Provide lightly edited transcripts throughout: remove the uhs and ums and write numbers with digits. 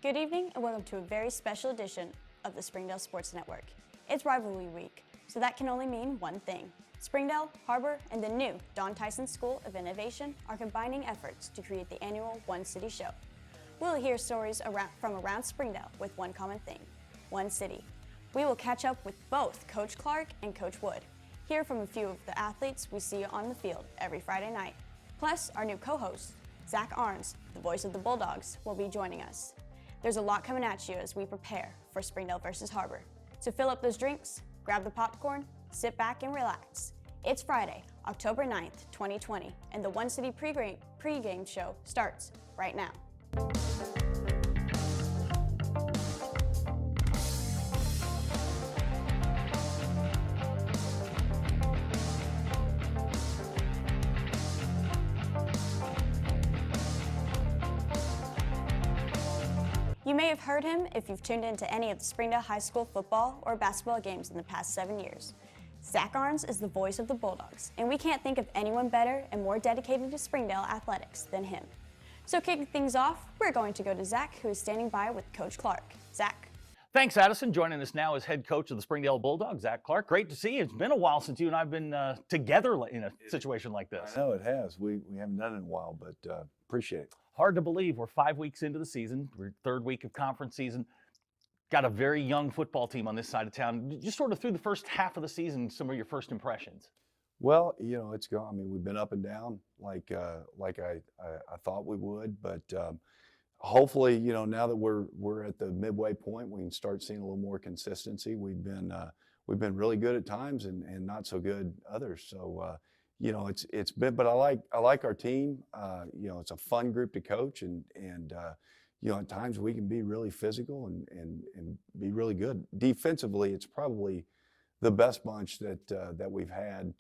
Good evening and welcome to a very special edition of the Springdale Sports Network. It's Rivalry Week, so that can only mean one thing. Springdale, Har-Ber, and the new Tyson School of Innovation are combining efforts to create the annual One City Show. We'll hear stories from around Springdale with one common thing, one city. We will catch up with both Coach Clark and Coach Wood, hear from a few of the athletes we see on the field every Friday night. Plus, our new co-host, Zach Arns, the voice of the Bulldogs, will be joining us. There's a lot coming at you as we prepare for Springdale versus Har-Ber. So fill up those drinks, grab the popcorn, sit back and relax. It's Friday, October 9th, 2020, and the One City pregame show starts right now. You may have heard him if you've tuned into any of the Springdale High School football or basketball games in the past 7 years. Zach Arns is the voice of the Bulldogs, and we can't think of anyone better and more dedicated to Springdale athletics than him. So kicking things off, we're going to go to Zach, who is standing by with Coach Clark. Zach. Thanks, Addison. Joining us now is head coach of the Springdale Bulldogs, Zach Clark. Great to see you. It's been a while since you and I have been together in a situation like this. I know it has. We haven't done it in a while, but appreciate it. Hard to believe we're 5 weeks into the season. We're third week of conference season. Got a very young football team on this side of town. Just sort of through the first half of the season, some of your first impressions. Well, you know, it's gone. I mean, we've been up and down like I thought we would, but hopefully, you know, now that we're at the midway point, we can start seeing a little more consistency. We've been really good at times and not so good others. So you know, it's been, but I like our team. You know, it's a fun group to coach, and you know, at times we can be really physical and be really good. Defensively, it's probably the best bunch that we've had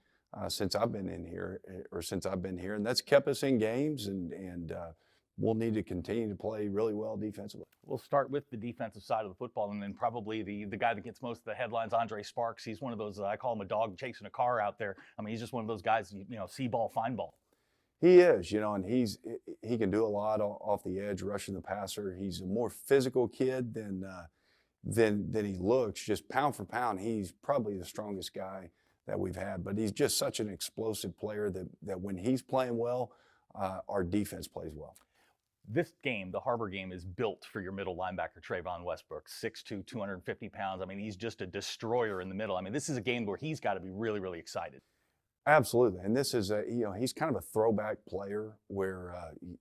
since I've been in here, or since I've been here, and that's kept us in games, and we'll need to continue to play really well defensively. We'll start with the defensive side of the football, and then probably the guy that gets most of the headlines, Andre Sparks. He's one of those, I call him a dog chasing a car out there. I mean, he's just one of those guys, you know, see ball, find ball. He is, you know, and he can do a lot off the edge, rushing the passer. He's a more physical kid than he looks. Just pound for pound, he's probably the strongest guy that we've had. But he's just such an explosive player that when he's playing well, our defense plays well. This game, the Har-Ber game, is built for your middle linebacker, Trayvon Westbrook, 6'2", 250 pounds. I mean, he's just a destroyer in the middle. I mean, this is a game where he's got to be really, really excited. Absolutely, and this is you know, he's kind of a throwback player where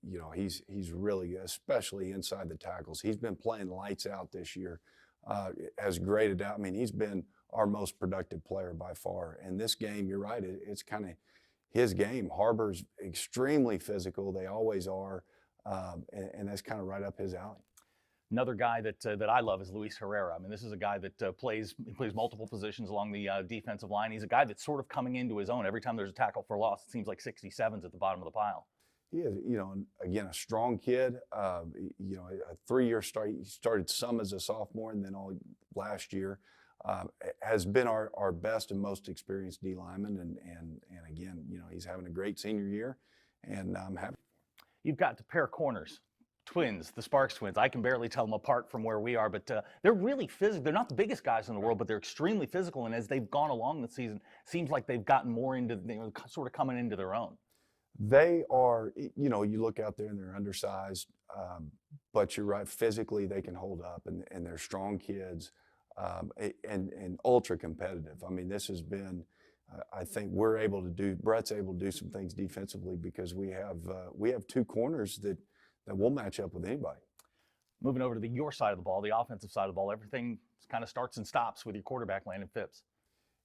you know, he's really good, especially inside the tackles. He's been playing lights out this year, has graded out. I mean, he's been our most productive player by far. And this game, you're right, it's kind of his game. Har-Ber's extremely physical; they always are, and that's kind of right up his alley. Another guy that I love is Luis Herrera. I mean, this is a guy that plays multiple positions along the defensive line. He's a guy that's sort of coming into his own. Every time there's a tackle for loss, it seems like 67's at the bottom of the pile. He is, you know, again, a strong kid. You know, a 3-year start. He started some as a sophomore, and then all last year has been our best and most experienced D lineman. And again, you know, he's having a great senior year, and I'm happy. You've got to pair corners. Twins, the Sparks twins. I can barely tell them apart from where we are, but they're really physical. They're not the biggest guys in the world, but they're extremely physical. And as they've gone along the season, it seems like they've gotten more into, you know, sort of coming into their own. They are, you know, you look out there and they're undersized, but you're right, physically they can hold up, and they're strong kids, and ultra competitive. I mean, this has been, I think Brett's able to do some things defensively because we have two corners that will match up with anybody. Moving over to your side of the ball, the offensive side of the ball, everything kind of starts and stops with your quarterback, Landon Phipps.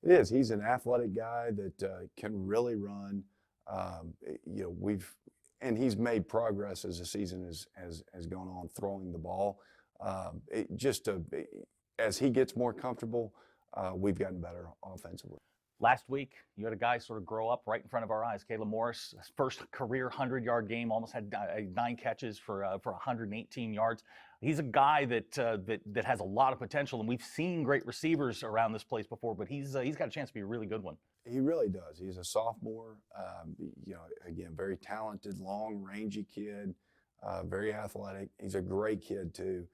It is. He's an athletic guy that can really run. You know, he's made progress as the season has gone on, throwing the ball. As he gets more comfortable, we've gotten better offensively. Last week, you had a guy sort of grow up right in front of our eyes. Caleb Morris, first career 100-yard game, almost had 9 catches for 118 yards. He's a guy that has a lot of potential, and we've seen great receivers around this place before, but he's got a chance to be a really good one. He really does. He's a sophomore. You know, again, very talented, long, rangy kid, very athletic. He's a great kid too.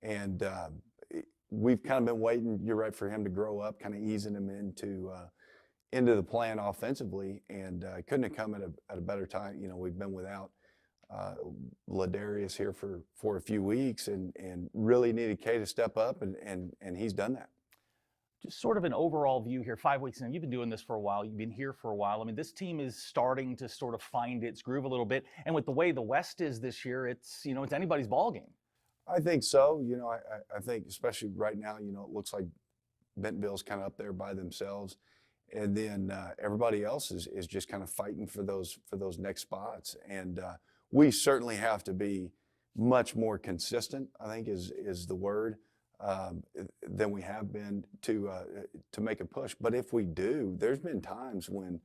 And we've kind of been waiting, you're right, for him to grow up, kind of easing him into the plan offensively, and couldn't have come at a better time. You know, we've been without Ladarius here for a few weeks, and really needed Kay to step up, and he's done that. Just sort of an overall view here, 5 weeks in. You've been doing this for a while. You've been here for a while. I mean, this team is starting to sort of find its groove a little bit. And with the way the West is this year, it's anybody's ball game. I think so. You know, I think especially right now, you know, it looks like Bentonville's kind of up there by themselves. And then everybody else is just kind of fighting for those next spots. And we certainly have to be much more consistent, I think is the word, than we have been to make a push. But if we do, there's been times when,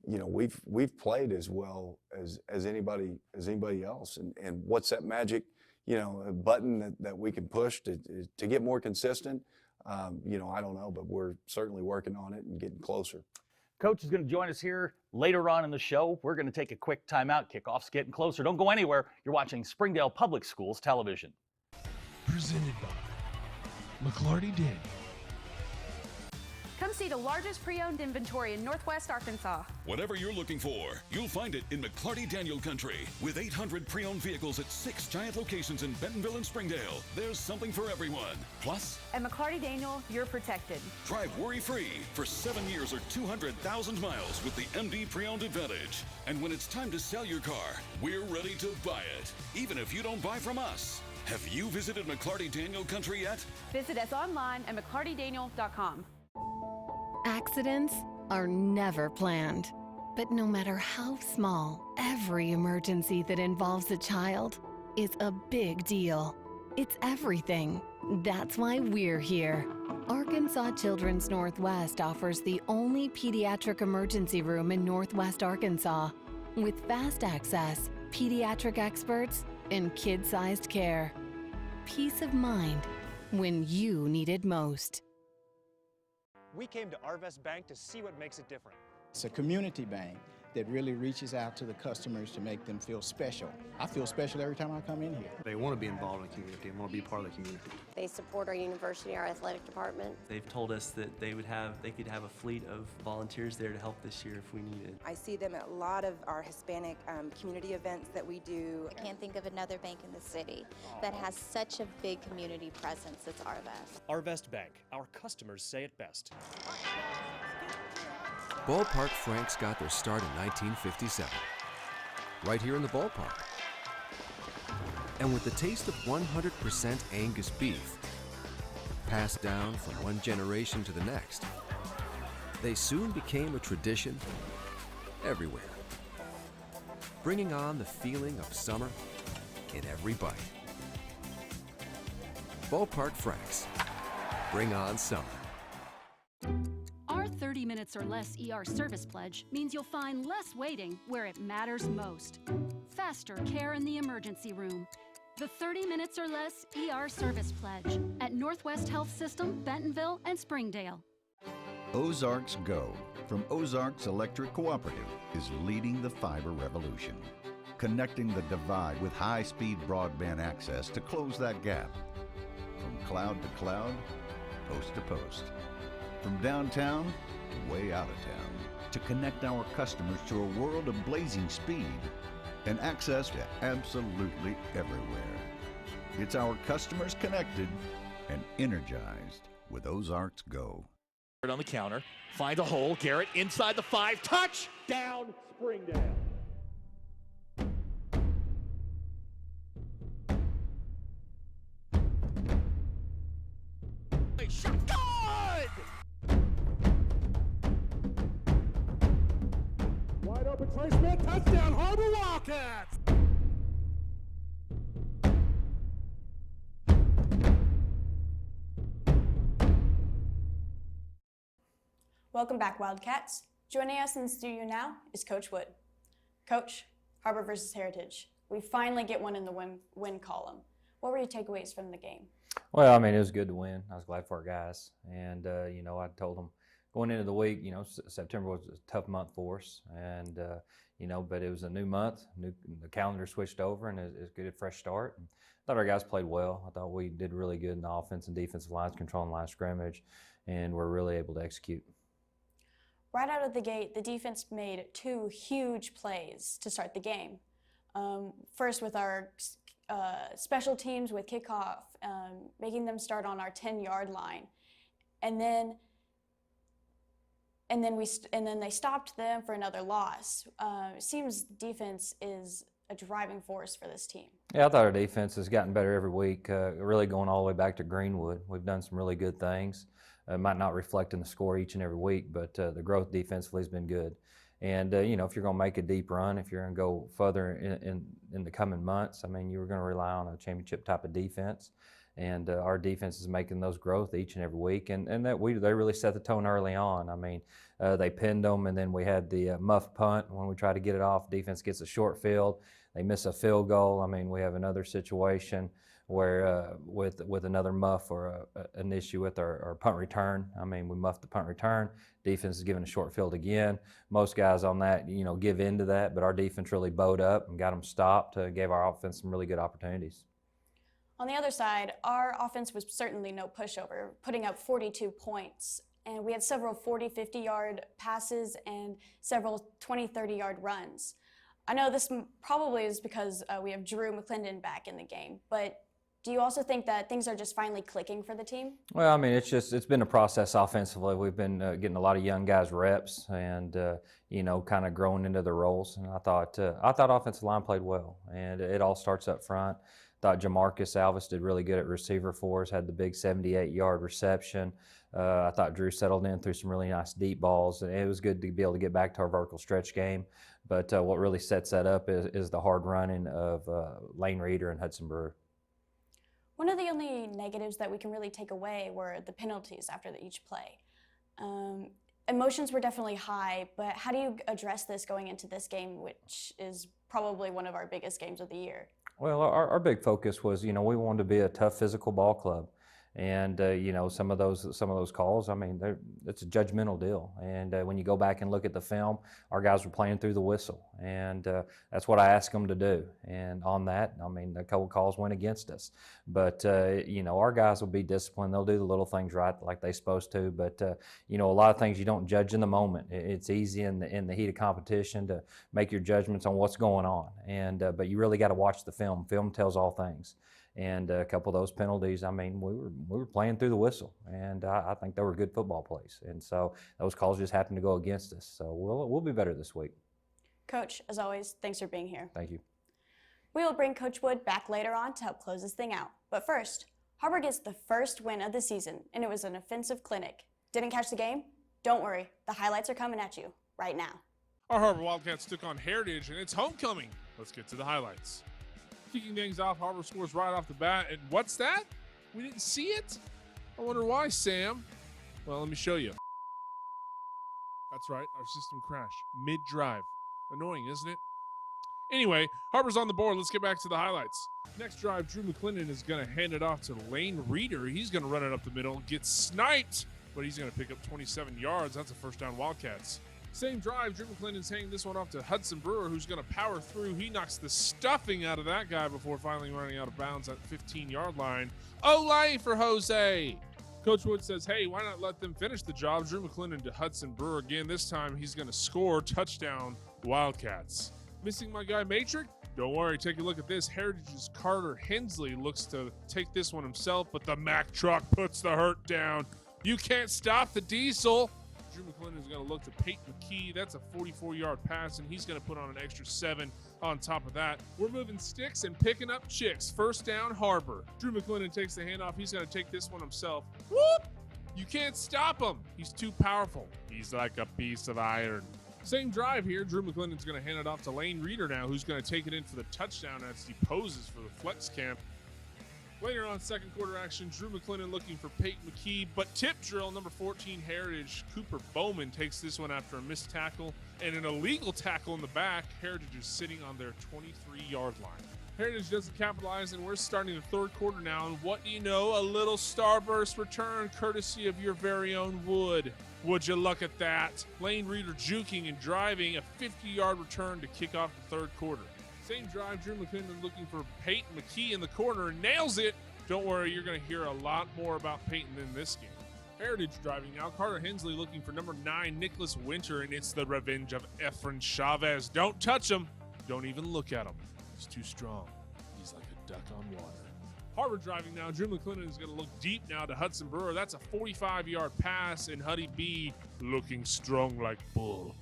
you know, we've played as well as anybody else. And what's that magic, you know, button that we can push to get more consistent? You know, I don't know, but we're certainly working on it and getting closer. Coach is going to join us here later on in the show. We're going to take a quick timeout. Kickoff's getting closer. Don't go anywhere. You're watching Springdale Public Schools television. Presented by McLarty Daniel. Come see the largest pre-owned inventory in Northwest Arkansas. Whatever you're looking for, you'll find it in McLarty Daniel Country. With 800 pre-owned vehicles at 6 giant locations in Bentonville and Springdale, there's something for everyone. Plus, At McLarty Daniel, you're protected. drive worry-free for 7 years or 200,000 miles with the MD Pre-Owned Advantage. And when it's time to sell your car, we're ready to buy it, even if you don't buy from us. Have you visited McLarty Daniel Country yet? Visit us online at McLartyDaniel.com. Accidents are never planned. But no matter how small, every emergency that involves a child is a big deal. It's everything. That's why we're here. Arkansas Children's Northwest offers the only pediatric emergency room in Northwest Arkansas, with fast access, pediatric experts, and kid-sized care. Peace of mind when you need it most. We came to Arvest Bank to see what makes it different. It's a community bank that really reaches out to the customers to make them feel special. I feel special every time I come in here. They want to be involved in the community and want to be part of the community. They support our university, our athletic department. They've told us that they could have a fleet of volunteers there to help this year if we needed. I see them at a lot of our Hispanic community events that we do. I can't think of another bank in the city that has such a big community presence as Arvest. Arvest Bank, our customers say it best. Ballpark Franks got their start in 1957, right here in the ballpark. And with the taste of 100% Angus beef, passed down from one generation to the next, they soon became a tradition everywhere, bringing on the feeling of summer in every bite. Ballpark Franks, bring on summer. Our 30 minutes or less ER service pledge means you'll find less waiting where it matters most. Faster care in the emergency room. The 30 minutes or less ER service pledge at Northwest Health System, Bentonville, and Springdale. Ozarks Go from Ozarks Electric Cooperative is leading the fiber revolution, connecting the divide with high-speed broadband access to close that gap. From cloud to cloud, post to post. From downtown to way out of town, to connect our customers to a world of blazing speed and access to absolutely everywhere. It's our customers connected and energized with Ozarks Go. On the counter, finds a hole, Garrett inside the 5, touchdown Springdale. Shot, good! Wide open, Trey Smith, touchdown, Har-Ber Wildcats! Welcome back, Wildcats. Joining us in the studio now is Coach Wood. Coach, Har-Ber versus Heritage. We finally get one in the win column. What were your takeaways from the game? Well, I mean, it was good to win. I was glad for our guys. And, you know, I told them going into the week, September was a tough month for us, and but it was a new month, the calendar switched over, and it's a good fresh start. And I thought our guys played well. I thought we did really good in the offense and defensive lines, controlling line of scrimmage, and we're really able to execute. Right out of the gate, the defense made 2 huge plays to start the game. First with our special teams with kickoff, making them start on our 10-yard line, and then they stopped them for another loss. It seems defense is a driving force for this team. Yeah, I thought our defense has gotten better every week, really going all the way back to Greenwood. We've done some really good things. It might not reflect in the score each and every week, but the growth defensively has been good. And, if you're going to make a deep run, if you're going to go further in the coming months, I mean, you were going to rely on a championship type of defense. And our defense is making those growth each and every week. And they really set the tone early on. I mean, they pinned them, and then we had the muff punt. When we try to get it off, defense gets a short field. They miss a field goal. I mean, we have another situation where with another muff or an issue with our punt return. I mean, we muffed the punt return. Defense is given a short field again. Most guys on that, give into that, but our defense really bowed up and got them stopped, gave our offense some really good opportunities. On the other side, our offense was certainly no pushover, putting up 42 points. And we had several 40, 50-yard passes and several 20, 30-yard runs. I know this probably is because we have Drew McClendon back in the game, but do you also think that things are just finally clicking for the team? Well, I mean, it's been a process offensively. We've been getting a lot of young guys reps and, kind of growing into their roles. And I thought offensive line played well, and it all starts up front. Thought Jamarcus Alvis did really good at receiver for us, had the big 78-yard reception. I thought Drew settled in through some really nice deep balls, and it was good to be able to get back to our vertical stretch game. But what really sets that up is the hard running of Lane Reeder and Hudson Brewer. One of the only negatives that we can really take away were the penalties after each play. Emotions were definitely high, but how do you address this going into this game, which is probably one of our biggest games of the year? Well, our big focus was, we wanted to be a tough physical ball club. And, some of those calls, I mean, it's a judgmental deal. And when you go back and look at the film, our guys were playing through the whistle. And that's what I asked them to do. And on that, I mean, a couple calls went against us. But, our guys will be disciplined. They'll do the little things right like they're supposed to. But, a lot of things you don't judge in the moment. It's easy in the heat of competition to make your judgments on what's going on. And but you really got to watch the film. Film tells all things. And a couple of those penalties, I mean, we were playing through the whistle, and I think they were good football plays. And so those calls just happened to go against us. So we'll be better this week. Coach, as always, thanks for being here. Thank you. We will bring Coach Wood back later on to help close this thing out. But first, Har-Ber gets the first win of the season, and it was an offensive clinic. Didn't catch the game? Don't worry, the highlights are coming at you right now. Our Har-Ber Wildcats took on Heritage, and it's homecoming. Let's get to the highlights. Kicking things off, Har-Ber scores right off the bat. And what's that? We didn't see it? I wonder why, Sam. Well, let me show you. That's right, our system crashed mid-drive. Annoying, isn't it? Anyway, Har-Ber's on the board. Let's get back to the highlights. Next drive, Drew McClendon is going to hand it off to Lane Reeder. He's going to run it up the middle, get sniped, but he's going to pick up 27 yards. That's a first down Wildcats. Same drive, Drew McClendon's handing this one off to Hudson Brewer, who's going to power through. He knocks the stuffing out of that guy before finally running out of bounds at the 15-yard line. Olay for Jose. Coach Wood says, hey, why not let them finish the job? Drew McClendon to Hudson Brewer again. This time he's going to score. Touchdown, Wildcats. Missing my guy Matrix? Don't worry, take a look at this. Heritage's Carter Hensley looks to take this one himself, but the Mack truck puts the hurt down. You can't stop the diesel. Drew McClendon is going to look to Peyton McKee. That's a 44-yard pass, and he's going to put on an extra 7 on top of that. We're moving sticks and picking up chicks. First down, Har-Ber. Drew McClendon takes the handoff. He's going to take this one himself. Whoop! You can't stop him. He's too powerful. He's like a piece of iron. Same drive here. Drew McClendon's going to hand it off to Lane Reeder now, who's going to take it in for the touchdown as he poses for the flex camp. Later on, second quarter action, Drew McClendon looking for Peyton McKee, but tip drill, number 14, Heritage. Cooper Bowman takes this one after a missed tackle and an illegal tackle in the back. Heritage is sitting on their 23-yard line. Heritage doesn't capitalize, and we're starting the third quarter now, and what do you know? A little starburst return courtesy of your very own Wood. Would you look at that? Lane Reader juking and driving a 50-yard return to kick off the third quarter. Same drive, Drew McClendon looking for Peyton McKee in the corner and nails it. Don't worry, you're going to hear a lot more about Peyton in this game. Heritage driving now. Carter Hensley looking for number 9, Nicholas Winter, and it's the revenge of Efren Chavez. Don't touch him. Don't even look at him. He's too strong. He's like a duck on water. Har-Ber driving now. Drew McClendon is going to look deep now to Hudson Brewer. That's a 45-yard pass, and Huddy B looking strong like bull.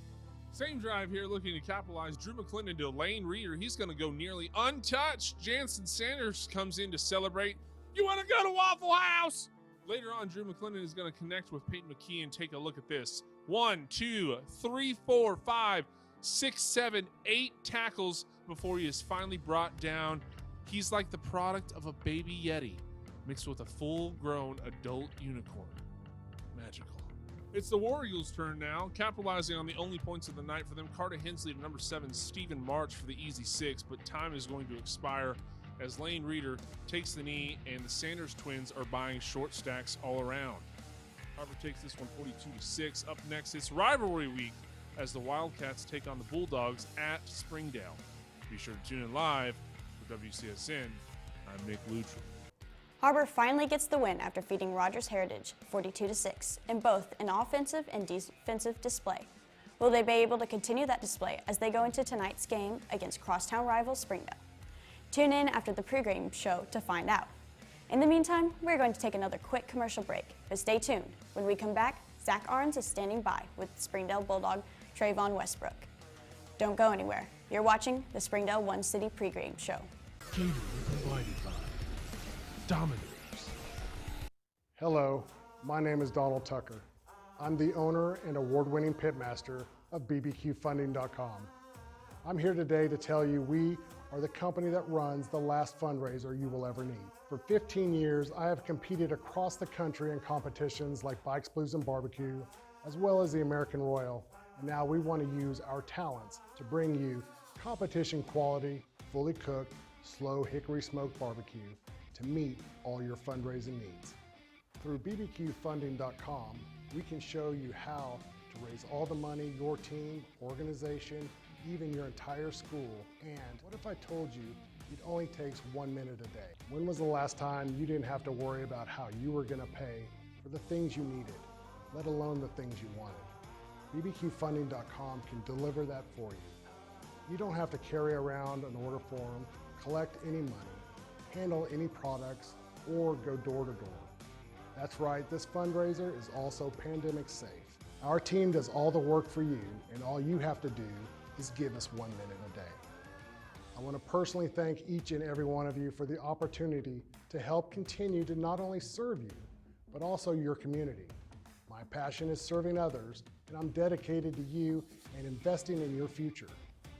Same drive here, looking to capitalize. Drew McClendon to Lane Reader. He's going to go nearly untouched. Jansen Sanders comes in to celebrate. You want to go to Waffle House? Later on, Drew McClendon is going to connect with Peyton McKee and take a look at this. 1, 2, 3, 4, 5, 6, 7, 8 tackles before he is finally brought down. He's like the product of a baby Yeti mixed with a full-grown adult unicorn. Magical. It's the War Eagles' turn now, capitalizing on the only points of the night for them. Carter Hensley to number 7, Stephen March for the easy 6, but time is going to expire as Lane Reader takes the knee and the Sanders twins are buying short stacks all around. Har-Ber takes this one 42-6. Up next, it's Rivalry Week as the Wildcats take on the Bulldogs at Springdale. Be sure to tune in live for WCSN. I'm Nick Luttrell. Har-Ber finally gets the win after feeding Rogers Heritage 42-6 in both an offensive and defensive display. Will they be able to continue that display as they go into tonight's game against crosstown rival Springdale? Tune in after the pregame show to find out. In the meantime, we're going to take another quick commercial break, but stay tuned. When we come back, Zach Arns is standing by with Springdale Bulldog Trayvon Westbrook. Don't go anywhere. You're watching the Springdale One City pregame show. Catering provided by Dominators. Hello, my name is Donald Tucker. I'm the owner and award-winning pitmaster of bbqfunding.com. I'm here today to tell you we are the company that runs the last fundraiser you will ever need. For 15 years, I have competed across the country in competitions like Bikes, Blues, and Barbecue, as well as the American Royal. And now we want to use our talents to bring you competition quality, fully cooked, slow hickory smoked barbecue to meet all your fundraising needs. Through bbqfunding.com, we can show you how to raise all the money your team, organization, even your entire school. And what if I told you it only takes 1 minute a day? When was the last time you didn't have to worry about how you were going to pay for the things you needed, let alone the things you wanted? bbqfunding.com can deliver that for you. You don't have to carry around an order form, collect any money, handle any products, or go door to door. That's right, this fundraiser is also pandemic safe. Our team does all the work for you, and all you have to do is give us 1 minute a day. I want to personally thank each and every one of you for the opportunity to help continue to not only serve you, but also your community. My passion is serving others, and I'm dedicated to you and investing in your future.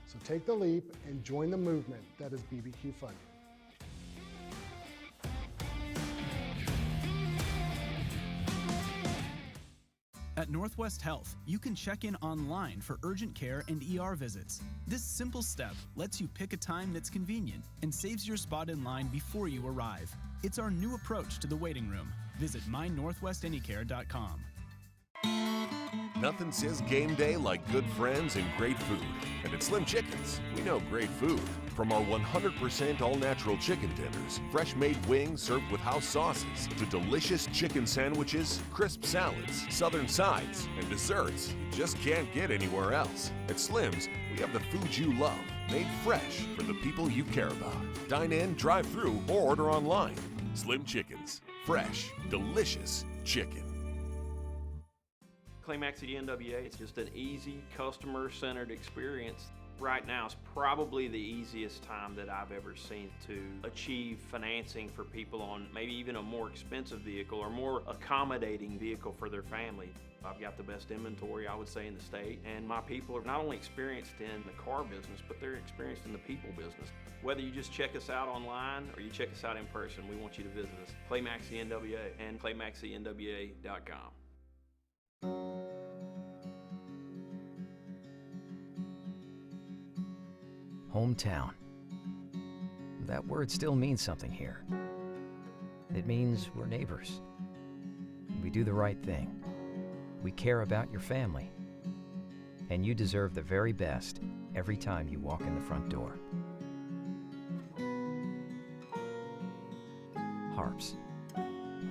So take the leap and join the movement that is BBQ Funding. At Northwest Health, you can check in online for urgent care and ER visits. This simple step lets you pick a time that's convenient and saves your spot in line before you arrive. It's our new approach to the waiting room. Visit mynorthwestanycare.com. Nothing says game day like good friends and great food. And at Slim Chickens, we know great food. From our 100% all-natural chicken tenders, fresh-made wings served with house sauces, to delicious chicken sandwiches, crisp salads, southern sides, and desserts you just can't get anywhere else. At Slim's, we have the food you love, made fresh for the people you care about. Dine in, drive through, or order online. Slim Chickens. Fresh, delicious chicken. Climax at NWA, it's just an easy, customer-centered experience. Right now is probably the easiest time that I've ever seen to achieve financing for people on maybe even a more expensive vehicle or more accommodating vehicle for their family. I've got the best inventory, I would say, in the state, and my people are not only experienced in the car business, but they're experienced in the people business. Whether you just check us out online or you check us out in person, we want you to visit us. Climax NWA and climaxnwa.com. Hometown. That word still means something here. It means we're neighbors. We do the right thing. We care about your family. And you deserve the very best every time you walk in the front door. Har-Ber's,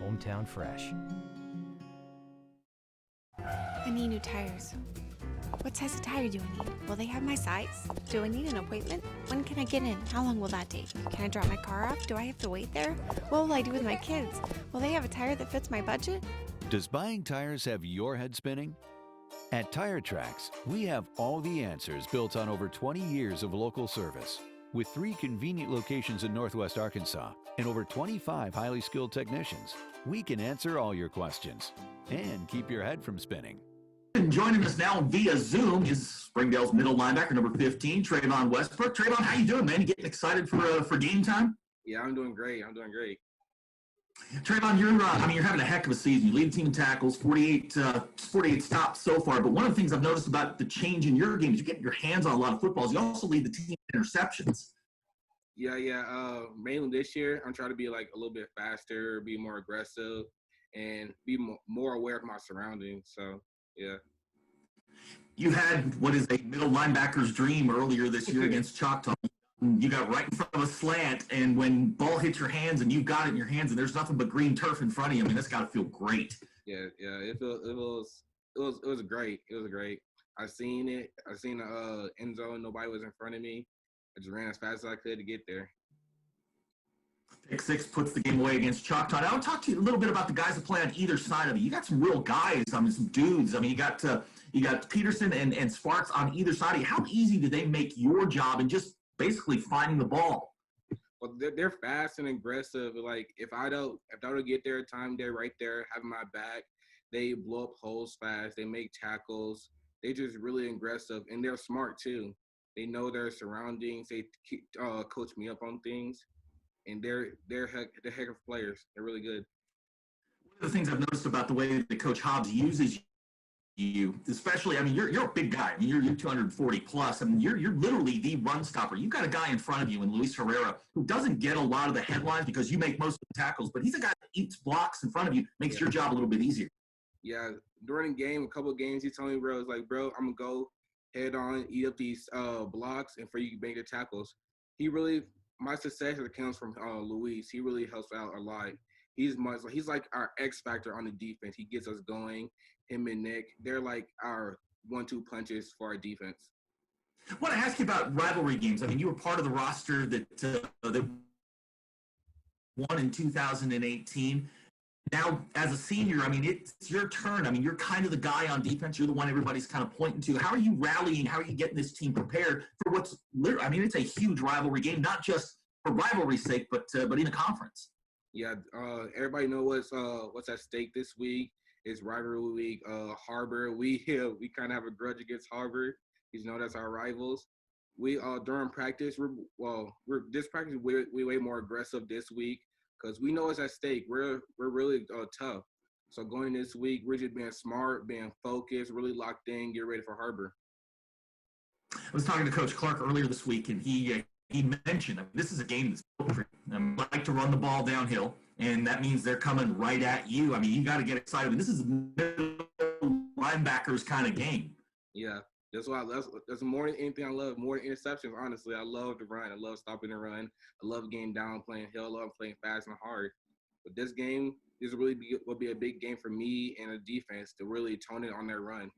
hometown fresh. I need new tires. What size of tire do I need? Will they have my size? Do I need an appointment? When can I get in? How long will that take? Can I drop my car off? Do I have to wait there? What will I do with my kids? Will they have a tire that fits my budget? Does buying tires have your head spinning? At Tire Tracks, we have all the answers built on over 20 years of local service. With 3 convenient locations in Northwest Arkansas and over 25 highly skilled technicians, we can answer all your questions and keep your head from spinning. And joining us now via Zoom is Springdale's middle linebacker, number 15, Trayvon Westbrook. Trayvon, how you doing, man? You getting excited for game time? Yeah, I'm doing great. Trayvon, you're having a heck of a season. You lead the team in tackles, 48 stops so far. But one of the things I've noticed about the change in your game is you're getting your hands on a lot of footballs. You also lead the team in interceptions. Yeah. Mainly this year, I'm trying to be like a little bit faster, be more aggressive, and be more aware of my surroundings. So, yeah. You had what is a middle linebacker's dream earlier this year against Choctaw. You got right in front of a slant, and when ball hits your hands and you've got it in your hands and there's nothing but green turf in front of you, I mean, that's got to feel great. Yeah. It was great. It was great. I seen it. I seen the end zone. Nobody was in front of me. I just ran as fast as I could to get there. Pick 6 puts the game away against Choctaw. Now, I'll talk to you a little bit about the guys that play on either side of you. You got some real guys. I mean, some dudes. I mean, you got Peterson and Sparks on either side of you. How easy do they make your job and just basically finding the ball? Well, they're fast and aggressive. Like if I don't get there, time they're right there, having my back. They blow up holes fast. They make tackles. They just really aggressive, and they're smart too. They know their surroundings. They coach me up on things, and they're heck of players. They're really good. One of the things I've noticed about the way that Coach Hobbs uses you, especially, I mean, you're a big guy. I mean, you're 240 plus. I mean, you're literally the run stopper. You've got a guy in front of you in Luis Herrera who doesn't get a lot of the headlines because you make most of the tackles, but he's a guy that eats blocks in front of you, makes your job a little bit easier. Yeah, during the game, a couple of games, he told me, bro, it's like, bro, I'm going to go head on, eat up these blocks, and for you to make the tackles. My success comes from Luis. He really helps out a lot. He's like our X factor on the defense. He gets us going. Him and Nick, they're like our 1-2 punches for our defense. I want to ask you about rivalry games. I mean, you were part of the roster that won in 2018. Now, as a senior, I mean, it's your turn. I mean, you're kind of the guy on defense. You're the one everybody's kind of pointing to. How are you rallying? How are you getting this team prepared for what's literally, I mean, it's a huge rivalry game, not just for rivalry's sake, but in a conference. Yeah, everybody knows what's at stake this week. It's rivalry week. Har-Ber, we kind of have a grudge against Har-Ber. That's our rivals. We during practice, this practice we way more aggressive this week because we know it's at stake. We're really tough. So going this week, we're just being smart, being focused, really locked in, get ready for Har-Ber. I was talking to Coach Clark earlier this week, and he mentioned this is a game that's built for you. Like to run the ball downhill, and that means they're coming right at you. I mean, you got to get excited. I mean, this is a middle linebackers kind of game. Yeah, that's why that's more than anything I love, more than interceptions, honestly. I love to run. I love stopping the run. I love getting down, playing hill. I love playing fast and hard. But this game will be a big game for me and the defense to really tone it on their run.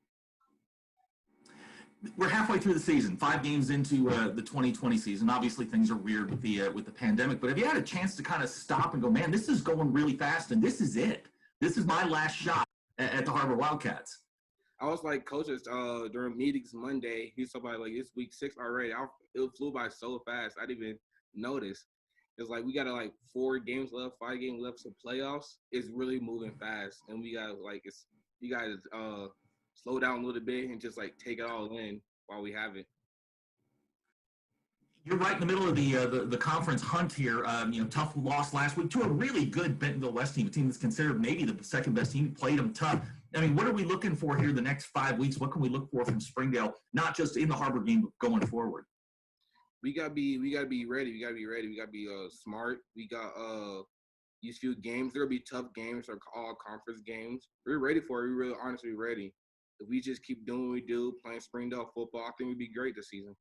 We're halfway through the season, 5 games into the 2020 season. Obviously, things are weird with the pandemic. But have you had a chance to kind of stop and go, man, this is going really fast, and this is it. This is my last shot at the Har-Ber Wildcats. I was like, coaches during meetings Monday, he's talking about like it's week 6 already. It flew by so fast, I didn't even notice. It's like we got 4 games left, 5 games left to playoffs. It's really moving fast, and we got you guys slow down a little bit and just take it all in while we have it. You're right in the middle of the conference hunt here. Tough loss last week to a really good Bentonville West team, a team that's considered maybe the second best team. Played them tough. I mean, what are we looking for here the next 5 weeks? What can we look for from Springdale, not just in the Har-Ber game, but going forward? We gotta be ready. We gotta be ready. We gotta be smart. We got these few games. There'll be tough games, or all conference games. We're ready for it. We're really honestly ready. If we just keep doing what we do, playing Springdale football, I think we'd be great this season.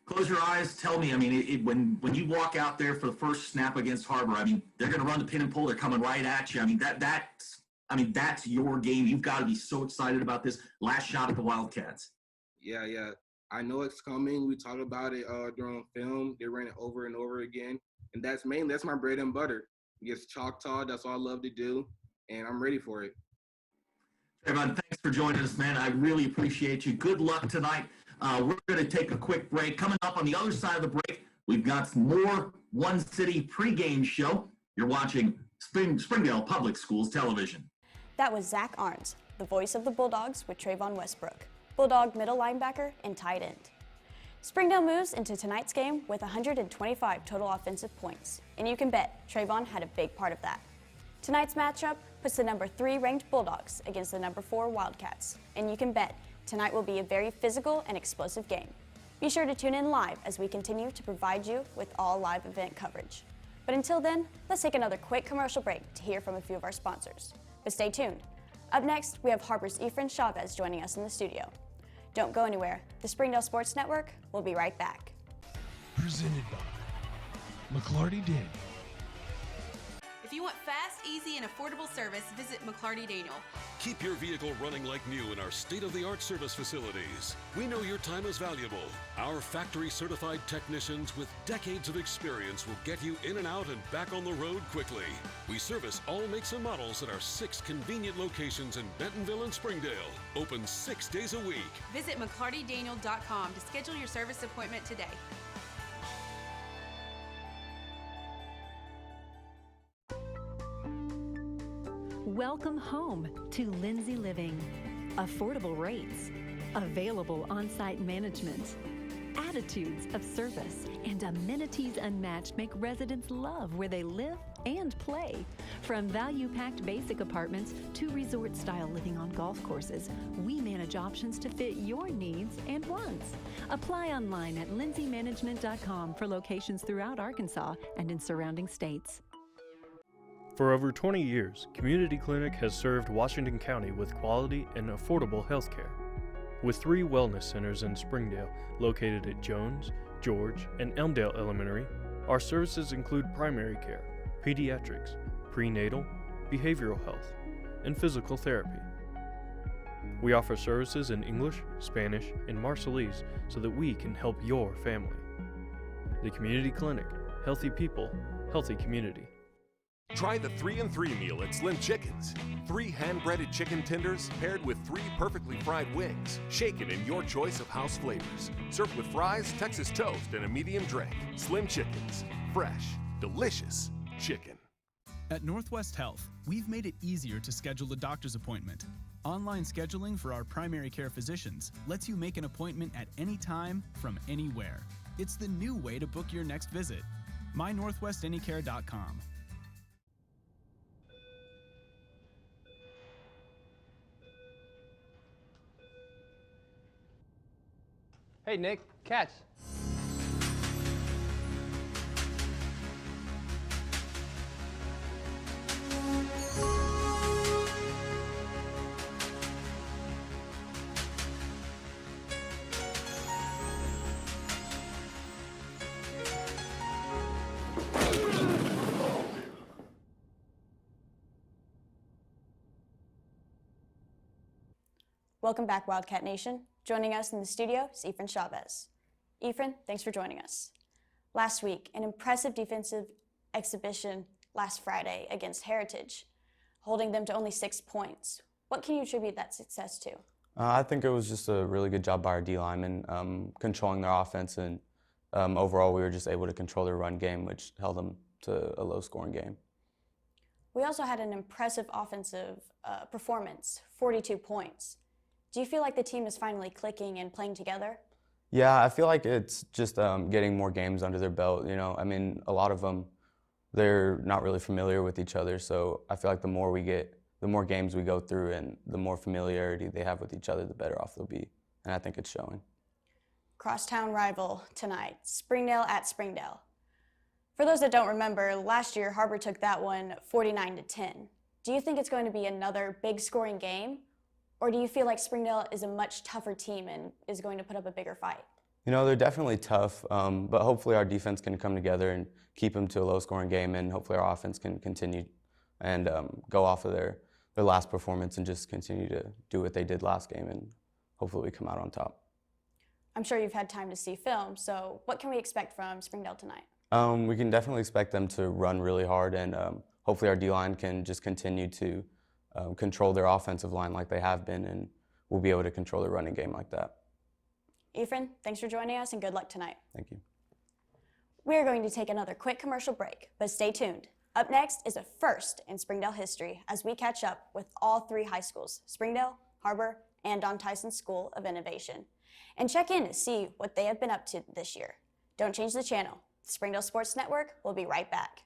Close your eyes. Tell me, I mean, when you walk out there for the first snap against Har-Ber, I mean, they're going to run the pin and pull. They're coming right at you. I mean, that's your game. You've got to be so excited about this last shot at the Wildcats. Yeah. I know it's coming. We talked about it during film. They ran it over and over again. And that's my bread and butter. It's Choctaw. That's all I love to do. And I'm ready for it. Trayvon, thanks for joining us, man. I really appreciate you. Good luck tonight. We're going to take a quick break. Coming up on the other side of the break, we've got more One City pregame show. You're watching Springdale Public Schools Television. That was Zach Arns, the voice of the Bulldogs with Trayvon Westbrook, Bulldog middle linebacker and tight end. Springdale moves into tonight's game with 125 total offensive points, and you can bet Trayvon had a big part of that. Tonight's matchup puts the number 3 ranked Bulldogs against the number 4 Wildcats, and you can bet tonight will be a very physical and explosive game. Be sure to tune in live as we continue to provide you with all live event coverage. But until then, let's take another quick commercial break to hear from a few of our sponsors. But stay tuned. Up next, we have Har-Ber's Efren Chavez joining us in the studio. Don't go anywhere. The Springdale Sports Network will be right back. Presented by McLarty Daniel. If you want fast, easy, and affordable service, visit McLarty Daniel. Keep your vehicle running like new in our state-of-the-art service facilities. We know your time is valuable. Our factory-certified technicians with decades of experience will get you in and out and back on the road quickly. We service all makes and models at our 6 convenient locations in Bentonville and Springdale. Open 6 days a week. Visit McLartyDaniel.com to schedule your service appointment today. Welcome home to Lindsay Living. Affordable rates, available on-site management, attitudes of service, and amenities unmatched make residents love where they live and play. From value-packed basic apartments to resort-style living on golf courses, we manage options to fit your needs and wants. Apply online at lindsaymanagement.com for locations throughout Arkansas and in surrounding states. For over 20 years, Community Clinic has served Washington County with quality and affordable health care. With 3 wellness centers in Springdale, located at Jones, George, and Elmdale Elementary, our services include primary care, pediatrics, prenatal, behavioral health, and physical therapy. We offer services in English, Spanish, and Marshallese so that we can help your family. The Community Clinic, healthy people, healthy community. Try the 3-and-3 meal at Slim Chickens. 3 hand-breaded chicken tenders paired with 3 perfectly fried wings, shaken in your choice of house flavors. Served with fries, Texas toast, and a medium drink. Slim Chickens. Fresh, delicious chicken. At Northwest Health, we've made it easier to schedule a doctor's appointment. Online scheduling for our primary care physicians lets you make an appointment at any time from anywhere. It's the new way to book your next visit. mynorthwestanycare.com. Hey, Nick, catch. Welcome back, Wildcat Nation. Joining us in the studio is Efren Chavez. Efren, thanks for joining us. Last week, an impressive defensive exhibition last Friday against Heritage, holding them to only 6 points. What can you attribute that success to? I think it was just a really good job by our D-linemen, controlling their offense, and overall we were just able to control their run game, which held them to a low-scoring game. We also had an impressive offensive performance, 42 points. Do you feel like the team is finally clicking and playing together? Yeah, I feel like it's just getting more games under their belt. You know, I mean, a lot of them, they're not really familiar with each other. So I feel like the more games we go through and the more familiarity they have with each other, the better off they'll be. And I think it's showing. Crosstown rival tonight, Springdale at Springdale. For those that don't remember, last year Har-Ber took that one 49-10. Do you think it's going to be another big scoring game? Or do you feel like Springdale is a much tougher team and is going to put up a bigger fight? You know, they're definitely tough, but hopefully our defense can come together and keep them to a low-scoring game, and hopefully our offense can continue and go off of their last performance and just continue to do what they did last game, and hopefully we come out on top. I'm sure you've had time to see film, so what can we expect from Springdale tonight? We can definitely expect them to run really hard, and hopefully our D-line can just continue to control their offensive line like they have been, and we'll be able to control their running game like that. Efren, thanks for joining us and good luck tonight. Thank you. We are going to take another quick commercial break, but stay tuned. Up next is a first in Springdale history as we catch up with all three high schools, Springdale, Har-Ber, and Don Tyson School of Innovation, and check in to see what they have been up to this year. Don't change the channel. The Springdale Sports Network will be right back.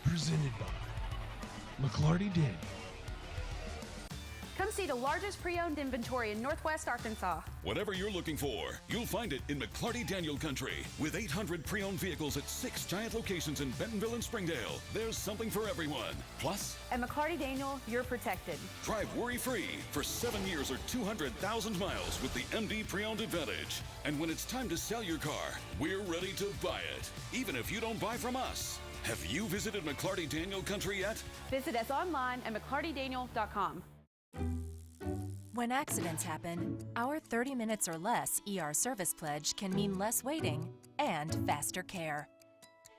Presented by McLarty Daniel. Come see the largest pre-owned inventory in Northwest Arkansas. Whatever you're looking for, you'll find it in McLarty Daniel Country. With 800 pre-owned vehicles at 6 giant locations in Bentonville and Springdale, there's something for everyone. Plus, At McLarty Daniel, you're protected. drive worry-free for 7 years or 200,000 miles with the MD Pre-Owned Advantage. And when it's time to sell your car, we're ready to buy it, even if you don't buy from us. Have you visited McLarty Daniel Country yet? Visit us online at mclartydaniel.com. When accidents happen, our 30 minutes or less ER service pledge can mean less waiting and faster care.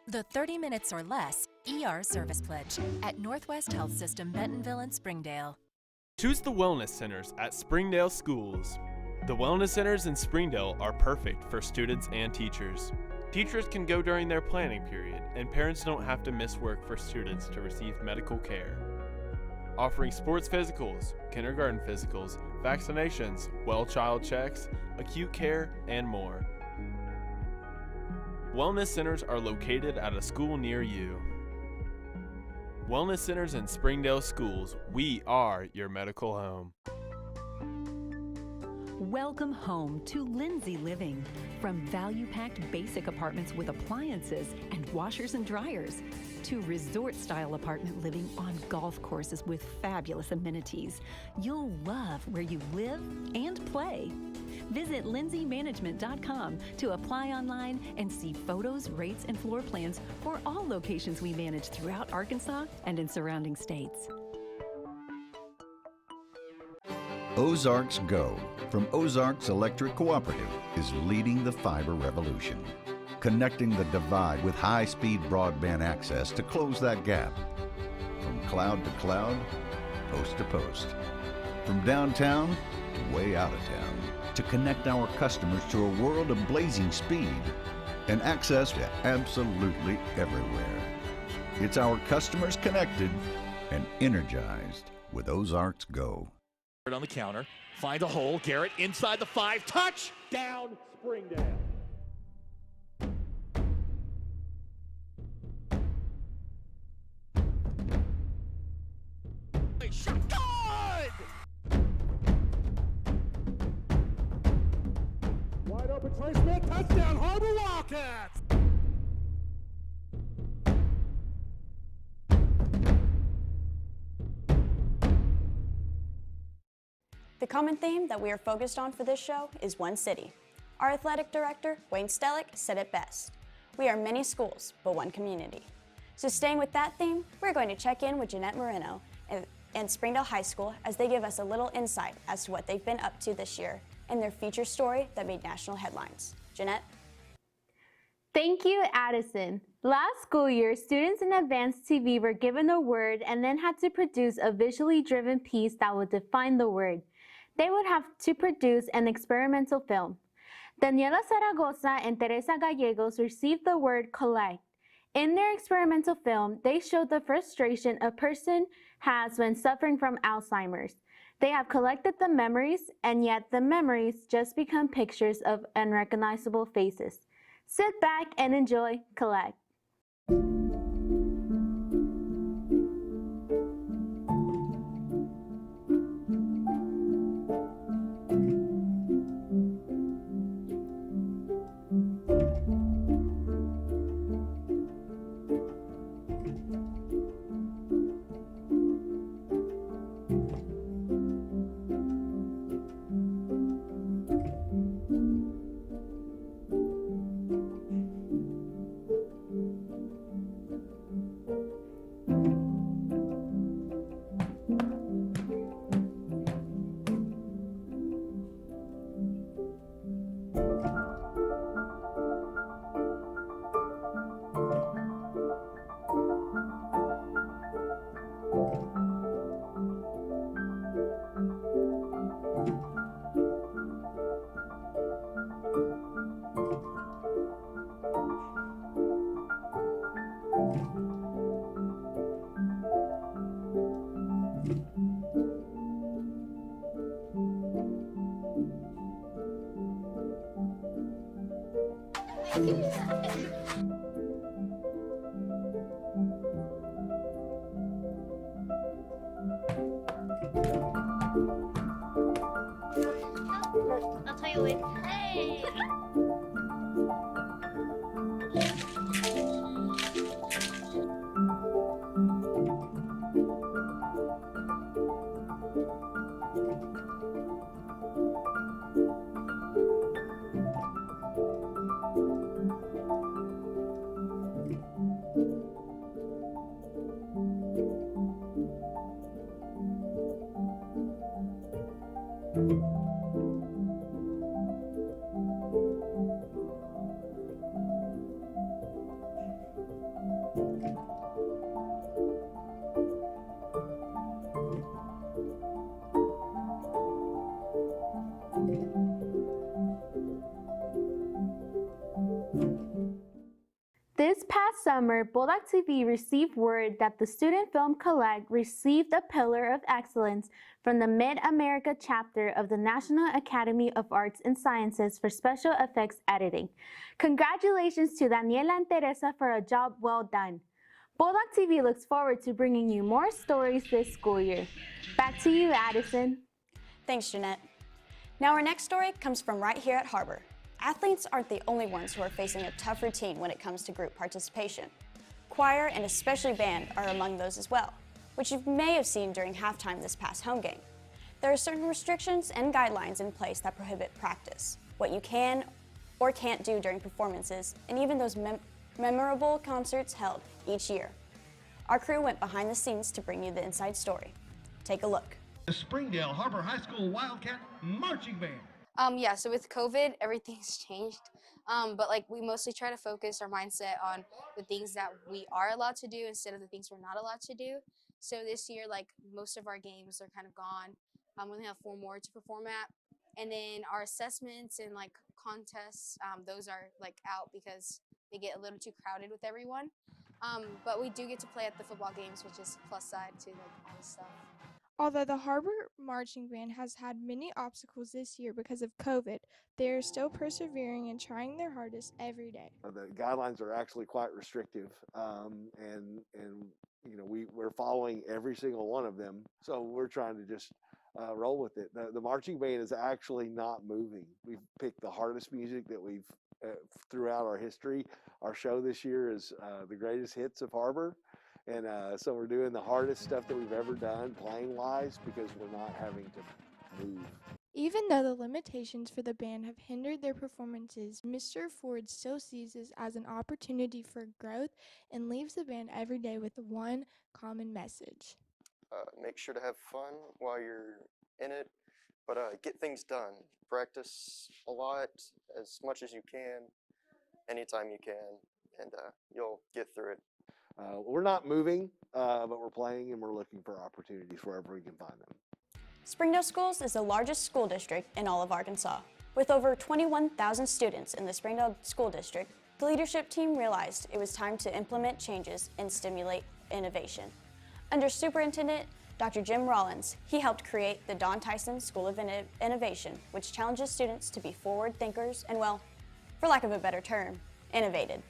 The 30 minutes or less ER service pledge at Northwest Health System Bentonville and Springdale. Choose the Wellness Centers at Springdale Schools. The Wellness Centers in Springdale are perfect for students and teachers. Teachers can go during their planning period, and parents don't have to miss work for students to receive medical care. Offering sports physicals, kindergarten physicals, vaccinations, well child checks, acute care, and more. Wellness centers are located at a school near you. Wellness Centers in Springdale Schools, we are your medical home. Welcome home to Lindsay Living. From value-packed basic apartments with appliances and washers and dryers to resort-style apartment living on golf courses with fabulous amenities, you'll love where you live and play. Visit lindsaymanagement.com to apply online and see photos, rates, and floor plans for all locations we manage throughout Arkansas and in surrounding states. Ozarks Go from Ozarks Electric Cooperative is leading the fiber revolution, connecting the divide with high-speed broadband access to close that gap. From cloud to cloud, post to post. From downtown to way out of town, to connect our customers to a world of blazing speed and access to absolutely everywhere. It's our customers connected and energized with Ozarks Go. On the counter, find a hole, Garrett inside the 5, touchdown Springdale. Shot, good! Wide open, Trey Smith, touchdown, Har-Ber Wildcats! The common theme that we are focused on for this show is one city. Our athletic director, Wayne Stellick, said it best. We are many schools, but one community. So staying with that theme, we're going to check in with Jeanette Moreno and Springdale High School as they give us a little insight as to what they've been up to this year and their feature story that made national headlines. Jeanette? Thank you, Addison. Last school year, students in advanced TV were given a word and then had to produce a visually driven piece that would define the word. They would have to produce an experimental film. Daniela Zaragoza and Teresa Gallegos received the word collect. In their experimental film, they showed the frustration a person has when suffering from Alzheimer's. They have collected the memories, and yet the memories just become pictures of unrecognizable faces. Sit back and enjoy Collect. I'll tell you later. Hey! This past summer, Bulldog TV received word that the Student Film Collect received a Pillar of Excellence from the Mid-America chapter of the National Academy of Arts and Sciences for Special Effects Editing. Congratulations to Daniela and Teresa for a job well done. Bulldog TV looks forward to bringing you more stories this school year. Back to you, Addison. Thanks, Jeanette. Now our next story comes from right here at Har-Ber. Athletes aren't the only ones who are facing a tough routine when it comes to group participation. Choir and especially band are among those as well, which you may have seen during halftime this past home game. There are certain restrictions and guidelines in place that prohibit practice, what you can or can't do during performances, and even those memorable concerts held each year. Our crew went behind the scenes to bring you the inside story. Take a look. The Springdale Har-Ber High School Wildcat Marching Band. Yeah, so with COVID, everything's changed. But like we mostly try to focus our mindset on the things that we are allowed to do instead of the things we're not allowed to do. So this year, like most of our games are kind of gone. We only have 4 more to perform at. And then our assessments and like contests, those are like out because they get a little too crowded with everyone. But we do get to play at the football games, which is plus side to like all this stuff. Although the Har-Ber Marching Band has had many obstacles this year because of COVID, they are still persevering and trying their hardest every day. The guidelines are actually quite restrictive, and you know we're following every single one of them. So we're trying to just roll with it. The marching band is actually not moving. We've picked the hardest music that we've throughout our history. Our show this year is the greatest hits of Har-Ber. And so we're doing the hardest stuff that we've ever done playing-wise because we're not having to move. Even though the limitations for the band have hindered their performances, Mr. Ford still sees this as an opportunity for growth and leaves the band every day with one common message. Make sure to have fun while you're in it, but get things done. Practice a lot, as much as you can, anytime you can, and you'll get through it. We're not moving, but we're playing and we're looking for opportunities wherever we can find them. Springdale Schools is the largest school district in all of Arkansas. With over 21,000 students in the Springdale School District, the leadership team realized it was time to implement changes and stimulate innovation. Under Superintendent Dr. Jim Rollins, he helped create the Don Tyson School of Innovation, which challenges students to be forward thinkers and, well, for lack of a better term, innovated.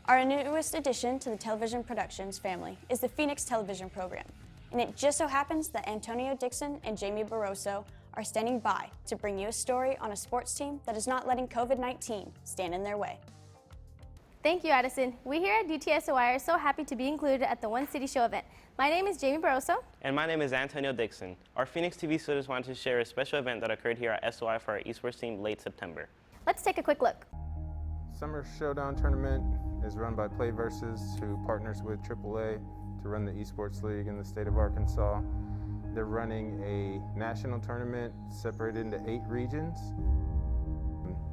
Our newest addition to the television productions family is the Phoenix television program, and it just so happens that Antonio Dixon and Jamie Barroso are standing by to bring you a story on a sports team that is not letting COVID-19 stand in their way. Thank you, Addison. We here at DTSOI are so happy to be included at the One City Show event. My name is Jamie Barroso. And my name is Antonio Dixon. Our Phoenix TV students wanted to share a special event that occurred here at SOI for our esports team late September. Let's take a quick look. Summer Showdown Tournament is run by Play Versus, who partners with AAA to run the esports league in the state of Arkansas. They're running a national tournament separated into 8 regions.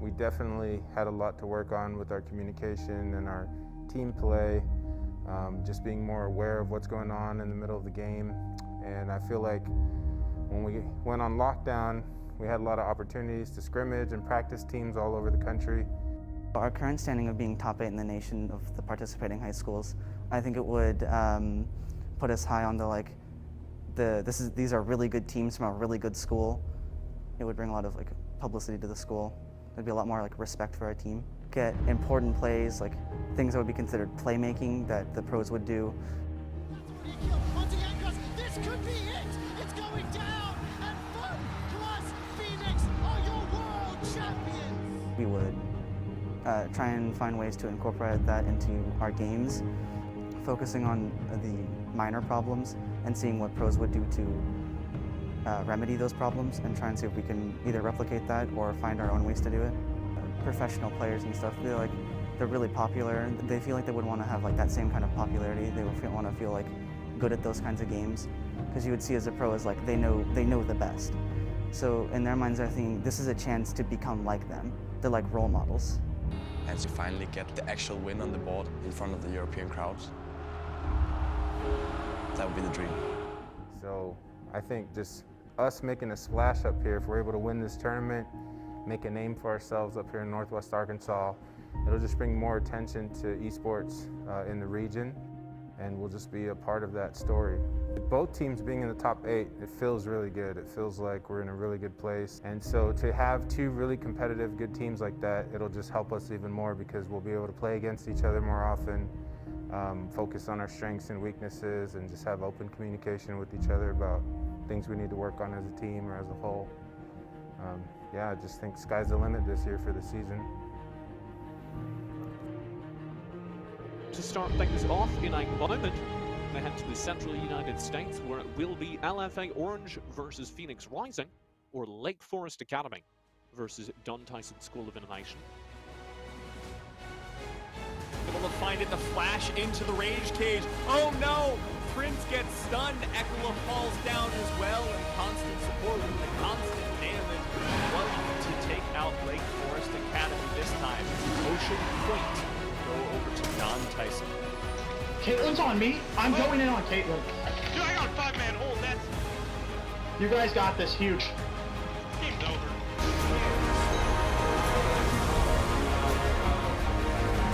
We definitely had a lot to work on with our communication and our team play, just being more aware of what's going on in the middle of the game. And I feel like when we went on lockdown, we had a lot of opportunities to scrimmage and practice teams all over the country. Our current standing of being top 8 in the nation of the participating high schools, I think it would put us high on the these are really good teams from a really good school. It would bring a lot of publicity to the school. There'd be a lot more like respect for our team. Get important plays, like things that would be considered playmaking that the pros would do. This could be it! It's going down! And Fun plus Phoenix are your world champions! We would try and find ways to incorporate that into our games, focusing on the minor problems and seeing what pros would do to remedy those problems and try and see if we can either replicate that or find our own ways to do it. Professional players and stuff, they're really popular. They feel like they would want to have like that same kind of popularity. They would want to feel like good at those kinds of games, because you would see as a pro as like they know the best. So in their minds, they're thinking this is a chance to become like them. They're like role models. And to finally get the actual win on the board in front of the European crowds, that would be the dream. So I think just us making a splash up here, if we're able to win this tournament, make a name for ourselves up here in Northwest Arkansas, it'll just bring more attention to esports in the region, and we'll just be a part of that story. Both teams being in the top 8, it feels really good. It feels like we're in a really good place. And so to have 2 really competitive, good teams like that, it'll just help us even more because we'll be able to play against each other more often, focus on our strengths and weaknesses, and just have open communication with each other about things we need to work on as a team or as a whole. Yeah, I just think sky's the limit this year for the season. To start things off in a moment, they head to the central United States, where it will be LFA Orange versus Phoenix Rising, or Lake Forest Academy versus Don Tyson School of Innovation. Able to find it, the flash into the rage cage. Oh no! Prince gets stunned. Ekula falls down as well, and constant support with the constant damage was to take out Lake Forest Academy this time. Ocean Point go over to Don Tyson. Caitlin's on me. I'm going in on Caitlin. Dude, I got a 5-man hold. That's... You guys got this. Huge. Game's over.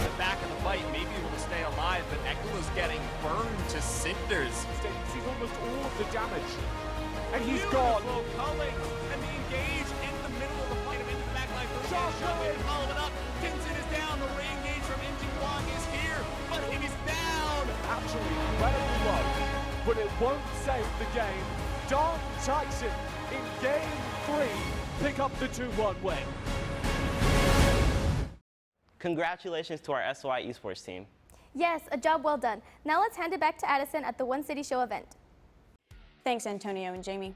The back of the fight, maybe able to stay alive, but Ekula's getting burned to cinders. He's almost all of the damage. And he's Beautiful gone. culling, and the engage in the middle of the fight of into the back line. Shove it, follow it up. Tinson is down. The re-engage from Injin Wong is here, but it is down. Actually, incredibly low, but it won't save the game. Don Tyson in game 3 pick up the 2-1 win. Congratulations to our SOI esports team. Yes, a job well done. Now let's hand it back to Addison at the One City Show event. Thanks, Antonio and Jamie.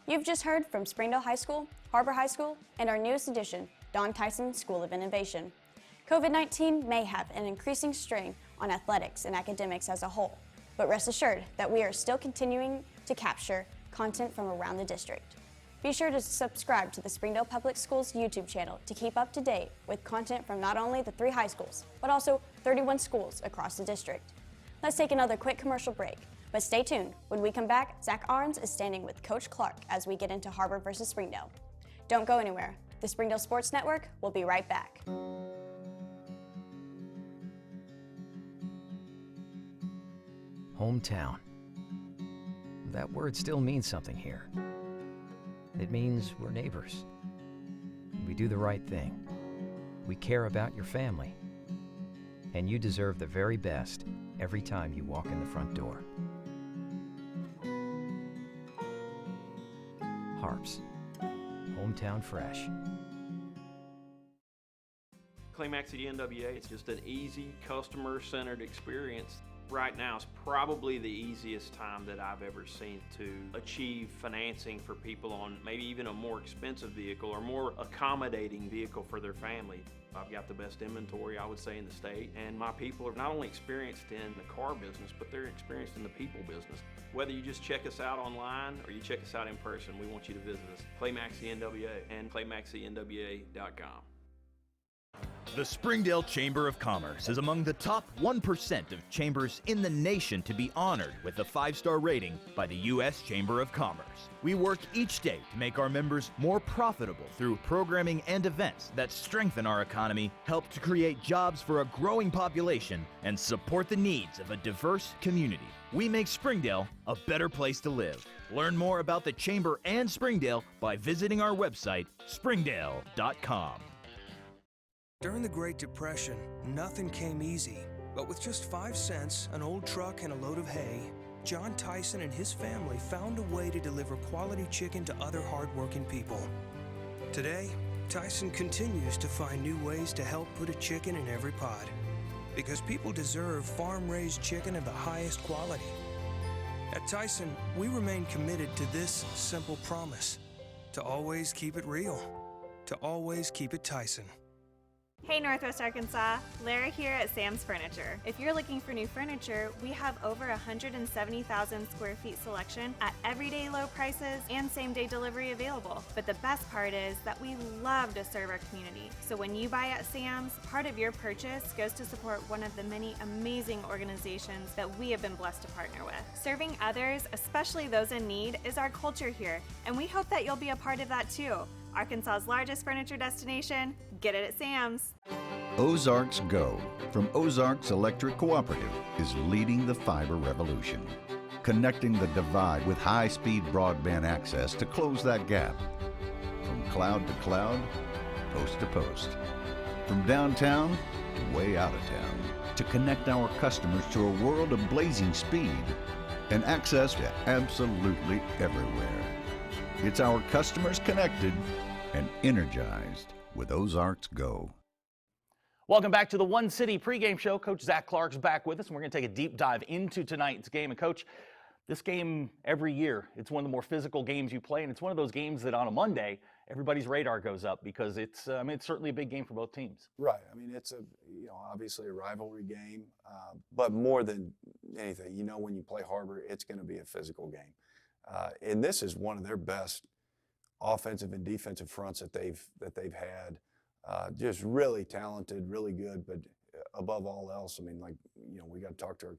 You've just heard from Springdale High School, Har-Ber High School, and our newest addition, Don Tyson School of Innovation. COVID-19 may have an increasing strain on athletics and academics as a whole, but rest assured that we are still continuing to capture content from around the district. Be sure to subscribe to the Springdale Public Schools YouTube channel to keep up to date with content from not only the 3 high schools, but also 31 schools across the district. Let's take another quick commercial break, but stay tuned. When we come back, Zach Arns is standing with Coach Clark as we get into Har-Ber versus Springdale. Don't go anywhere. The Springdale Sports Network will be right back. Hometown. That word still means something here. It means we're neighbors. We do the right thing. We care about your family. And you deserve the very best every time you walk in the front door. Harps. Hometown fresh. Climax at the NWA, it's just an easy, customer-centered experience. Right now is probably the easiest time that I've ever seen to achieve financing for people on maybe even a more expensive vehicle or more accommodating vehicle for their family. I've got the best inventory, I would say, in the state, and my people are not only experienced in the car business, but they're experienced in the people business. Whether you just check us out online or you check us out in person, we want you to visit us. Climax the NWA and climaxthenwa.com. The Springdale Chamber of Commerce is among the top 1% of chambers in the nation to be honored with a 5-star rating by the U.S. Chamber of Commerce. We work each day to make our members more profitable through programming and events that strengthen our economy, help to create jobs for a growing population, and support the needs of a diverse community. We make Springdale a better place to live. Learn more about the Chamber and Springdale by visiting our website, springdale.com. During the Great Depression, nothing came easy. But with just 5 cents, an old truck, and a load of hay, John Tyson and his family found a way to deliver quality chicken to other hardworking people. Today, Tyson continues to find new ways to help put a chicken in every pot. Because people deserve farm-raised chicken of the highest quality. At Tyson, we remain committed to this simple promise: to always keep it real, to always keep it Tyson. Hey Northwest Arkansas, Lara here at Sam's Furniture. If you're looking for new furniture, we have over 170,000 square feet selection at everyday low prices and same-day delivery available. But the best part is that we love to serve our community. So when you buy at Sam's, part of your purchase goes to support one of the many amazing organizations that we have been blessed to partner with. Serving others, especially those in need, is our culture here, and we hope that you'll be a part of that too. Arkansas's largest furniture destination, get it at Sam's. Ozarks Go from Ozarks Electric Cooperative is leading the fiber revolution, connecting the divide with high-speed broadband access to close that gap. From cloud to cloud, post to post. From downtown to way out of town, to connect our customers to a world of blazing speed and access to absolutely everywhere. It's our customers connected and energized with Ozarks Go. Welcome back to the One City pregame show. Coach Zach Clark's back with us, and we're going to take a deep dive into tonight's game. And Coach, this game every year, it's one of the more physical games you play, and it's one of those games that on a Monday, everybody's radar goes up because it's certainly a big game for both teams. Right. I mean, it's obviously a rivalry game, but more than anything, when you play Har-Ber, it's going to be a physical game. And this is one of their best offensive and defensive fronts that they've had. Just really talented, really good, but above all else, I mean, we got to talk to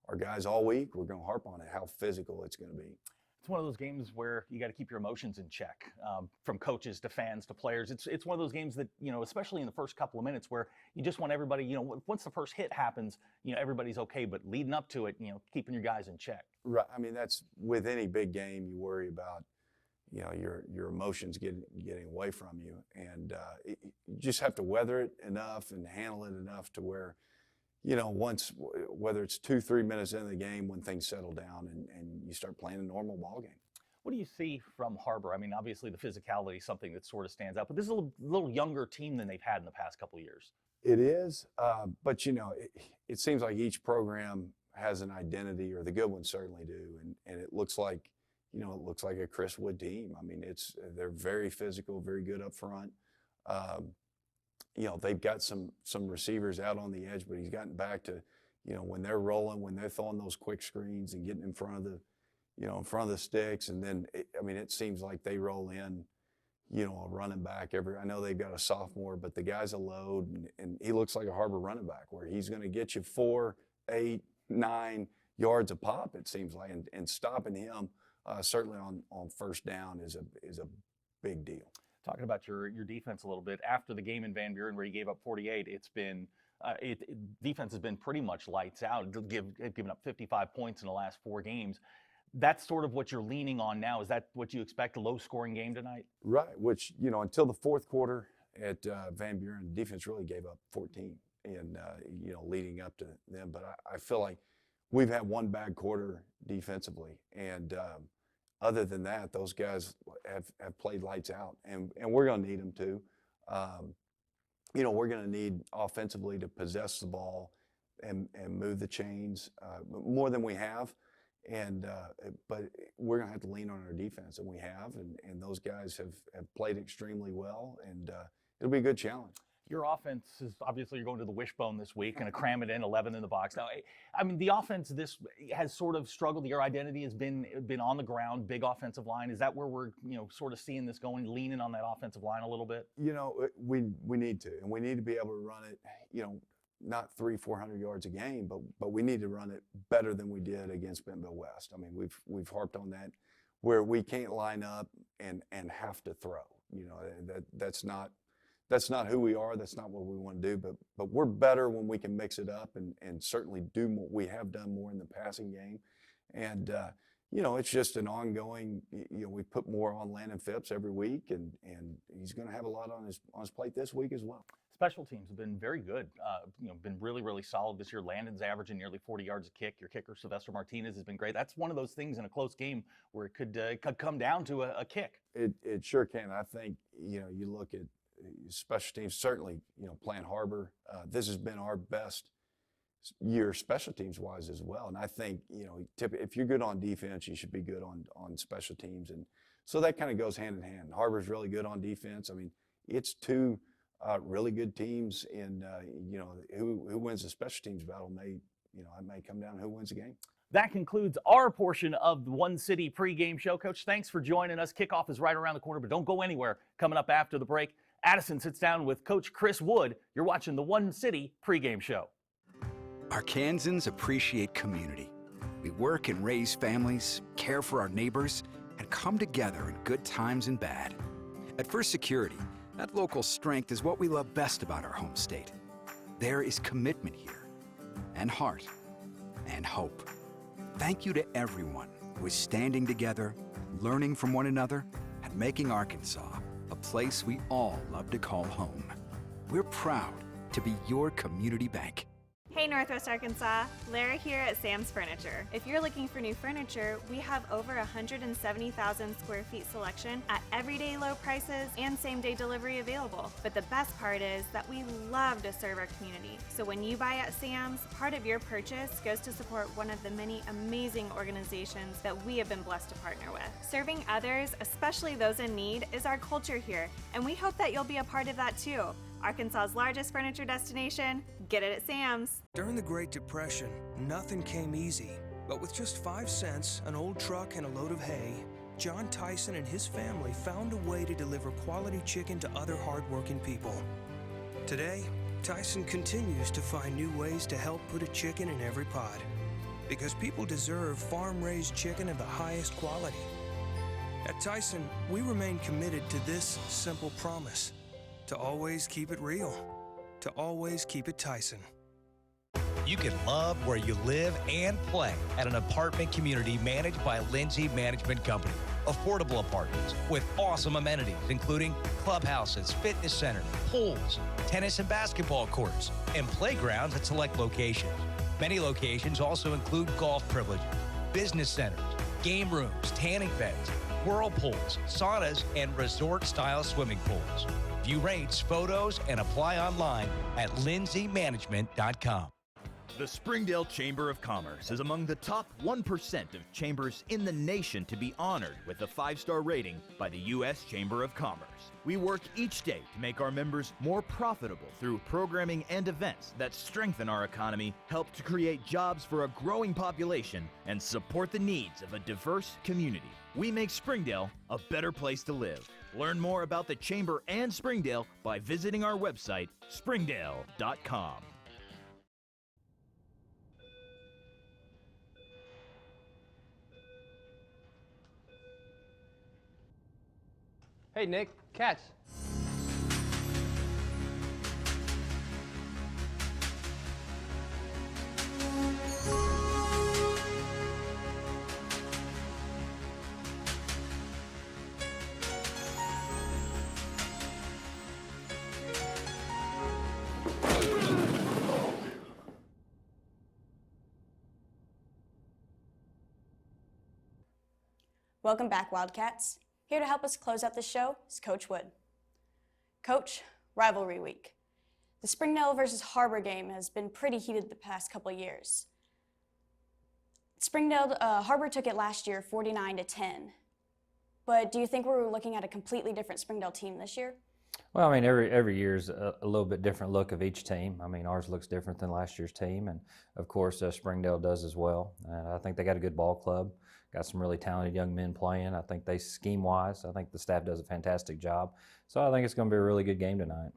our guys all week. We're going to harp on it, how physical it's going to be. It's one of those games where you got to keep your emotions in check, from coaches to fans to players. It's one of those games that, especially in the first couple of minutes where you just want everybody, once the first hit happens, everybody's okay, but leading up to it, keeping your guys in check. Right. I mean, that's with any big game, you worry about, your emotions getting away from you. And you just have to weather it enough and handle it enough to where, once, whether it's 2-3 minutes into the game, when things settle down and you start playing a normal ball game. What do you see from Har-Ber? I mean, obviously the physicality is something that sort of stands out, but this is a little younger team than they've had in the past couple of years. It is, but it seems like each program has an identity, or the good ones certainly do, and it looks like, a Chris Wood team. I mean, they're very physical, very good up front. They've got some receivers out on the edge, but he's gotten back to, when they're rolling, when they're throwing those quick screens and getting in front of the sticks, and then it seems like they roll in, a running back I know they've got a sophomore, but the guy's a load, and he looks like a Har-Ber running back where he's going to get you 4, 8, 9 yards a pop, it seems like, and stopping him certainly on first down is a big deal. Talking about your defense a little bit, after the game in Van Buren where you gave up 48, it's been defense has been pretty much lights out. Given up 55 points in the last 4 games. That's sort of what you're leaning on now. Is that what you expect, a low-scoring game tonight? Right, which, until the fourth quarter at Van Buren, the defense really gave up 14 and, leading up to them. But I feel like we've had one bad quarter defensively, and other than that, those guys have played lights out, and we're going to need them to. We're going to need offensively to possess the ball and move the chains more than we have, but we're going to have to lean on our defense, and we have, and those guys have played extremely well, and it'll be a good challenge. Your offense is obviously, you're going to the wishbone this week and cram it in 11 in the box. Now, I mean, the offense this has sort of struggled. Your identity has been on the ground, big offensive line. Is that where we're sort of seeing this going, leaning on that offensive line a little bit? We need to, and we need to be able to run it. Not 300-400 yards a game, but we need to run it better than we did against Bentonville West. I mean, we've harped on that, where we can't line up and have to throw. That's not who we are. That's not what we want to do. But we're better when we can mix it up and certainly do more. We have done more in the passing game, and it's just an ongoing. We put more on Landon Phipps every week, and he's going to have a lot on his plate this week as well. Special teams have been very good. Been really, really solid this year. Landon's averaging nearly 40 yards a kick. Your kicker, Sylvester Martinez, has been great. That's one of those things in a close game where it could come down to a kick. It sure can. I think, you look at special teams, certainly, playing Har-Ber. This has been our best year special teams wise as well. And I think, if you're good on defense, you should be good on special teams. And so that kind of goes hand in hand. Har-Ber's really good on defense. I mean, it's two really good teams, and who wins the special teams battle it may come down to who wins the game. That concludes our portion of the One City pregame show. Coach, thanks for joining us. Kickoff is right around the corner, but don't go anywhere. Coming up after the break, Addison sits down with Coach Chris Wood. You're watching the One City pregame show. Arkansans appreciate community. We work and raise families, care for our neighbors, and come together in good times and bad. At First Security, that local strength is what we love best about our home state. There is commitment here, and heart, and hope. Thank you to everyone who is standing together, learning from one another, and making Arkansas a place we all love to call home. We're proud to be your community bank. Hey Northwest Arkansas, Lara here at Sam's Furniture. If you're looking for new furniture, we have over 170,000 square feet selection at everyday low prices and same-day delivery available. But the best part is that we love to serve our community. So when you buy at Sam's, part of your purchase goes to support one of the many amazing organizations that we have been blessed to partner with. Serving others, especially those in need, is our culture here, and we hope that you'll be a part of that too. Arkansas's largest furniture destination, get it at Sam's. During the Great Depression, nothing came easy. But with just 5 cents, an old truck, and a load of hay, John Tyson and his family found a way to deliver quality chicken to other hardworking people. Today, Tyson continues to find new ways to help put a chicken in every pot. Because people deserve farm-raised chicken of the highest quality. At Tyson, we remain committed to this simple promise: to always keep it real, to always keep it Tyson. You can love where you live and play at an apartment community managed by Lindsay Management Company. Affordable apartments with awesome amenities, including clubhouses, fitness centers, pools, tennis and basketball courts, and playgrounds at select locations. Many locations also include golf privileges, business centers, game rooms, tanning beds, whirlpools, saunas, and resort-style swimming pools. View rates, photos, and apply online at lindsaymanagement.com. The Springdale Chamber of Commerce is among the top 1% of chambers in the nation to be honored with a 5-star rating by the U.S. Chamber of Commerce. We work each day to make our members more profitable through programming and events that strengthen our economy, help to create jobs for a growing population, and support the needs of a diverse community. We make Springdale a better place to live. Learn more about the Chamber and Springdale by visiting our website, springdale.com. Hey, Nick, catch. Welcome back, Wildcats. Here to help us close out the show is Coach Wood. Coach, Rivalry Week. The Springdale versus Har-Ber game has been pretty heated the past couple years. Har-Ber took it last year 49-10. But do you think we're looking at a completely different Springdale team this year? Well, I mean, every year's a little bit different look of each team. I mean, ours looks different than last year's team, and of course, Springdale does as well. And I think they got a good ball club, got some really talented young men playing. I think they scheme-wise, I think the staff does a fantastic job. So I think it's going to be a really good game tonight.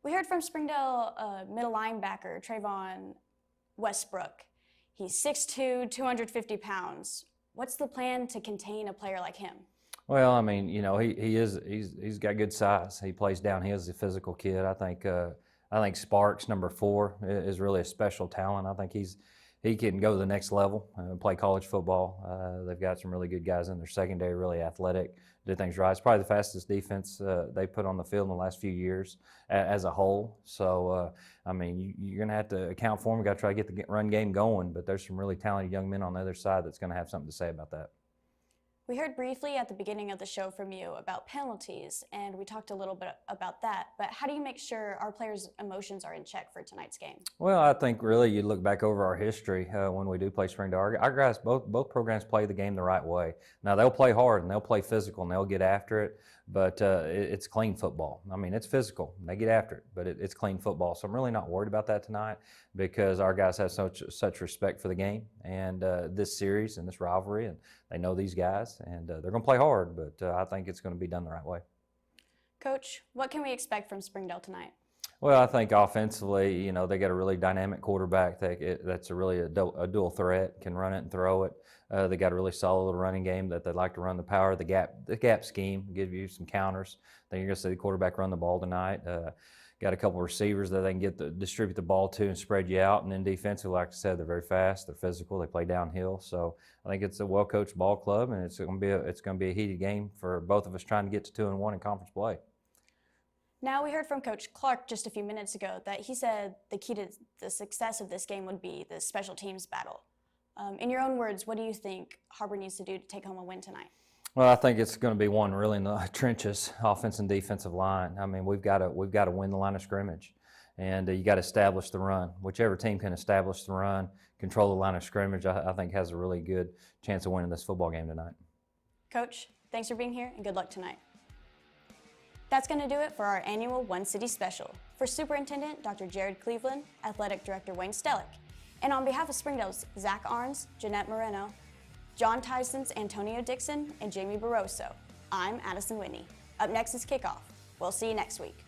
We heard from Springdale middle linebacker Trayvon Westbrook. He's 6'2", 250 pounds. What's the plan to contain a player like him? Well, I mean, you know, he's got good size. He plays downhill. He's a physical kid. I think Sparks, number 4, is really a special talent. I think he's he can go to the next level and play college football. They've got some really good guys in their secondary, really athletic, did things right. It's probably the fastest defense they put on the field in the last few years as a whole. So, I mean, you're going to have to account for them. We've got to try to get the run game going, but there's some really talented young men on the other side that's going to have something to say about that. We heard briefly at the beginning of the show from you about penalties, and we talked a little bit about that, but how do you make sure our players' emotions are in check for tonight's game? Well, I think really you look back over our history when we do play Springdale. Our guys, both programs play the game the right way. Now, they'll play hard and they'll play physical and they'll get after it, but it's clean football. I mean, it's physical. They get after it, but it's clean football. So I'm really not worried about that tonight because our guys have such respect for the game and this series and this rivalry, and they know these guys, and they're going to play hard, but I think it's going to be done the right way. Coach, what can we expect from Springdale tonight? Well, I think offensively, you know, they got a really dynamic quarterback that's a dual threat, can run it and throw it. They got a really solid running game that they like to run the power, the gap scheme, give you some counters. Then you're going to see the quarterback run the ball tonight. Got a couple of receivers that they can distribute the ball to and spread you out. And then defensively, like I said, they're very fast, they're physical, they play downhill. So I think it's a well-coached ball club, and it's going to be a heated game for both of us trying to get to 2-1 in conference play. Now, we heard from Coach Clark just a few minutes ago that he said the key to the success of this game would be the special teams battle. In your own words, what do you think Har-Ber needs to do to take home a win tonight? Well, I think it's going to be one really in the trenches, offense and defensive line. I mean, we've got to win the line of scrimmage, and you got to establish the run. Whichever team can establish the run, control the line of scrimmage, I think has a really good chance of winning this football game tonight. Coach, thanks for being here, and good luck tonight. That's going to do it for our annual One City Special. For Superintendent Dr. Jared Cleveland, Athletic Director Wayne Stellick, and on behalf of Springdale's Zach Arns, Jeanette Moreno, John Tyson's Antonio Dixon, and Jamie Barroso, I'm Addison Whitney. Up next is Kickoff. We'll see you next week.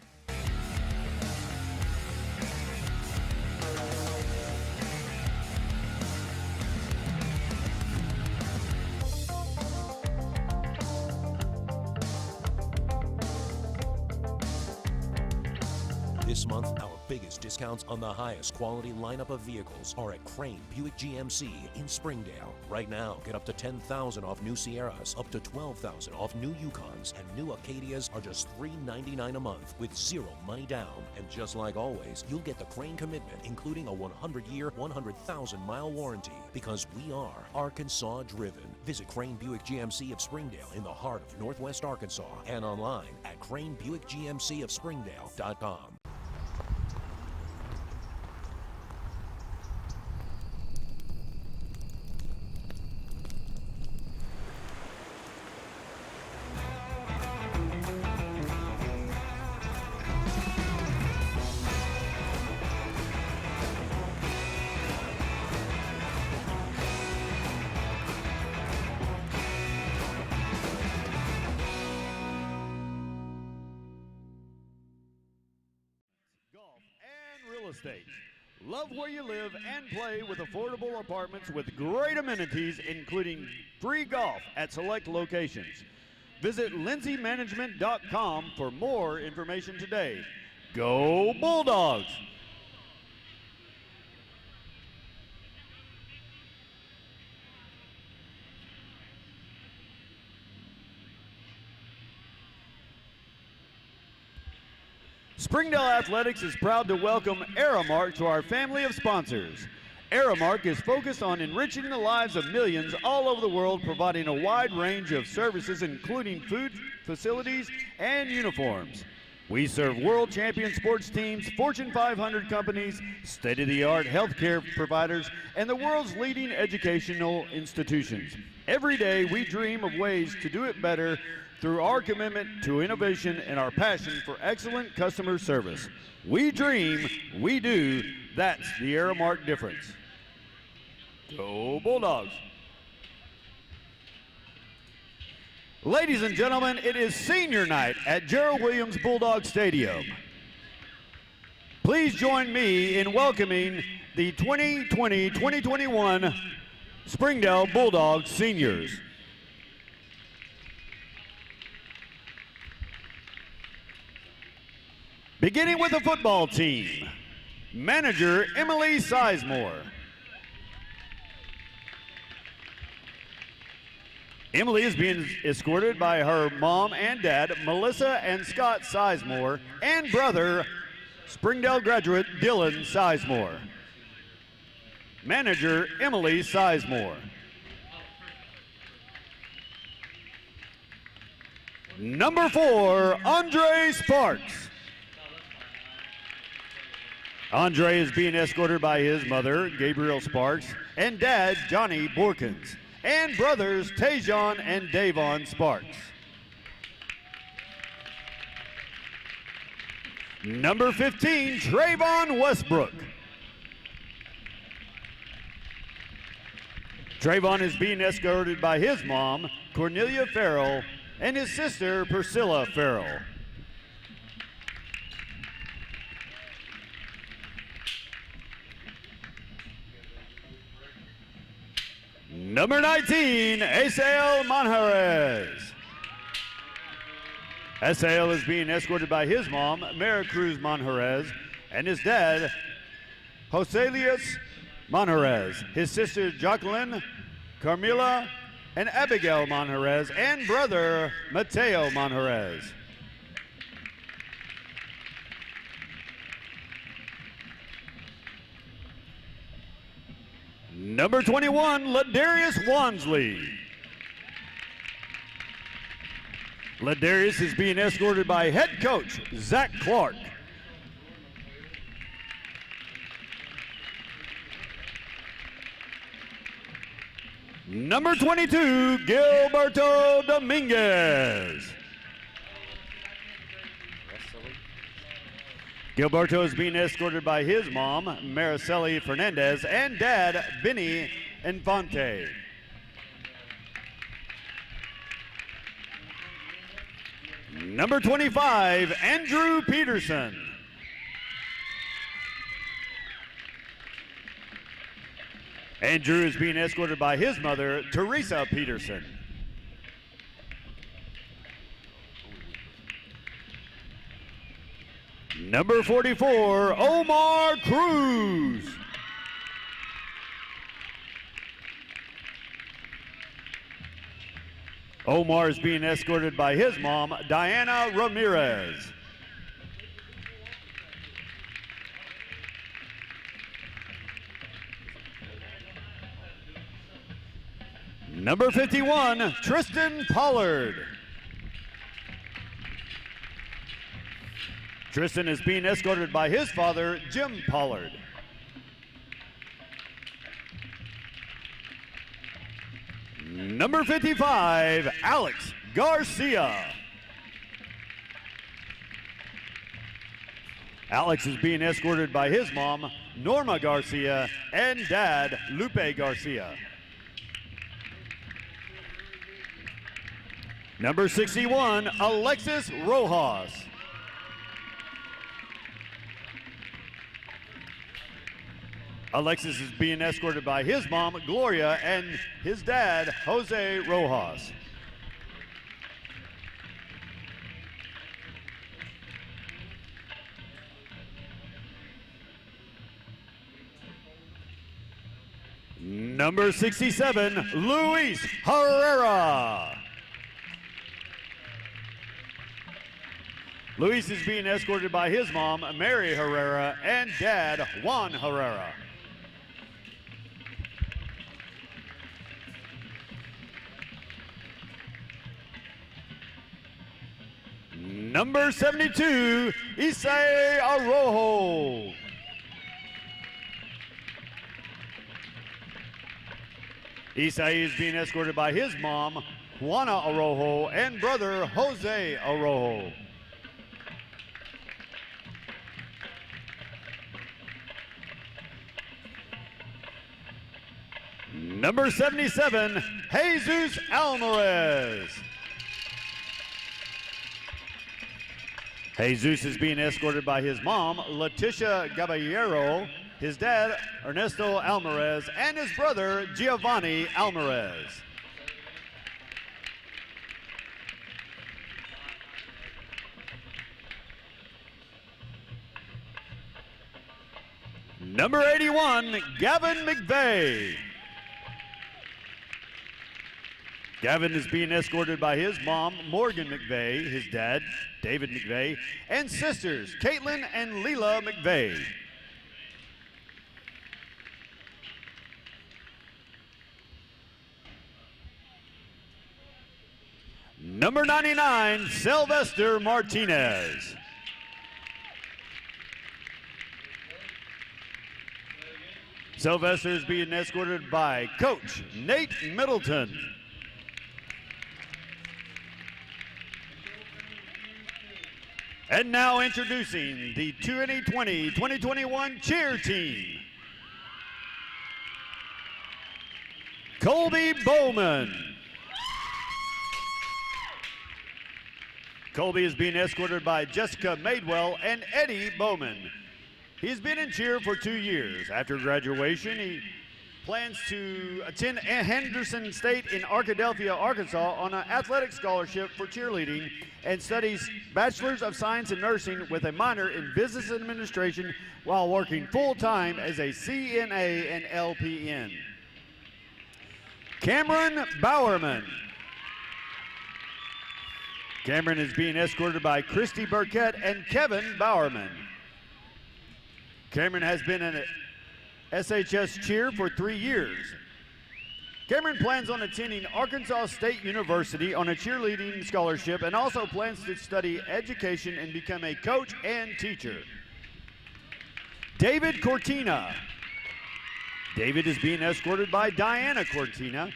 This month, our biggest discounts on the highest quality lineup of vehicles are at Crane Buick GMC in Springdale. Right now, get up to $10,000 off new Sierras, up to $12,000 off new Yukons, and new Acadias are just $399 a month with zero money down. And just like always, you'll get the Crane commitment, including a 100-year, 100,000-mile warranty, because we are Arkansas driven. Visit Crane Buick GMC of Springdale in the heart of Northwest Arkansas and online at cranebuickgmcofspringdale.com. Estate. Love where you live and play with affordable apartments with great amenities, including free golf at select locations. Visit lindsaymanagement.com for more information today. Go Bulldogs! Springdale Athletics is proud to welcome Aramark to our family of sponsors. Aramark is focused on enriching the lives of millions all over the world, providing a wide range of services including food, facilities, and uniforms. We serve world champion sports teams, Fortune 500 companies, state-of-the-art healthcare providers, and the world's leading educational institutions. Every day we dream of ways to do it better through our commitment to innovation and our passion for excellent customer service. We dream, we do, that's the Aramark difference. Go Bulldogs! Ladies and gentlemen, it is senior night at Gerald Williams Bulldog Stadium. Please join me in welcoming the 2020-2021 Springdale Bulldogs seniors. Beginning with the football team, manager Emily Sizemore, Emily is being escorted by her mom and dad, Melissa and Scott Sizemore, and brother, Springdale graduate Dylan Sizemore. Manager, Emily Sizemore. Number 4, Andre Sparks. Andre is being escorted by his mother, Gabriel Sparks, and dad, Johnny Borkins, and brothers, Tajon and Davon Sparks. Number 15, Trayvon Westbrook. Trayvon is being escorted by his mom, Cornelia Farrell, and his sister, Priscilla Farrell. Number 19, Asael Manjarez. Asael is being escorted by his mom, Maricruz Manjarez, and his dad, Joselius Manjarez, his sister, Jacqueline, Carmila, and Abigail Manjarez, and brother, Mateo Manjarez. Number 21, Ladarius Wansley. Ladarius is being escorted by head coach, Zach Clark. Number 22, Gilberto Dominguez. Gilberto is being escorted by his mom, Mariceli Fernandez, and dad, Benny Infante. Number 25, Andrew Peterson. Andrew is being escorted by his mother, Teresa Peterson. Number 44, Omar Cruz. Omar is being escorted by his mom, Diana Ramirez. Number 51, Tristan Pollard. Tristan is being escorted by his father, Jim Pollard. Number 55, Alex Garcia. Alex is being escorted by his mom, Norma Garcia, and dad, Lupe Garcia. Number 61, Alexis Rojas. Alexis is being escorted by his mom, Gloria, and his dad, Jose Rojas. Number 67, Luis Herrera. Luis is being escorted by his mom, Mary Herrera, and dad, Juan Herrera. Number 72, Isai Arrojo. Isai is being escorted by his mom, Juana Arrojo, and brother, Jose Arrojo. Number 77, Jesus Alvarez. Jesus is being escorted by his mom, Leticia Caballero, his dad, Ernesto Alvarez, and his brother, Giovanni Alvarez. Number 81, Gavin McVeigh. Gavin is being escorted by his mom, Morgan McVeigh, his dad, David McVeigh, and sisters, Caitlin and Leela McVeigh. Number 99, Sylvester Martinez. Sylvester is being escorted by Coach Nate Middleton. And now introducing the 2020-2021 cheer team. Colby Bowman. Colby is being escorted by Jessica Madewell and Eddie Bowman. He's been in cheer for 2 years. After graduation, he plans to attend Henderson State in Arkadelphia, Arkansas on an athletic scholarship for cheerleading and studies Bachelor's of Science in Nursing with a minor in Business Administration while working full-time as a CNA and LPN. Cameron Bowerman. Cameron is being escorted by Christy Burkett and Kevin Bowerman. Cameron has been in SHS cheer for 3 years. Cameron plans on attending Arkansas State University on a cheerleading scholarship and also plans to study education and become a coach and teacher. David Cortina. David is being escorted by Diana Cortina.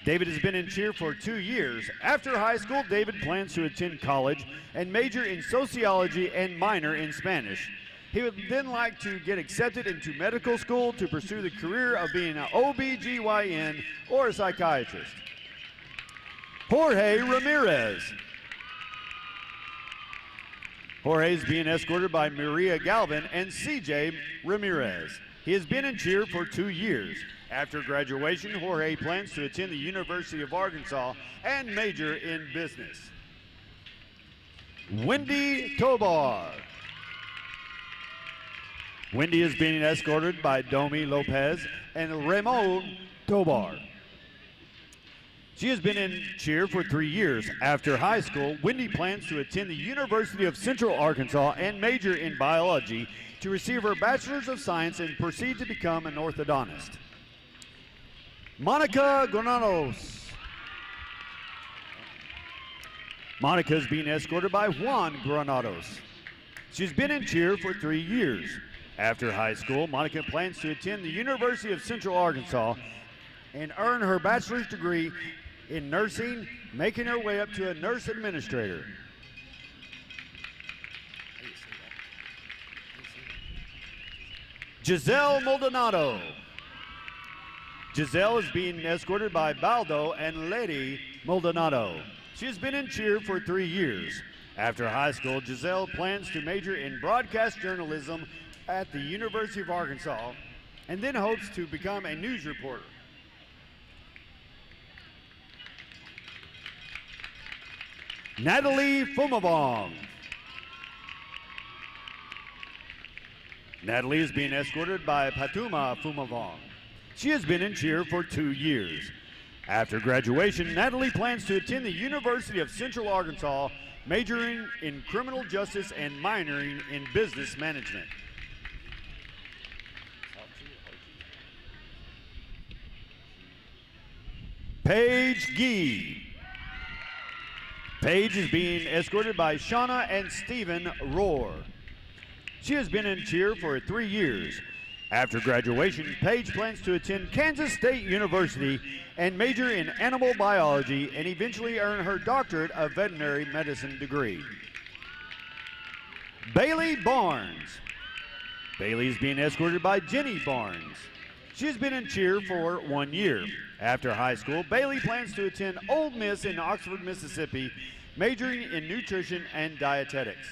David has been in cheer for 2 years. After high school, David plans to attend college and major in sociology and minor in Spanish. He would then like to get accepted into medical school to pursue the career of being an OBGYN or a psychiatrist. Jorge Ramirez. Jorge is being escorted by Maria Galvin and CJ Ramirez. He has been in cheer for 2 years. After graduation, Jorge plans to attend the University of Arkansas and major in business. Wendy Tobar. Wendy is being escorted by Domi Lopez and Ramon Tobar. She has been in cheer for 3 years. After high school, Wendy plans to attend the University of Central Arkansas and major in biology to receive her Bachelor's of Science and proceed to become an orthodontist. Monica Granados. Monica is being escorted by Juan Granados. She's been in cheer for 3 years. After high school, Monica plans to attend the University of Central Arkansas and earn her bachelor's degree in nursing, making her way up to a nurse administrator. Giselle Maldonado. Giselle is being escorted by Baldo and Lady Maldonado. She has been in cheer for 3 years. After high school, Giselle plans to major in broadcast journalism at the University of Arkansas and then hopes to become a news reporter. Natalie Fumavong. Natalie is being escorted by Patuma Fumavong. She has been in cheer for 2 years. After graduation, Natalie plans to attend the University of Central Arkansas, majoring in criminal justice and minoring in business management. Paige Gee. Paige is being escorted by Shauna and Stephen Rohr. She has been in cheer for 3 years. After graduation, Paige plans to attend Kansas State University and major in animal biology and eventually earn her doctorate of veterinary medicine degree. Bailey Barnes. Bailey is being escorted by Jenny Barnes. She has been in cheer for 1 year. After high school, Bailey plans to attend Ole Miss in Oxford, Mississippi, majoring in nutrition and dietetics.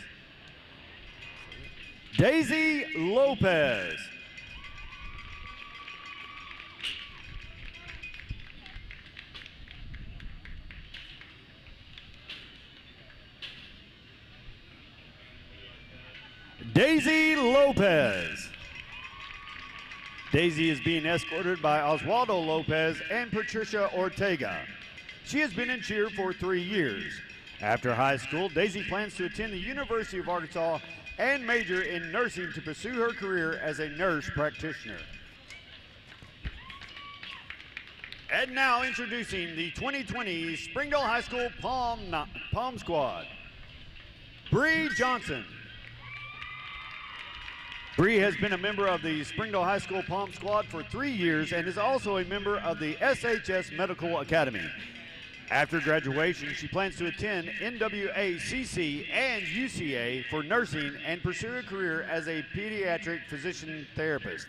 Daisy Lopez. Daisy Lopez. Daisy is being escorted by Oswaldo Lopez and Patricia Ortega. She has been in cheer for 3 years. After high school, Daisy plans to attend the University of Arkansas and major in nursing to pursue her career as a nurse practitioner. And now introducing the 2020 Springdale High School Palm Squad. Bree Johnson. Bree has been a member of the Springdale High School Palm Squad for 3 years and is also a member of the SHS Medical Academy. After graduation, she plans to attend NWACC and UCA for nursing and pursue a career as a pediatric physician therapist.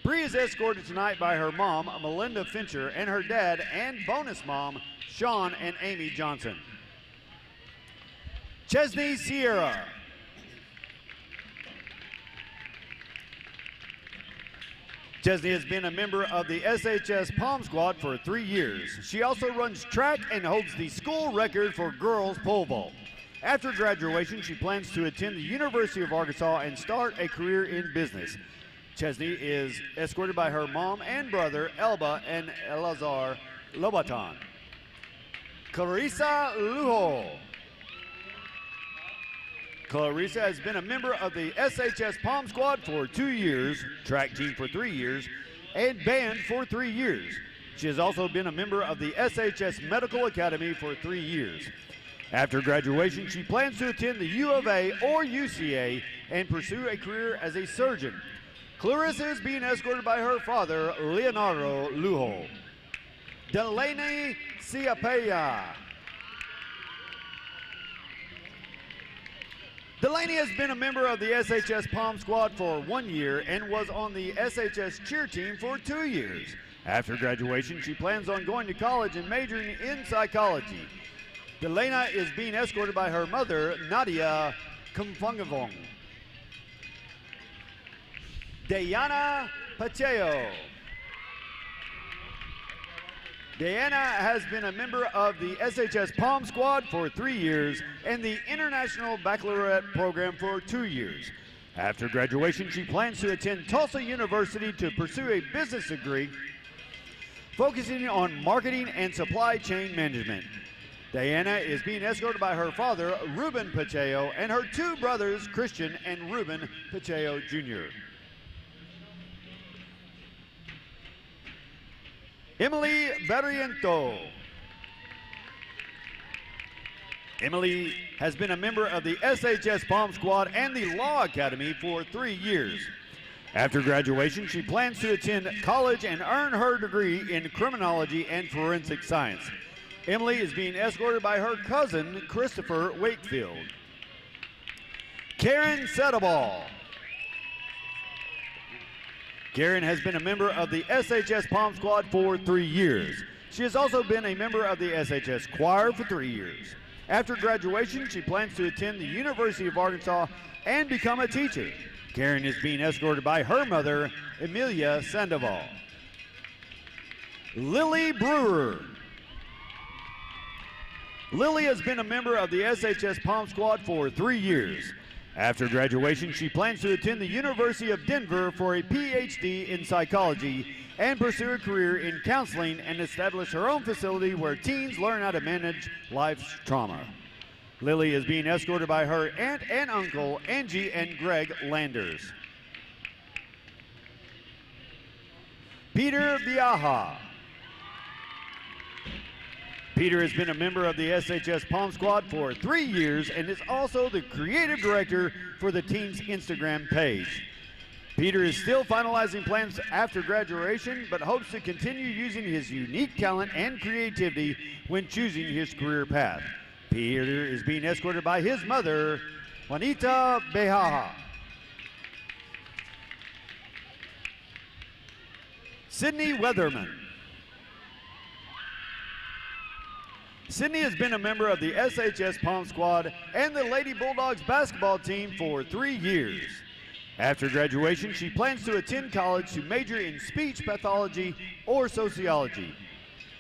Bree is escorted tonight by her mom, Melinda Fincher, and her dad and bonus mom, Sean and Amy Johnson. Chesney Sierra. Chesney has been a member of the SHS Palm Squad for 3 years. She also runs track and holds the school record for girls pole vault. After graduation, she plans to attend the University of Arkansas and start a career in business. Chesney is escorted by her mom and brother, Elba and Elazar Lobaton. Clarissa Lujo. Clarissa has been a member of the SHS Palm Squad for 2 years, track team for 3 years, and band for 3 years. She has also been a member of the SHS Medical Academy for 3 years. After graduation, she plans to attend the U of A or UCA and pursue a career as a surgeon. Clarissa is being escorted by her father, Leonardo Lujo. Delaney Ciapella. Delaney has been a member of the SHS Palm Squad for 1 year and was on the SHS cheer team for 2 years. After graduation, she plans on going to college and majoring in psychology. Delaney is being escorted by her mother, Nadia Kumfungavong. Diana Pacheco. Diana has been a member of the SHS Palm Squad for 3 years and the International Baccalaureate program for 2 years. After graduation, she plans to attend Tulsa University to pursue a business degree focusing on marketing and supply chain management. Diana is being escorted by her father, Ruben Pacheco, and her 2 brothers, Christian and Ruben Pacheco Jr. Emily Barriento. Emily has been a member of the SHS Palm Squad and the Law Academy for 3 years. After graduation, she plans to attend college and earn her degree in criminology and forensic science. Emily is being escorted by her cousin, Christopher Wakefield. Karen Settleball. Karen has been a member of the SHS Palm Squad for 3 years. She has also been a member of the SHS Choir for 3 years. After graduation, she plans to attend the University of Arkansas and become a teacher. Karen is being escorted by her mother, Emilia Sandoval. Lily Brewer. Lily has been a member of the SHS Palm Squad for 3 years. After graduation, she plans to attend the University of Denver for a PhD in psychology and pursue a career in counseling and establish her own facility where teens learn how to manage life's trauma. Lily is being escorted by her aunt and uncle, Angie and Greg Landers. Peter Viaja. Peter has been a member of the SHS Palm Squad for 3 years and is also the creative director for the team's Instagram page. Peter is still finalizing plans after graduation, but hopes to continue using his unique talent and creativity when choosing his career path. Peter is being escorted by his mother, Juanita Bejaja. Sydney Weatherman. Sydney has been a member of the SHS Palm Squad and the Lady Bulldogs basketball team for 3 years. After graduation, she plans to attend college to major in speech pathology or sociology.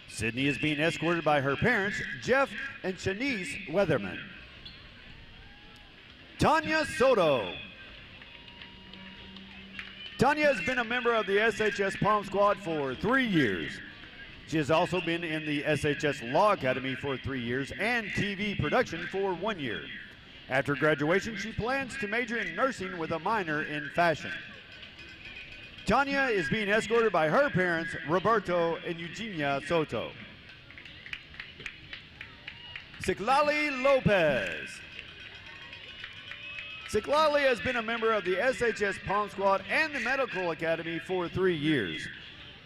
Sydney is being escorted by her parents, Jeff and Shanice Weatherman. Tanya Soto. Tanya has been a member of the SHS Palm Squad for 3 years. She has also been in the SHS Law Academy for 3 years and TV production for 1 year. After graduation, she plans to major in nursing with a minor in fashion. Tanya is being escorted by her parents, Roberto and Eugenia Soto. Citlali Lopez. Citlali has been a member of the SHS Palm Squad and the Medical Academy for 3 years.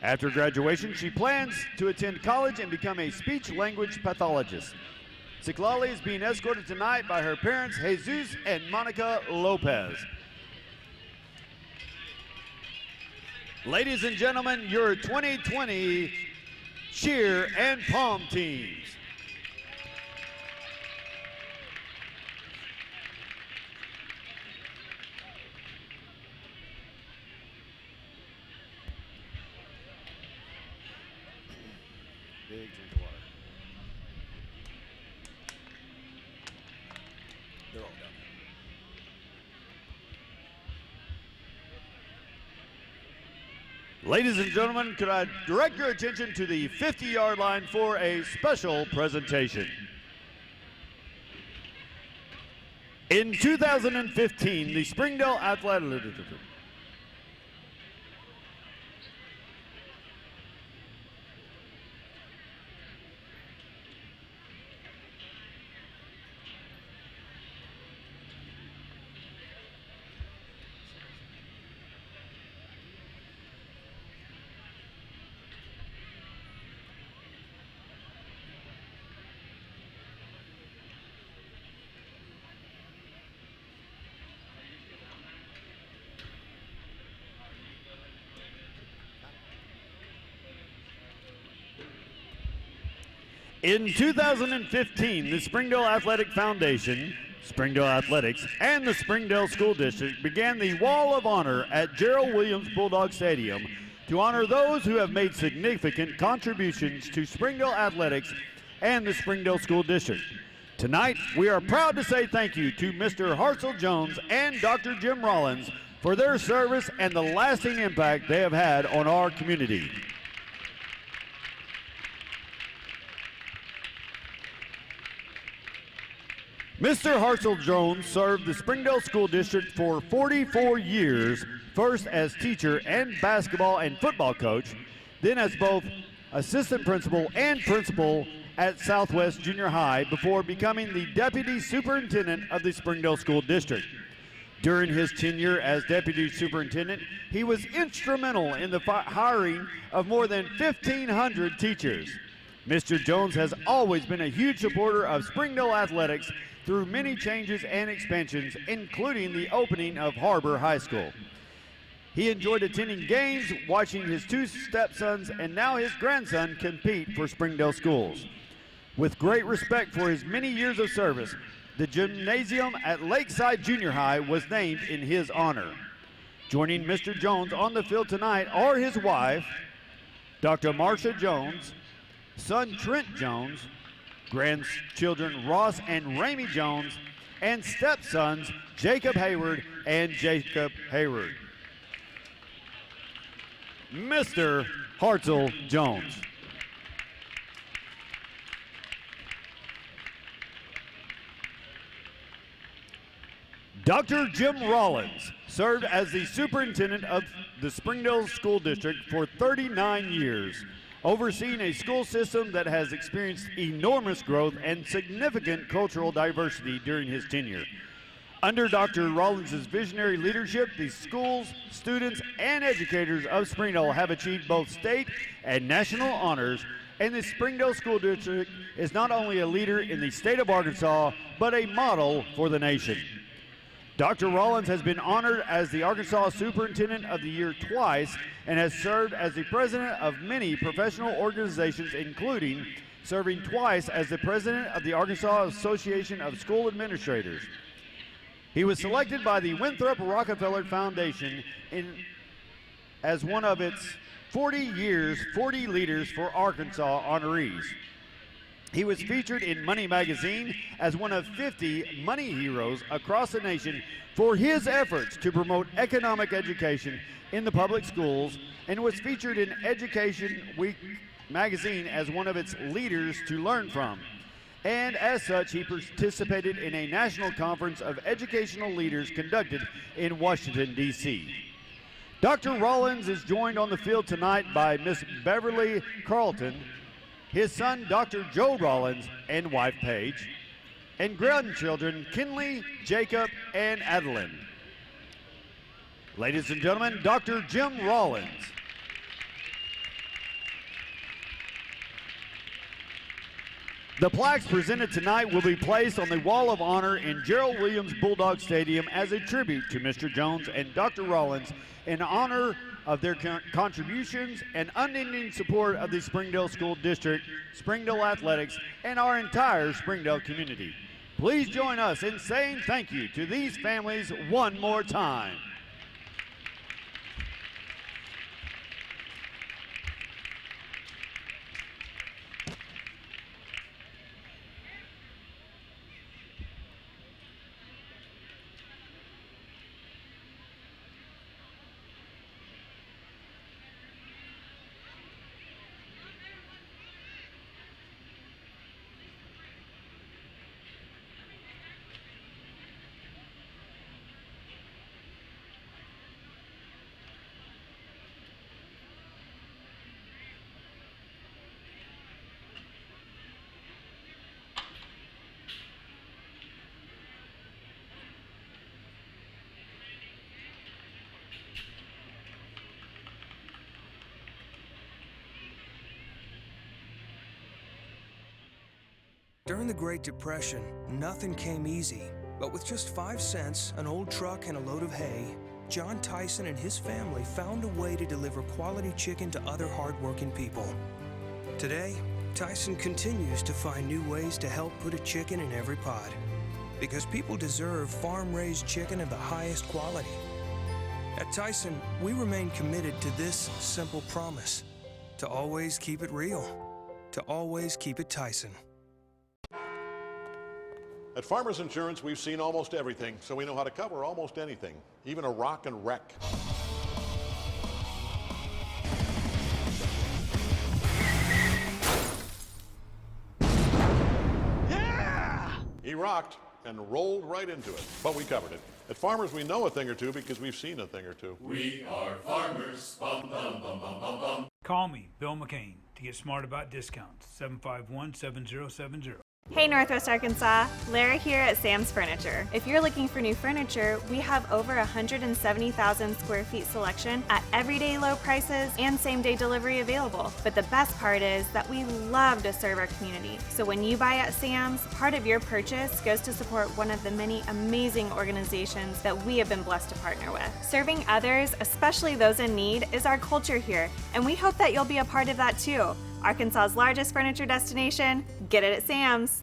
After graduation, she plans to attend college and become a speech-language pathologist. Citlali is being escorted tonight by her parents, Jesus and Monica Lopez. Ladies and gentlemen, your 2020 cheer and palm teams. Big drink of water. They're all done. Ladies and gentlemen, could I direct your attention to the 50-yard line for a special presentation. In 2015, the Springdale Athletic In 2015, the Springdale Athletic Foundation, Springdale Athletics, and the Springdale School District began the Wall of Honor at Gerald Williams Bulldog Stadium to honor those who have made significant contributions to Springdale Athletics and the Springdale School District. Tonight, we are proud to say thank you to Mr. Hartzell Jones and Dr. Jim Rollins for their service and the lasting impact they have had on our community. Mr. Hartzell Jones served the Springdale School District for 44 years, first as teacher and basketball and football coach, then as both assistant principal and principal at Southwest Junior High before becoming the deputy superintendent of the Springdale School District. During his tenure as deputy superintendent, he was instrumental in the hiring of more than 1,500 teachers. Mr. Jones has always been a huge supporter of Springdale athletics through many changes and expansions, including the opening of Har-Ber High School. He enjoyed attending games, watching his two stepsons and now his grandson compete for Springdale schools. With great respect for his many years of service, the gymnasium at Lakeside Junior High was named in his honor. Joining Mr. Jones on the field tonight are his wife, Dr. Marcia Jones, son Trent Jones, grandchildren Ross and Ramey Jones, and stepsons Jacob Hayward and Jacob Hayward. Mr. Hartzell Jones. Dr. Jim Rollins served as the superintendent of the Springdale School District for 39 years, overseeing a school system that has experienced enormous growth and significant cultural diversity during his tenure. Under Dr. Rollins' visionary leadership, the schools, students, and educators of Springdale have achieved both state and national honors, and the Springdale School District is not only a leader in the state of Arkansas, but a model for the nation. Dr. Rollins has been honored as the Arkansas Superintendent of the Year twice and has served as the president of many professional organizations, including serving twice as the president of the Arkansas Association of School Administrators. He was selected by the Winthrop Rockefeller Foundation as one of its 40 Leaders for Arkansas honorees. He was featured in Money Magazine as one of 50 money heroes across the nation for his efforts to promote economic education in the public schools, and was featured in Education Week magazine as one of its leaders to learn from. And as such, he participated in a national conference of educational leaders conducted in Washington, D.C. Dr. Rollins is joined on the field tonight by Miss Beverly Carlton, his son, Dr. Joe Rollins, and wife, Paige, and grandchildren, Kinley, Jacob, and Adeline. Ladies and gentlemen, Dr. Jim Rollins. The plaques presented tonight will be placed on the Wall of Honor in Gerald Williams Bulldog Stadium as a tribute to Mr. Jones and Dr. Rollins in honor of their contributions and unending support of the Springdale School District, Springdale Athletics, and our entire Springdale community. Please join us in saying thank you to these families one more time. During the Great Depression, nothing came easy. But with just 5 cents, an old truck, and a load of hay, John Tyson and his family found a way to deliver quality chicken to other hardworking people. Today, Tyson continues to find new ways to help put a chicken in every pot. Because people deserve farm-raised chicken of the highest quality. At Tyson, we remain committed to this simple promise: to always keep it real, to always keep it Tyson. At Farmers Insurance, we've seen almost everything, so we know how to cover almost anything, even a rock and wreck. Yeah! He rocked and rolled right into it, but we covered it. At Farmers, we know a thing or two because we've seen a thing or two. We are farmers. Bum, bum, bum, bum, bum, bum. Call me, Bill McCain, to get smart about discounts. 751-7070. Hey Northwest Arkansas, Lara here at Sam's Furniture. If you're looking for new furniture, we have over 170,000 square feet selection at everyday low prices and same-day delivery available. But the best part is that we love to serve our community. So when you buy at Sam's, part of your purchase goes to support one of the many amazing organizations that we have been blessed to partner with. Serving others, especially those in need, is our culture here, and we hope that you'll be a part of that too. Arkansas's largest furniture destination, get it at Sam's.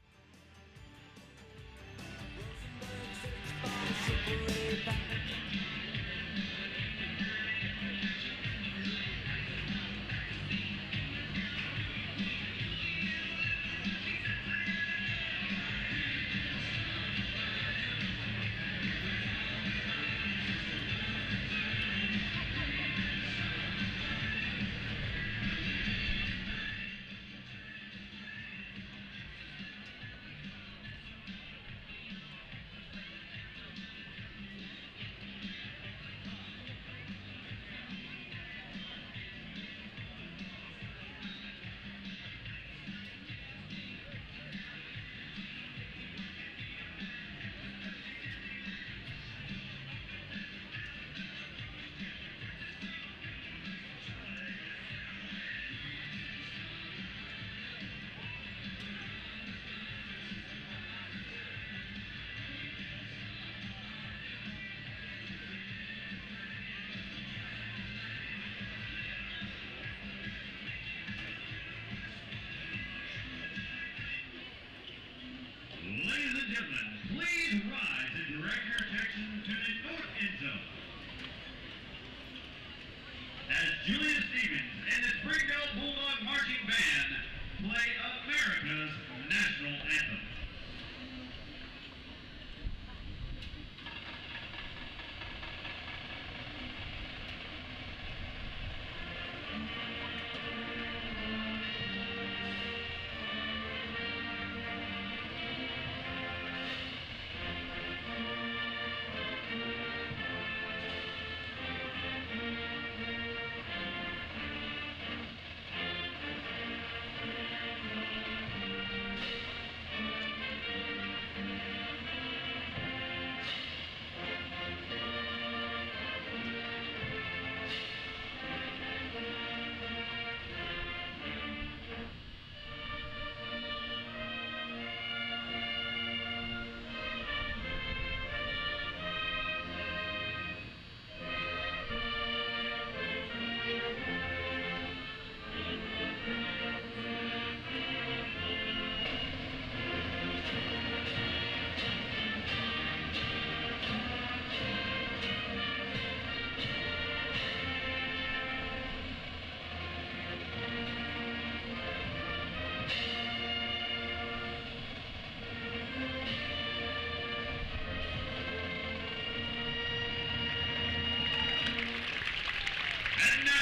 And now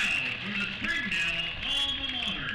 from the Springdale alma mater.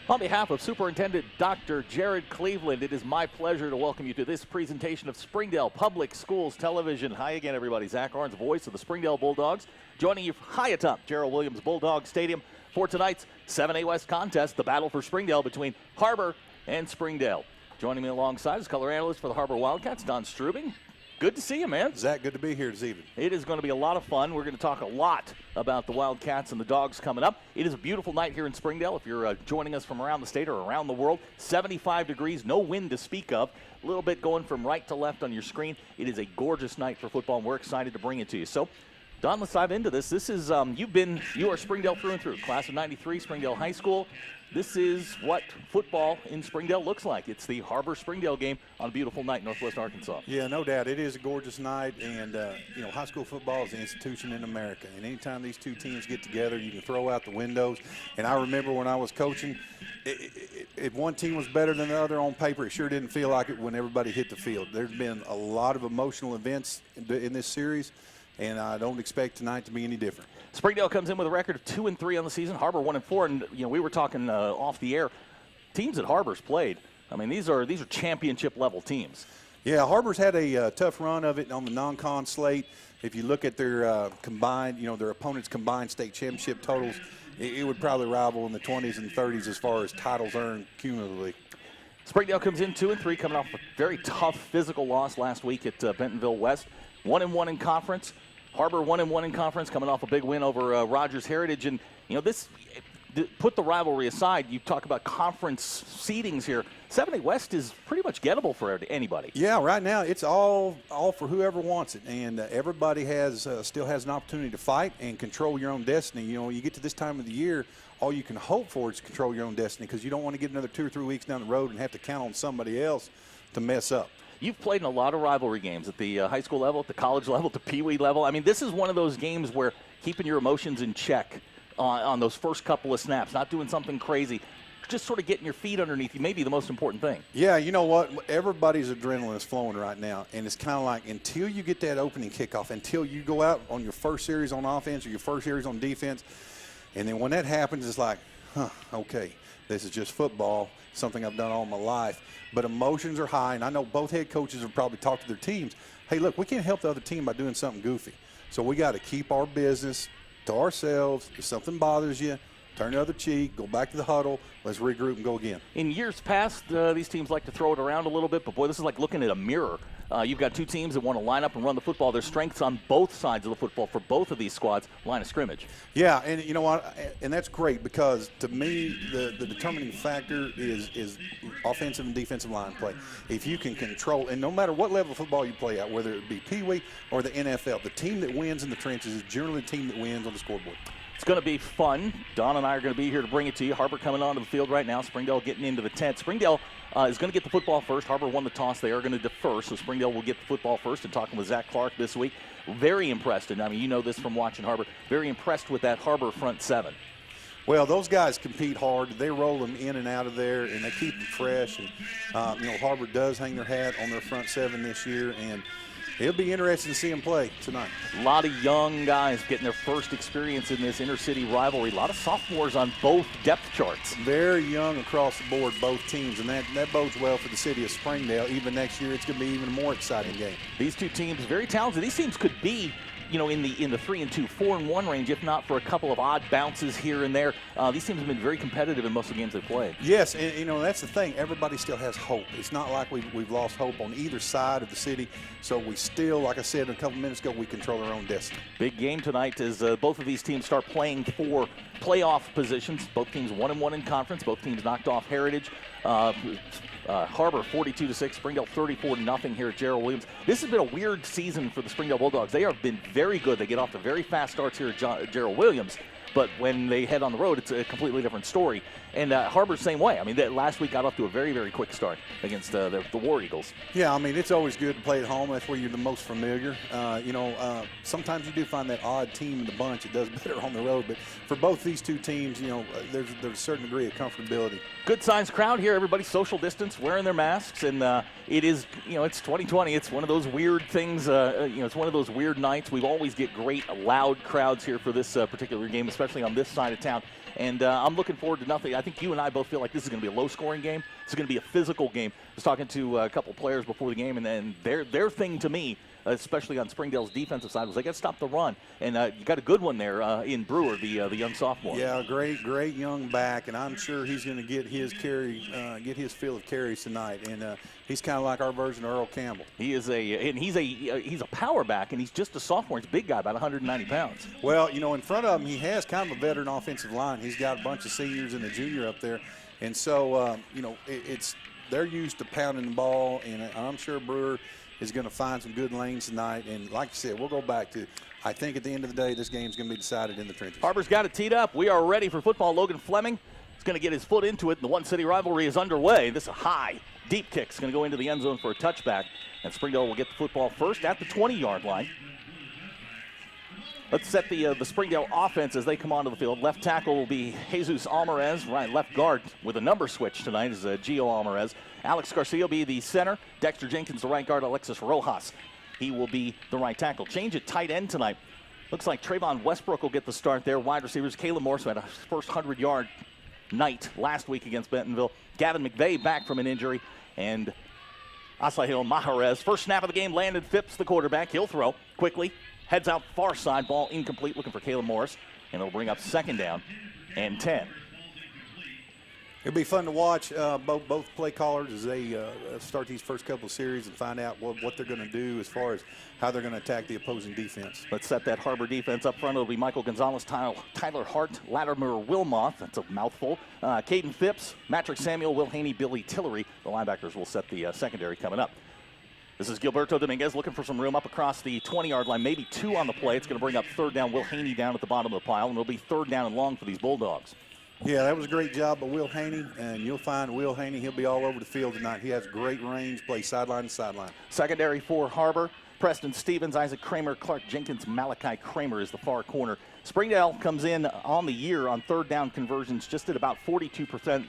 On behalf of Superintendent Dr. Jared Cleveland, it is my pleasure to welcome you to this presentation of Springdale Public Schools Television. Hi again, everybody. Zach Arns, voice of the Springdale Bulldogs, joining you high atop Gerald Williams Bulldog Stadium for tonight's 7A West contest, the battle for Springdale between Har-Ber and Springdale. Joining me alongside is color analyst for the Har-Ber Wildcats, Don Strubing. Good to see you, man. Zach, good to be here this evening. It is going to be a lot of fun. We're going to talk a lot about the Wildcats and the Dogs coming up. It is a beautiful night here in Springdale. If you're joining us from around the state or around the world, 75 degrees, no wind to speak of. A little bit going from right to left on your screen. It is a gorgeous night for football, and we're excited to bring it to you. So, Don, let's dive into this. This is, you are Springdale through and through. Class of 93, Springdale High School. This is what football in Springdale looks like. It's the Har-Ber-Springdale game on a beautiful night in Northwest Arkansas. Yeah, no doubt. It is a gorgeous night, and, high school football is an institution in America. And anytime these two teams get together, you can throw out the windows. And I remember when I was coaching, if one team was better than the other on paper, it sure didn't feel like it when everybody hit the field. There's been a lot of emotional events in this series, and I don't expect tonight to be any different. Springdale comes in with a record of 2-3 on the season. Har-Ber 1-4, and we were talking off the air. Teams that Har-Ber's played, I mean, these are championship level teams. Yeah, Har-Ber's had a tough run of it on the non-con slate. If you look at their combined, their opponents' combined state championship totals, it would probably rival in the 20s and 30s as far as titles earned cumulatively. Springdale comes in 2-3, coming off a very tough physical loss last week at Bentonville West. 1-1 in conference. Har-Ber 1-1 in conference, coming off a big win over Rogers Heritage. And, this, put the rivalry aside, you talk about conference seedings here. 7A West is pretty much gettable for anybody. Yeah, right now it's all for whoever wants it. And everybody still has an opportunity to fight and control your own destiny. You get to this time of the year, all you can hope for is control your own destiny, because you don't want to get another 2 or 3 weeks down the road and have to count on somebody else to mess up. You've played in a lot of rivalry games at the high school level, at the college level, at the peewee level. I mean, this is one of those games where keeping your emotions in check on those first couple of snaps, not doing something crazy, just sort of getting your feet underneath you may be the most important thing. Yeah, you know what? Everybody's adrenaline is flowing right now, and it's kind of like until you get that opening kickoff, until you go out on your first series on offense or your first series on defense, and then when that happens, it's like, okay, this is just football, something I've done all my life. But emotions are high, and I know both head coaches have probably talked to their teams. Hey, look, we can't help the other team by doing something goofy. So we got to keep our business to ourselves. If something bothers you, turn the other cheek, go back to the huddle, let's regroup and go again. In years past, these teams like to throw it around a little bit, but boy, this is like looking at a mirror. You've got two teams that want to line up and run the football. There's strengths on both sides of the football for both of these squads, line of scrimmage. Yeah, and you know what? And that's great, because to me, the determining factor is offensive and defensive line play. If you can control, and no matter what level of football you play at, whether it be Pee-wee or the NFL, the team that wins in the trenches is generally the team that wins on the scoreboard. It's going to be fun. Don and I are going to be here to bring it to you. Har-Ber coming onto the field right now. Springdale getting into the tent. Springdale is going to get the football first. Har-Ber won the toss. They are going to defer, so Springdale will get the football first. And talking with Zach Clark this week, very impressed. And I mean, you know this from watching Har-Ber. Very impressed with that Har-Ber front seven. Well, those guys compete hard. They roll them in and out of there, and they keep them fresh. And Har-Ber does hang their hat on their front seven this year, and it'll be interesting to see them play tonight. A lot of young guys getting their first experience in this inter-city rivalry. A lot of sophomores on both depth charts. Very young across the board, both teams, and that bodes well for the city of Springdale. Even next year, it's going to be even a more exciting game. These two teams, very talented. These teams could be, in the 3-2, 4-1 range, if not for a couple of odd bounces here and there. These teams have been very competitive in most of the games they've played. Yes, and that's the thing. Everybody still has hope. It's not like we've lost hope on either side of the city. So we still, like I said a couple minutes ago, we control our own destiny. Big game tonight as both of these teams start playing for playoff positions. Both teams 1-1 in conference. Both teams knocked off Heritage. Har-Ber 42-6, Springdale 34-0 here at Gerald Williams. This has been a weird season for the Springdale Bulldogs. They have been very good. They get off to very fast starts here at Gerald Williams, but when they head on the road, it's a completely different story. And Har-Ber, same way. I mean, last week got off to a very, very quick start against the War Eagles. Yeah, I mean, it's always good to play at home. That's where you're the most familiar. Sometimes you do find that odd team in the bunch that does better on the road. But for both these two teams, there's a certain degree of comfortability. Good sized crowd here. Everybody social distance, wearing their masks. And it is, it's 2020. It's one of those weird things. It's one of those weird nights. We always get great, loud crowds here for this particular game, especially on this side of town. And I'm looking forward to nothing. I think you and I both feel like this is going to be a low-scoring game. This is going to be a physical game. I was talking to a couple players before the game, and then their thing to me, especially on Springdale's defensive side, was they got to stop the run. And you got a good one there in Brewer, the young sophomore. Yeah, great young back, and I'm sure he's going to get his fill of carries tonight. And he's kind of like our version of Earl Campbell. He's a power back, and he's just a sophomore. He's a big guy, about 190 pounds. Well, in front of him, he has kind of a veteran offensive line. He's got a bunch of seniors and a junior up there, and so they're used to pounding the ball, and I'm sure Brewer is going to find some good lanes tonight. And like you said, we'll go back to, I think at the end of the day, this game's going to be decided in the trenches. Har-Ber's got it teed up. We are ready for football. Logan Fleming is going to get his foot into it, and the one-city rivalry is underway. This is a high, deep kick. It's going to go into the end zone for a touchback, and Springdale will get the football first at the 20-yard line. Let's set the Springdale offense as they come onto the field. Left tackle will be Jesus Alvarez. Right, left guard with a number switch tonight is Gio Alvarez. Alex Garcia will be the center. Dexter Jenkins, the right guard. Alexis Rojas, he will be the right tackle. Change at tight end tonight. Looks like Trayvon Westbrook will get the start there. Wide receivers, Caleb Morse, who had a first 100-yard night last week against Bentonville. Gavin McVeigh back from an injury. And Asahil Mahrez, first snap of the game, Landon Phipps, the quarterback. He'll throw quickly. Heads out far side, ball incomplete, looking for Caleb Morris. And it'll bring up second down and 10. It'll be fun to watch both play callers as they start these first couple of series and find out what they're going to do as far as how they're going to attack the opposing defense. Let's set that Har-Ber defense up front. It'll be Michael Gonzalez, Tyler Hart, Latimer Wilmoth. That's a mouthful. Caden Phipps, Matrick Samuel, Will Haney, Billy Tillery. The linebackers will set the secondary coming up. This is Gilberto Dominguez looking for some room up across the 20-yard line, maybe 2 on the play. It's going to bring up third down. Will Haney down at the bottom of the pile, and it'll be third down and long for these Bulldogs. Yeah, that was a great job by Will Haney, and you'll find Will Haney, he'll be all over the field tonight. He has great range, plays sideline to sideline. Secondary for Har-Ber, Preston Stevens, Isaac Kramer, Clark Jenkins, Malachi Kramer is the far corner. Springdale comes in on the year on third down conversions just at about 42%.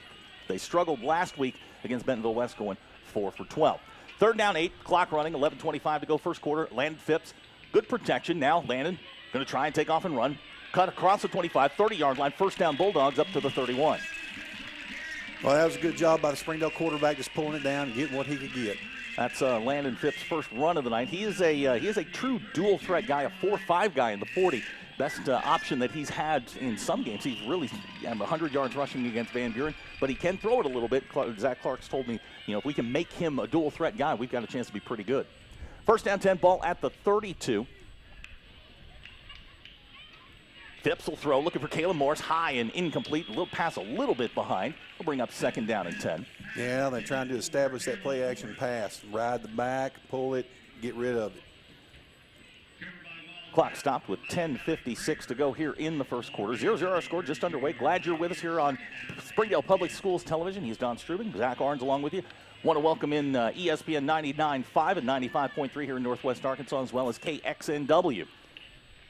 They struggled last week against Bentonville West, going 4 for 12. Third down 8, clock running, 11:25 to go first quarter. Landon Phipps, good protection. Now Landon going to try and take off and run. Cut across the 25, 30-yard line, first down Bulldogs up to the 31. Well, that was a good job by the Springdale quarterback, just pulling it down and getting what he could get. That's Landon Phipps' first run of the night. He is a true dual threat guy, a 4-5 guy in the 40. Best option that he's had in some games. He's really 100 yards rushing against Van Buren, but he can throw it a little bit. Zach Clark's told me, if we can make him a dual threat guy, we've got a chance to be pretty good. First down 10, ball at the 32. Phipps will throw, looking for Caleb Morris, high and incomplete. A little pass a little bit behind. We'll bring up second down and 10. Yeah, they're trying to establish that play action pass. Ride the back, pull it, get rid of it. Clock stopped with 10:56 to go here in the first quarter. 0-0 our score, just underway. Glad you're with us here on Springdale Public Schools Television. He's Don Strubing, Zach Arns along with you. Want to welcome in ESPN 99.5 and 95.3 here in Northwest Arkansas, as well as KXNW.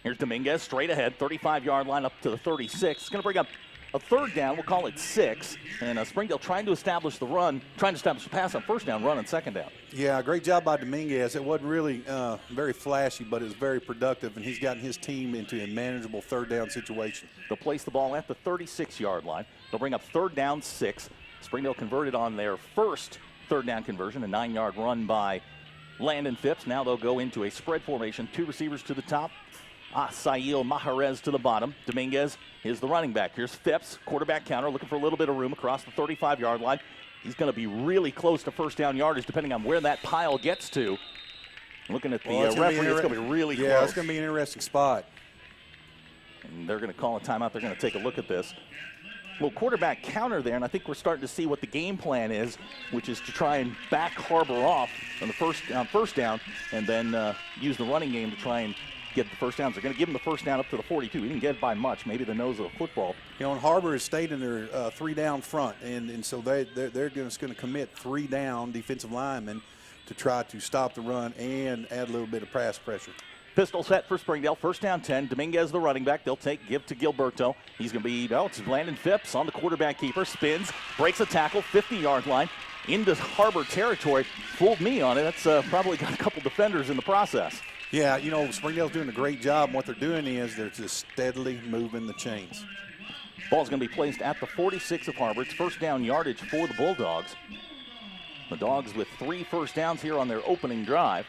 Here's Dominguez straight ahead, 35-yard line up to the 36. It's going to bring up a third down. We'll call it 6. And Springdale trying to establish the run, trying to establish the pass on first down, run on second down. Yeah, great job by Dominguez. It wasn't really very flashy, but it was very productive, and he's gotten his team into a manageable third down situation. They'll place the ball at the 36-yard line. They'll bring up third down 6. Springdale converted on their first third down conversion, a 9-yard run by Landon Phipps. Now they'll go into a spread formation, 2 receivers to the top. Sail Maharez to the bottom. Dominguez is the running back. Here's Phipps, quarterback counter, looking for a little bit of room across the 35-yard line. He's going to be really close to first down yardage, depending on where that pile gets to. Looking at the referee, it's going to be really close. Yeah, it's going to be an interesting spot. And they're going to call a timeout. They're going to take a look at this. Little quarterback counter there, and I think we're starting to see what the game plan is, which is to try and back Har-Ber off on the first down, and then use the running game to try and get the first downs. They're going to give him the first down up to the 42. He didn't get by much, maybe the nose of the football. And Har-Ber has stayed in their 3-down front, and so they're just going to commit 3-down defensive linemen to try to stop the run and add a little bit of pass pressure. Pistol set for Springdale. First down 10. Dominguez, the running back. They'll give to Gilberto. He's going to be, it's Landon Phipps on the quarterback keeper. Spins, breaks a tackle, 50-yard line, into Har-Ber territory. Fooled me on it. That's probably got a couple defenders in the process. Yeah, Springdale's doing a great job. And what they're doing is they're just steadily moving the chains. Ball's going to be placed at the 46 of Har-Ber. It's first down yardage for the Bulldogs. The Dogs with 3 first downs here on their opening drive.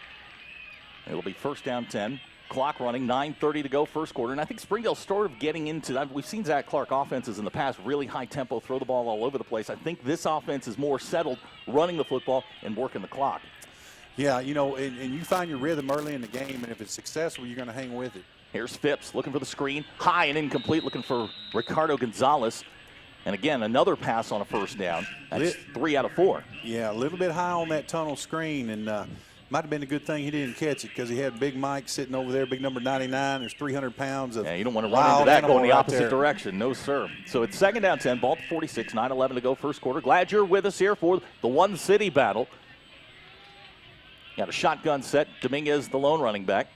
It'll be first down 10. Clock running, 9:30 to go first quarter. And I think Springdale's sort of getting into that. We've seen Zach Clark offenses in the past, really high tempo, throw the ball all over the place. I think this offense is more settled, running the football and working the clock. Yeah, and you find your rhythm early in the game, and if it's successful, you're going to hang with it. Here's Phipps looking for the screen. High and incomplete, looking for Ricardo Gonzalez. And again, another pass on a first down. That's 3 out of 4. Yeah, a little bit high on that tunnel screen, and might have been a good thing he didn't catch it because he had Big Mike sitting over there, big number 99. There's 300 pounds of you don't want to run into that going the opposite direction. No, sir. So it's second down 10, ball to 46, 9:11 to go first quarter. Glad you're with us here for the One City battle. Got a shotgun set. Dominguez, the lone running back.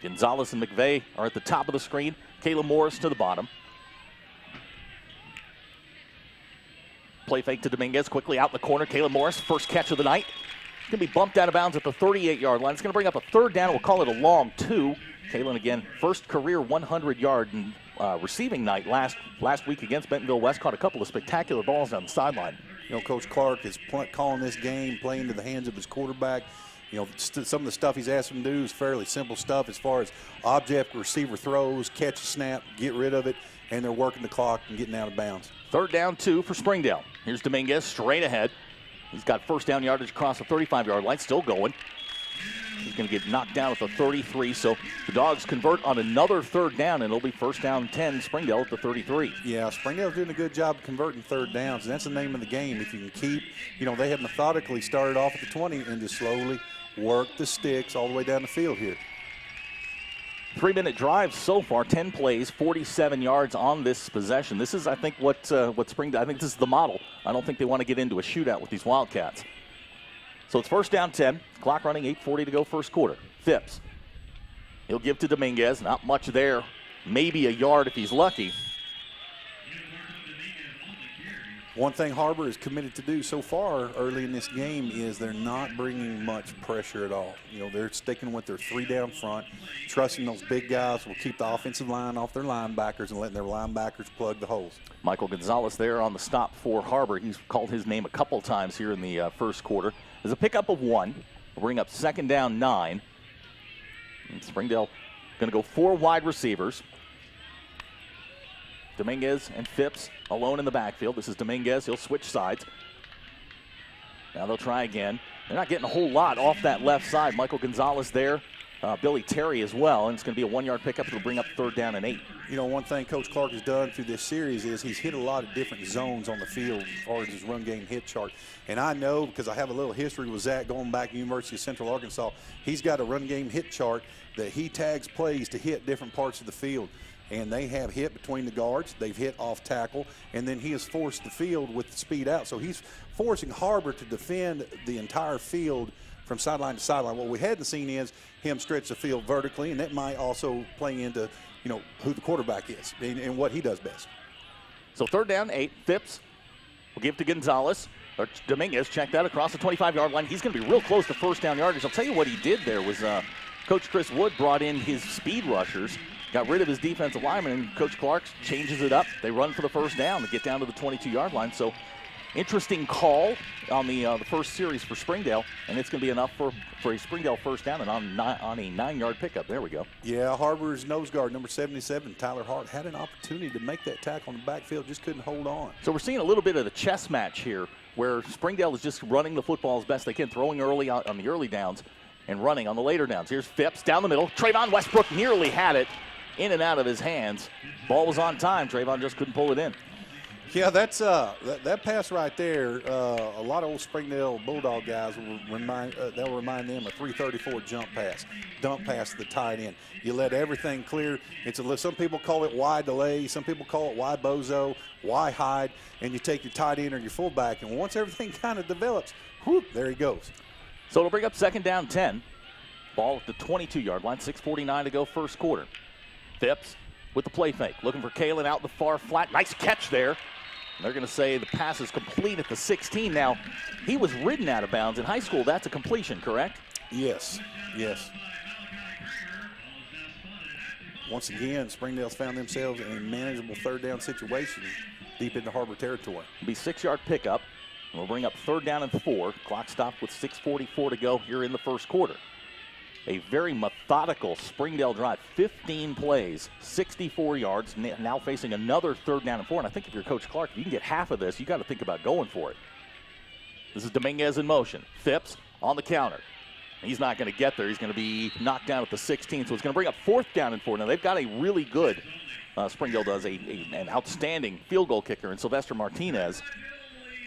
Gonzalez and McVeigh are at the top of the screen. Caleb Morris to the bottom. Play fake to Dominguez, quickly out in the corner. Caleb Morris, first catch of the night. Going to be bumped out of bounds at the 38-yard line. It's going to bring up a third down. We'll call it a long 2. Kalen again, first career 100-yard receiving night last week against Bentonville West. Caught a couple of spectacular balls down the sideline. Coach Clark is calling this game, playing into the hands of his quarterback. You know, some of the stuff he's asked them to do is fairly simple stuff as far as object receiver throws, catch a snap, get rid of it, and they're working the clock and getting out of bounds. 3rd down 2 for Springdale. Here's Dominguez straight ahead. He's got first down yardage across the 35-yard line, still going. He's going to get knocked down at the 33, so the Dogs convert on another 3rd down, and it'll be first down 10, Springdale at the 33. Yeah, Springdale's doing a good job of converting 3rd downs, and that's the name of the game. If you can keep, you know, they have methodically started off at the 20 and just slowly work the sticks all the way down the field here. 3-minute drive so far, 10 plays, 47 yards on this possession. This is, I think, what Springdale, I think this is the model. I don't think they want to get into a shootout with these Wildcats. So it's first down 10, clock running, 8:40 to go first quarter. Phipps, he'll give to Dominguez, not much there, maybe a yard if he's lucky. One thing Har-Ber is committed to do so far early in this game is they're not bringing much pressure at all. You know, they're sticking with their 3 down front, trusting those big guys will keep the offensive line off their linebackers and letting their linebackers plug the holes. Michael Gonzalez there on the stop for Har-Ber. He's called his name a couple times here in the first quarter. There's a pickup of 1. We'll bring up 2nd down 9. And Springdale going to go 4 wide receivers. Dominguez and Phipps alone in the backfield. This is Dominguez. He'll switch sides. Now they'll try again. They're not getting a whole lot off that left side. Michael Gonzalez there. Billy Terry as well. And it's going to be a 1-yard pickup. It'll bring up 3rd down and 8. You know, one thing Coach Clark has done through this series is he's hit a lot of different zones on the field as far as his run game hit chart. And I know, because I have a little history with Zach going back to University of Central Arkansas, he's got a run game hit chart that he tags plays to hit different parts of the field. And they have hit between the guards, they've hit off tackle, and then he has forced the field with the speed out. So he's forcing Har-Ber to defend the entire field from sideline to sideline. What we hadn't seen is him stretch the field vertically, and that might also play into, you know, who the quarterback is and what he does best. So 3rd down 8, Phipps will give to Gonzalez. Or Dominguez, check that across the 25-yard line. He's going to be real close to first down yardage. I'll tell you what he did there was Coach Chris Wood brought in his speed rushers, got rid of his defensive lineman, and Coach Clark changes it up. They run for the first down to get down to the 22-yard line. So interesting call on the first series for Springdale, and it's going to be enough for a Springdale first down and on a 9-yard pickup. There we go. Yeah, Har-Ber's nose guard, number 77, Tyler Hart, had an opportunity to make that tackle on the backfield, just couldn't hold on. So we're seeing a little bit of the chess match here where Springdale is just running the football as best they can, throwing early on the early downs and running on the later downs. Here's Phipps down the middle. Trayvon Westbrook nearly had it. In and out of his hands. Ball was on time. Trayvon just couldn't pull it in. Yeah, that's that pass right there. A lot of old Springdale Bulldog guys will remind them a 334 jump pass, dump pass to the tight end. You let everything clear. Some people call it wide delay. Some people call it wide bozo, wide hide, and you take your tight end or your fullback, and once everything kind of develops, whoop, there he goes. So it'll bring up 2nd down 10. Ball at the 22-yard line. 6:49 to go first quarter. Phipps with the play fake, looking for Kalen out the far flat. Nice catch there. And they're going to say the pass is complete at the 16. Now, he was ridden out of bounds. In high school, that's a completion, correct? Yes, yes. Once again, Springdale's found themselves in a manageable 3rd down situation deep into Har-Ber territory. It'll be 6-yard pickup. And we'll bring up 3rd down and 4. Clock stopped with 6:44 to go here in the first quarter. A very methodical Springdale drive, 15 plays, 64 yards, now facing another 3rd down and 4. And I think if you're Coach Clark, if you can get half of this, you got to think about going for it. This is Dominguez in motion. Phipps on the counter. He's not going to get there. He's going to be knocked down at the 16, so it's going to bring up 4th down and 4. Now, they've got a really good, Springdale does, an outstanding field goal kicker in Sylvester Martinez.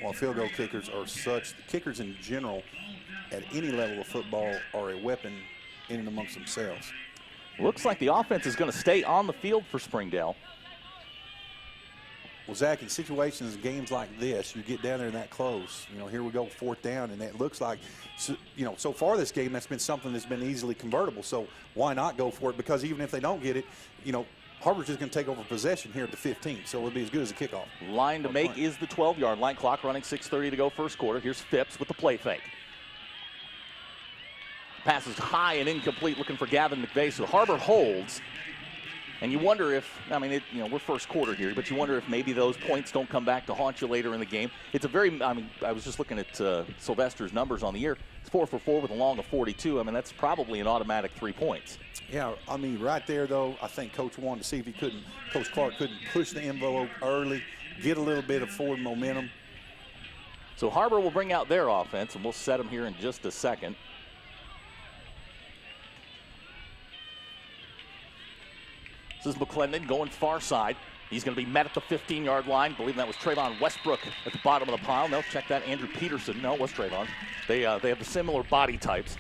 Well, field goal kickers are kickers in general at any level of football are a weapon in and amongst themselves. Looks like the offense is going to stay on the field for Springdale. Well, Zach, in situations, games like this, you get down there that close. You know, here we go, 4th down, and it looks like, you know, so far this game, that's been something that's been easily convertible. So why not go for it? Because even if they don't get it, you know, Har-Ber's just going to take over possession here at the 15, so it'll be as good as a kickoff. Line to make is the 12-yard line. Clock running, 6:30 to go first quarter. Here's Phipps with the play fake. Pass is high and incomplete, looking for Gavin McVeigh, so Har-Ber holds. And you wonder if, I mean, we're first quarter here, but you wonder if maybe those points don't come back to haunt you later in the game. It's a very, I was just looking at Sylvester's numbers on the year. It's 4 for 4 with a long of 42. I mean, that's probably an automatic 3 points. Yeah, I mean, right there, though, I think Coach wanted to see if Coach Clark couldn't push the envelope early, get a little bit of forward momentum. So Har-Ber will bring out their offense, and we'll set them here in just a second. This is McClendon going far side. He's going to be met at the 15-yard line. I believe that was Trayvon Westbrook at the bottom of the pile. No, check that. Andrew Peterson. No, it was Trayvon. They have the similar body types.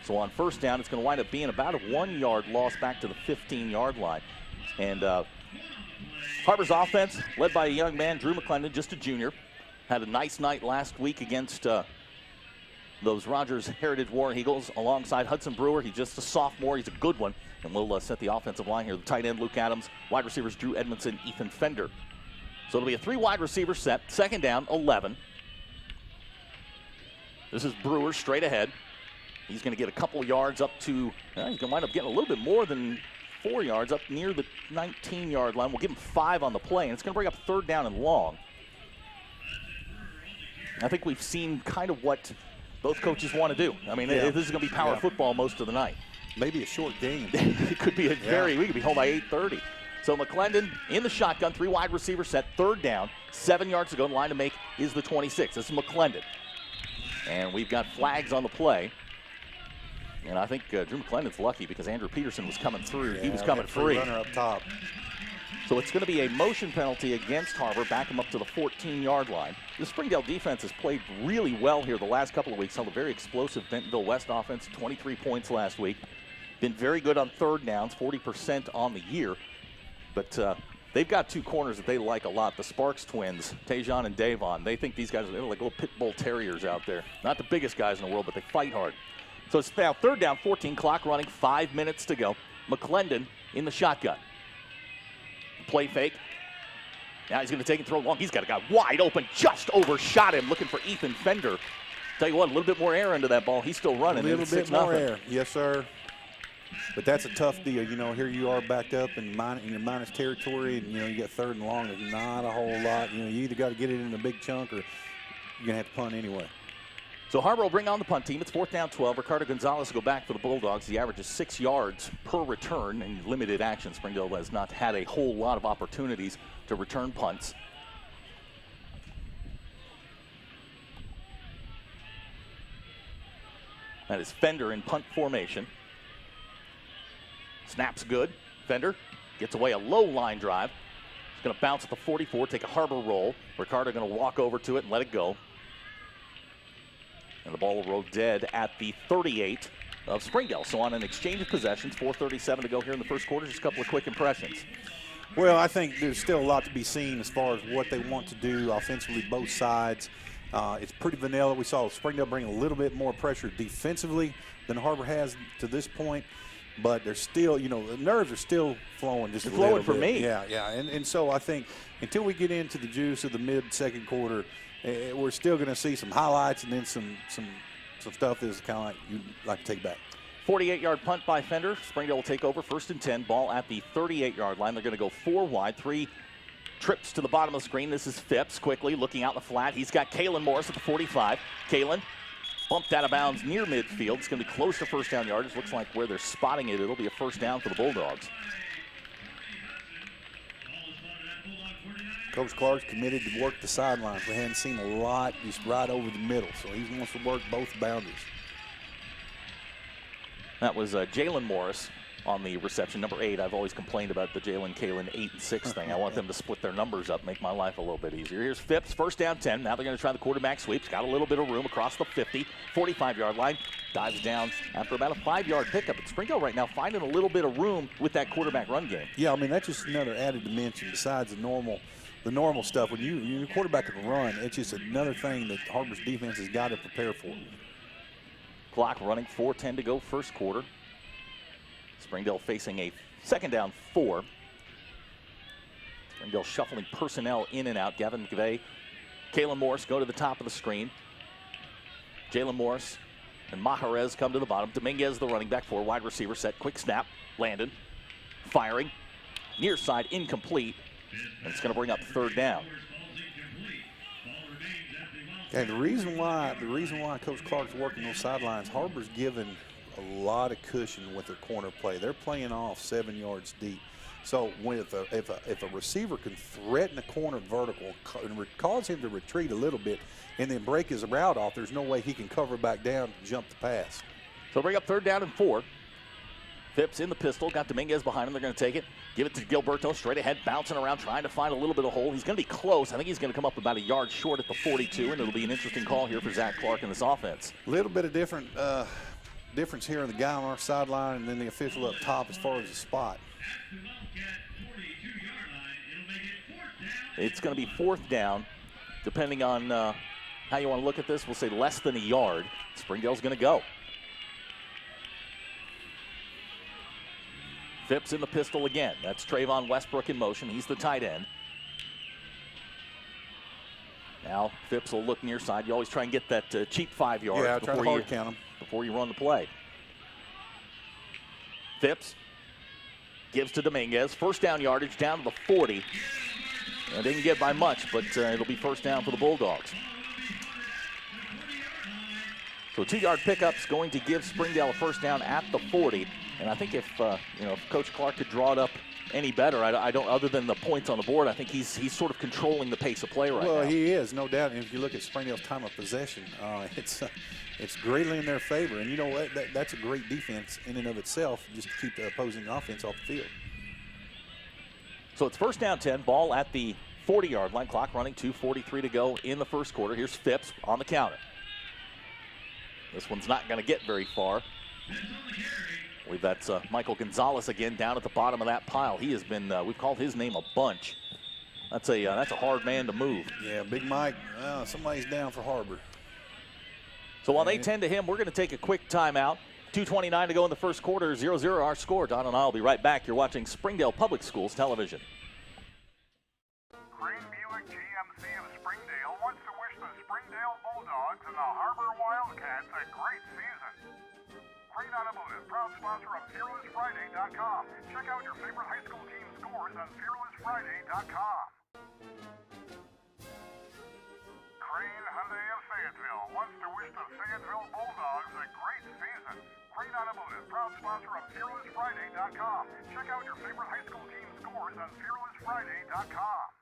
So on first down, it's going to wind up being about a 1-yard loss back to the 15-yard line. And Har-Ber's offense, led by a young man, Drew McClendon, just a junior, had a nice night last week against those Rogers Heritage War Eagles alongside Hudson Brewer. He's just a sophomore. He's a good one. And we'll set the offensive line here. The tight end, Luke Adams. Wide receivers, Drew Edmondson, Ethan Fender. So it'll be a 3-wide receiver set. Second down, 11. This is Brewer straight ahead. He's going to get a couple yards up to, he's going to wind up getting a little bit more than 4 yards up near the 19-yard line. We'll give him 5 on the play, and it's going to bring up third down and long. I think we've seen kind of what both coaches want to do. I mean, this is going to be power football most of the night. Maybe a short game. It could be we could be home by 8:30. So McClendon in the shotgun, 3-wide receiver set, third down, 7 yards to go. The line to make is the 26. This is McClendon. And we've got flags on the play. And I think Drew McClendon's lucky because Andrew Peterson was coming through. He was coming free. Runner up top. So it's going to be a motion penalty against Har-Ber, back him up to the 14-yard line. The Springdale defense has played really well here the last couple of weeks. Held a very explosive Bentonville West offense, 23 points last week. Been very good on third downs, 40% on the year. But they've got 2 corners that they like a lot. The Sparks twins, Tajon and Davon. They think these guys are like little pit bull terriers out there. Not the biggest guys in the world, but they fight hard. So it's now third down, 14, clock running, 5 minutes to go. McClendon in the shotgun. Play fake. Now he's going to take and throw long. He's got a guy wide open, just overshot him, looking for Ethan Fender. Tell you what, a little bit more air into that ball. He's still running. A little bit more air. Yes, sir. But that's a tough deal. You know, here you are backed up in your minus territory, and, you got third and long. There's not a whole lot. You either got to get it in a big chunk or you're going to have to punt anyway. So Har-Ber will bring on the punt team. It's fourth down, 12. Ricardo Gonzalez will go back for the Bulldogs. The average is 6 yards per return and limited action. Springdale has not had a whole lot of opportunities to return punts. That is Fender in punt formation. Snaps good. Fender gets away a low line drive. He's going to bounce at the 44, take a Har-Ber roll. Ricardo going to walk over to it and let it go. And the ball will roll dead at the 38 of Springdale. So on an exchange of possessions, 4:37 to go here in the first quarter. Just a couple of quick impressions. Well, I think there's still a lot to be seen as far as what they want to do offensively, both sides. It's pretty vanilla. We saw Springdale bring a little bit more pressure defensively than Har-Ber has to this point. But there's still, the nerves are still flowing just a little bit. For me. Yeah. And so I think until we get into the juice of the mid-second quarter, we're still going to see some highlights and then some stuff that's kind of like you'd like to take back. 48-yard punt by Fender. Springdale will take over, 1st and 10. Ball at the 38-yard line. They're going to go 4 wide, 3 trips to the bottom of the screen. This is Phipps quickly looking out in the flat. He's got Kalen Morris at the 45. Kalen bumped out of bounds near midfield. It's going to be close to first down yardage. Looks like where they're spotting it, it'll be a first down for the Bulldogs. Coach Clark's committed to work the sidelines. We haven't seen a lot just right over the middle, so he wants to work both boundaries. That was Jalen Morris on the reception, number 8. I've always complained about the Jalen Kalen 8 and 6 thing. I want them to split their numbers up, make my life a little bit easier. Here's Phipps, first down 10. Now they're going to try the quarterback sweep. He's got a little bit of room across the 50, 45-yard line. Dives down after about a 5-yard pickup. But Springdale right now finding a little bit of room with that quarterback run game. Yeah, I mean, that's just another added dimension besides the normal stuff. When your quarterback can run, it's just another thing that Har-Ber's defense has got to prepare for. Clock running, 4:10 to go, first quarter. Springdale facing a second down 4. Springdale shuffling personnel in and out. Gavin McVeigh, Kalen Morris go to the top of the screen. Jalen Morris and Mahrez come to the bottom. Dominguez, the running back, 4 wide receiver set. Quick snap. Landon Firing, near side, incomplete, and it's going to bring up third down. And the reason why Coach Clark's working those sidelines, Har-Ber's given a lot of cushion with their corner play. They're playing off 7 yards deep. So if a receiver can threaten a corner vertical and cause him to retreat a little bit and then break his route off, there's no way he can cover back down to jump the pass. So bring up third down and 4. Phipps in the pistol, got Dominguez behind him. They're going to take it, give it to Gilberto, straight ahead, bouncing around, trying to find a little bit of hole. He's going to be close. I think he's going to come up about a yard short at the 42, and it'll be an interesting call here for Zach Clark in this offense. A little bit of difference here in the guy on our sideline and then the official up top as far as the spot. It's going to be fourth down, depending on how you want to look at this. We'll say less than a yard. Springdale's going to go. Phipps in the pistol again. That's Trayvon Westbrook in motion. He's the tight end. Now Phipps will look near side. You always try and get that cheap 5 yards before you run the play. Phipps gives to Dominguez. First down yardage down to the 40. Didn't get by much, but it'll be first down for the Bulldogs. So a 2-yard pickup's going to give Springdale a first down at the 40. And I think if Coach Clark could draw it up any better, I don't. Other than the points on the board, I think he's sort of controlling the pace of play right now. Well, he is, no doubt. And if you look at Springdale's time of possession, it's greatly in their favor. And you know what? That's a great defense in and of itself, just to keep the opposing offense off the field. So it's first down 10. Ball at the 40-yard line. Clock running, 2:43 to go in the first quarter. Here's Phipps on the counter. This one's not going to get very far. I believe that's Michael Gonzalez again down at the bottom of that pile. He has been, we've called his name a bunch. That's a hard man to move. Yeah, Big Mike, somebody's down for Har-Ber. So while they tend to him, we're going to take a quick timeout. 2:29 to go in the first quarter, 0-0 our score. Don and I will be right back. You're watching Springdale Public Schools Television. Crane Buick GMC of Springdale wants to wish the Springdale Bulldogs and the Har-Ber Wildcats a great season. Crane Automotive, proud sponsor of FearlessFriday.com. Check out your favorite high school team scores on FearlessFriday.com. Crane Hyundai of Fayetteville wants to wish the Fayetteville Bulldogs a great season. Crane Automotive, proud sponsor of FearlessFriday.com. Check out your favorite high school team scores on FearlessFriday.com.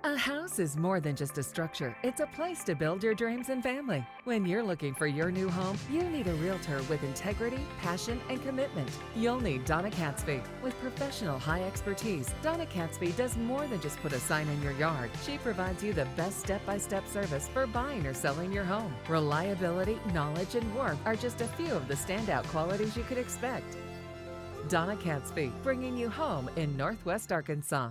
A house is more than just a structure. It's a place to build your dreams and family. When you're looking for your new home, you need a realtor with integrity, passion, and commitment. You'll need Donna Catsby. With professional high expertise, Donna Catsby does more than just put a sign in your yard. She provides you the best step-by-step service for buying or selling your home. Reliability, knowledge, and warmth are just a few of the standout qualities you could expect. Donna Catsby, bringing you home in Northwest Arkansas.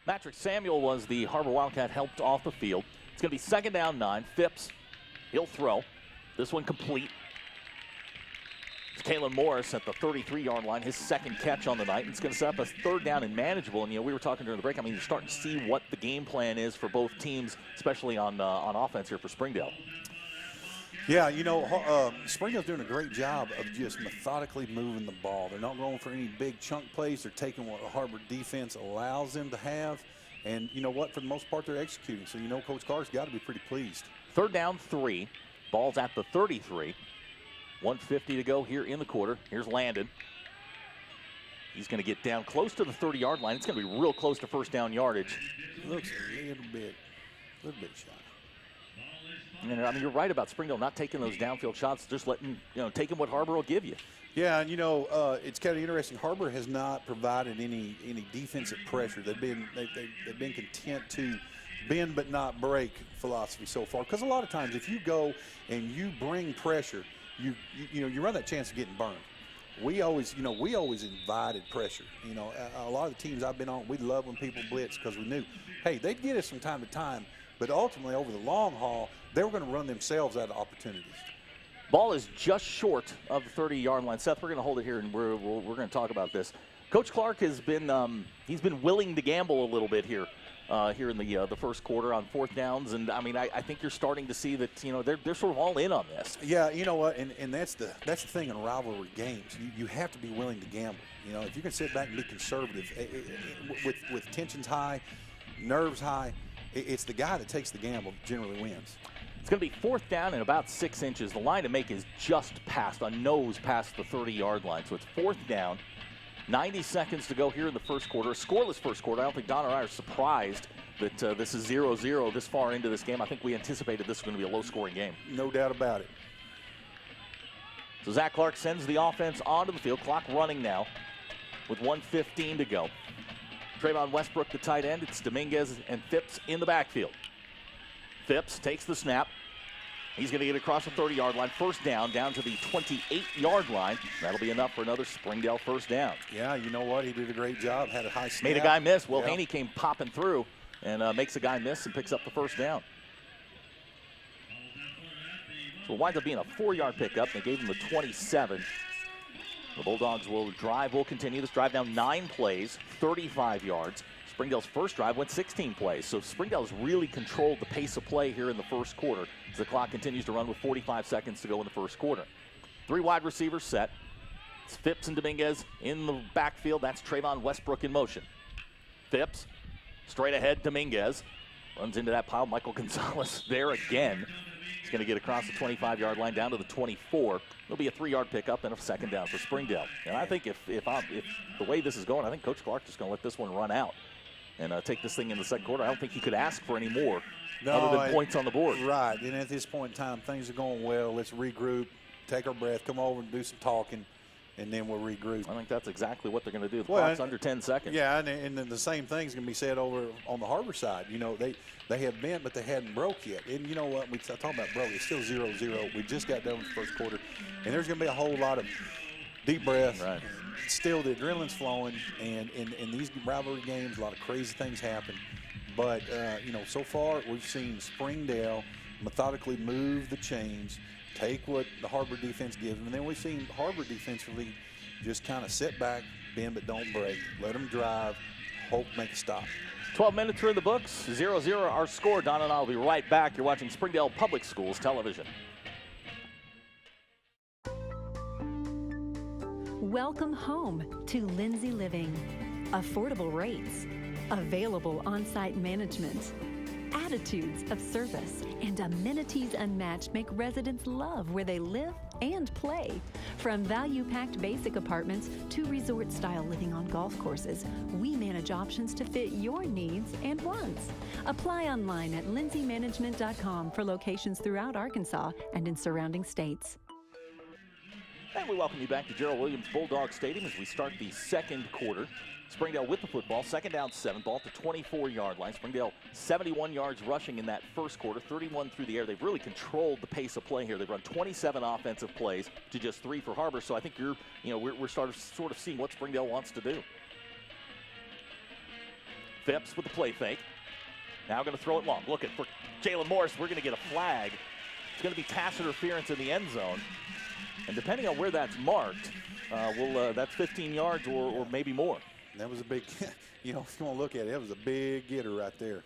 Patrick Samuel was the Har-Ber Wildcat helped off the field. It's going to be second down 9. Phipps, he'll throw. This one complete. It's Kalen Morris at the 33-yard line, his second catch on the night. It's going to set up a third down and manageable. And, we were talking during the break. I mean, you're starting to see what the game plan is for both teams, especially on offense here for Springdale. Yeah, Springdale's doing a great job of just methodically moving the ball. They're not going for any big chunk plays. They're taking what the Har-Ber defense allows them to have. And you know what? For the most part, they're executing. So, Coach Clark's got to be pretty pleased. Third down 3. Ball's at the 33. 1:50 to go here in the quarter. Here's Landon. He's going to get down close to the 30-yard line. It's going to be real close to first down yardage. Looks a little bit shy. And I mean, you're right about Springdale not taking those downfield shots, just letting, taking what Har-Ber will give you. Yeah, and it's kind of interesting. Har-Ber has not provided any defensive pressure. They've been content to bend but not break philosophy so far. Because a lot of times, if you go and you bring pressure, you run that chance of getting burned. We always invited pressure. A lot of the teams I've been on, we love when people blitz because we knew, hey, they'd get us from time to time. But ultimately, over the long haul, they were going to run themselves out of opportunities. Ball is just short of the 30-yard line. Seth, we're going to hold it here, and we're going to talk about this. Coach Clark has been he's been willing to gamble a little bit here in the first quarter on fourth downs, and I mean I think you're starting to see that they're sort of all in on this. Yeah, you know what, and that's the thing in rivalry games. You have to be willing to gamble. You know, if you can sit back and be conservative, with tensions high, nerves high, it's the guy that takes the gamble that generally wins. It's going to be 4th down and about 6 inches. The line to make is just past, a nose past the 30-yard line. So it's 4th down, 90 seconds to go here in the first quarter. A scoreless first quarter. I don't think Don or I are surprised that this is 0-0 this far into this game. I think we anticipated this was going to be a low-scoring game. No doubt about it. So Zach Clark sends the offense onto the field. Clock running now with 1:15 to go. Trayvon Westbrook, the tight end. It's Dominguez and Phipps in the backfield. Phipps takes the snap. He's going to get across the 30-yard line. 1st down to the 28-yard line. That'll be enough for another Springdale 1st down. Yeah, you know what? He did a great job. Had a high snap. Made a guy miss. Will Haney came popping through and makes a guy miss and picks up the 1st down. So it winds up being a 4-yard pickup. They gave him the 27. The Bulldogs will continue this drive down 9 plays, 35 yards. Springdale's first drive went 16 plays. So Springdale's really controlled the pace of play here in the first quarter as the clock continues to run with 45 seconds to go in the first quarter. 3 wide receivers set. It's Phipps and Dominguez in the backfield. That's Trayvon Westbrook in motion. Phipps, straight ahead, Dominguez. Runs into that pile. Michael Gonzalez there again. He's going to get across the 25-yard line down to the 24. There'll be a 3-yard pickup and a 2nd down for Springdale. And I think if the way this is going, I think Coach Clark is going to let this one run out and take this thing in the second quarter. I don't think he could ask for any more other than points on the board. Right, and at this point in time, things are going well. Let's regroup, take our breath, come over and do some talking, and then we'll regroup. I think that's exactly what they're going to do. The clock's under 10 seconds. Yeah, and then the same thing's going to be said over on the Har-Ber side. You know, they have bent, but they hadn't broke yet. And you know what? We talk about broke. It's still 0-0. We just got done with the first quarter, and there's going to be a whole lot of deep breath. Right. Still, the adrenaline's flowing, and in these rivalry games, a lot of crazy things happen. But, you know, so far we've seen Springdale methodically move the chains, take what the Har-Ber defense gives them, and then we've seen Har-Ber defensively just kind of sit back, bend but don't break, let them drive, hope make a stop. 12 minutes are in the books, 0-0 our score. Don and I will be right back. You're watching Springdale Public Schools Television. Welcome home to Lindsay Living. Affordable rates, available on-site management, attitudes of service, and amenities unmatched make residents love where they live and play. From value-packed basic apartments to resort-style living on golf courses, we manage options to fit your needs and wants. Apply online at lindsaymanagement.com for locations throughout Arkansas and in surrounding states. And we welcome you back to Gerald Williams Bulldog Stadium as we start the second quarter. Springdale with the football, 2nd down 7, ball at the 24-yard line. Springdale 71 yards rushing in that first quarter, 31 through the air. They've really controlled the pace of play here. They've run 27 offensive plays to just 3 for Har-Ber. So I think we're sort of seeing what Springdale wants to do. Phipps with the play fake. Now going to throw it long. Looking for Jalen Morris. We're going to get a flag. It's going to be pass interference in the end zone. And depending on where that's marked, that's 15 yards or maybe more. That was a big, you know, if you want to look at it, it was a big getter right there.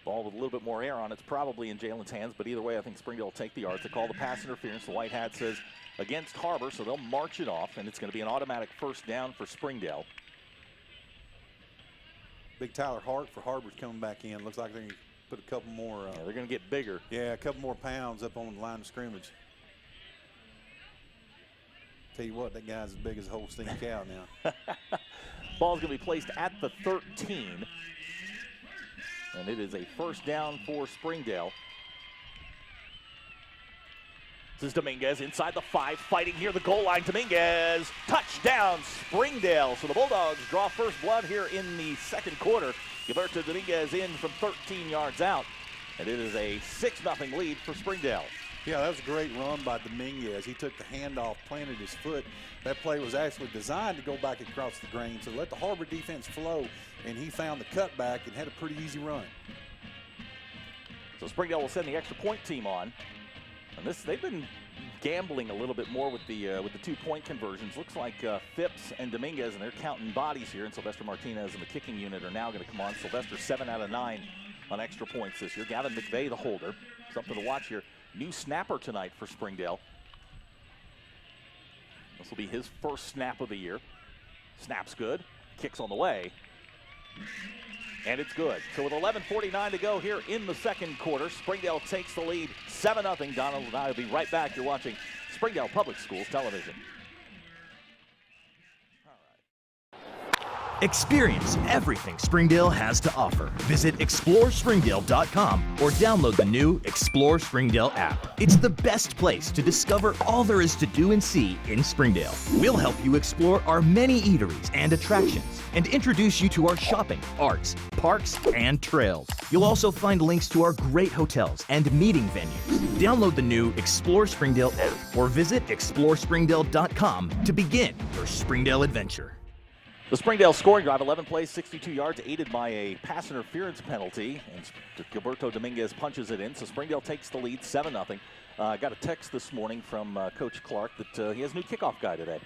Ball with a little bit more air on it. It's probably in Jalen's hands, but either way, I think Springdale will take the yards. They call the pass interference. The white hat says against Har-Ber, so they'll march it off, and it's going to be an automatic 1st down for Springdale. Big Tyler Hart for Har-Ber's coming back in. Looks like they're going to put a couple more. They're going to get bigger. Yeah, a couple more pounds up on the line of scrimmage. Tell you what, that guy's as big as a Holstein cow now. Ball's going to be placed at the 13. And it is a 1st down for Springdale. This is Dominguez inside the 5, fighting near the goal line. Dominguez, touchdown, Springdale. So the Bulldogs draw first blood here in the second quarter. Gilberto Dominguez in from 13 yards out. And it is a 6-0 lead for Springdale. Yeah, that was a great run by Dominguez. He took the handoff, planted his foot. That play was actually designed to go back across the grain, so let the Har-Ber defense flow, and he found the cutback and had a pretty easy run. So Springdale will send the extra point team on. And they've been gambling a little bit more with the 2-point conversions. Looks like Phipps and Dominguez, and they're counting bodies here, and Sylvester Martinez and the kicking unit are now going to come on. Sylvester 7 out of 9 on extra points this year. Gavin McVeigh, the holder. Something to watch here. New snapper tonight for Springdale. This will be his first snap of the year. Snap's good. Kicks on the way. And it's good. So with 11:49 to go here in the second quarter, Springdale takes the lead 7-0. Donald and I will be right back. You're watching Springdale Public Schools Television. Experience everything Springdale has to offer. Visit ExploreSpringdale.com or download the new Explore Springdale app. It's the best place to discover all there is to do and see in Springdale. We'll help you explore our many eateries and attractions and introduce you to our shopping, arts, parks, and trails. You'll also find links to our great hotels and meeting venues. Download the new Explore Springdale app or visit ExploreSpringdale.com to begin your Springdale adventure. The Springdale scoring drive, 11 plays, 62 yards, aided by a pass interference penalty, and Gilberto Dominguez punches it in, so Springdale takes the lead 7-0. Got a text this morning from Coach Clark that he has a new kickoff guy today.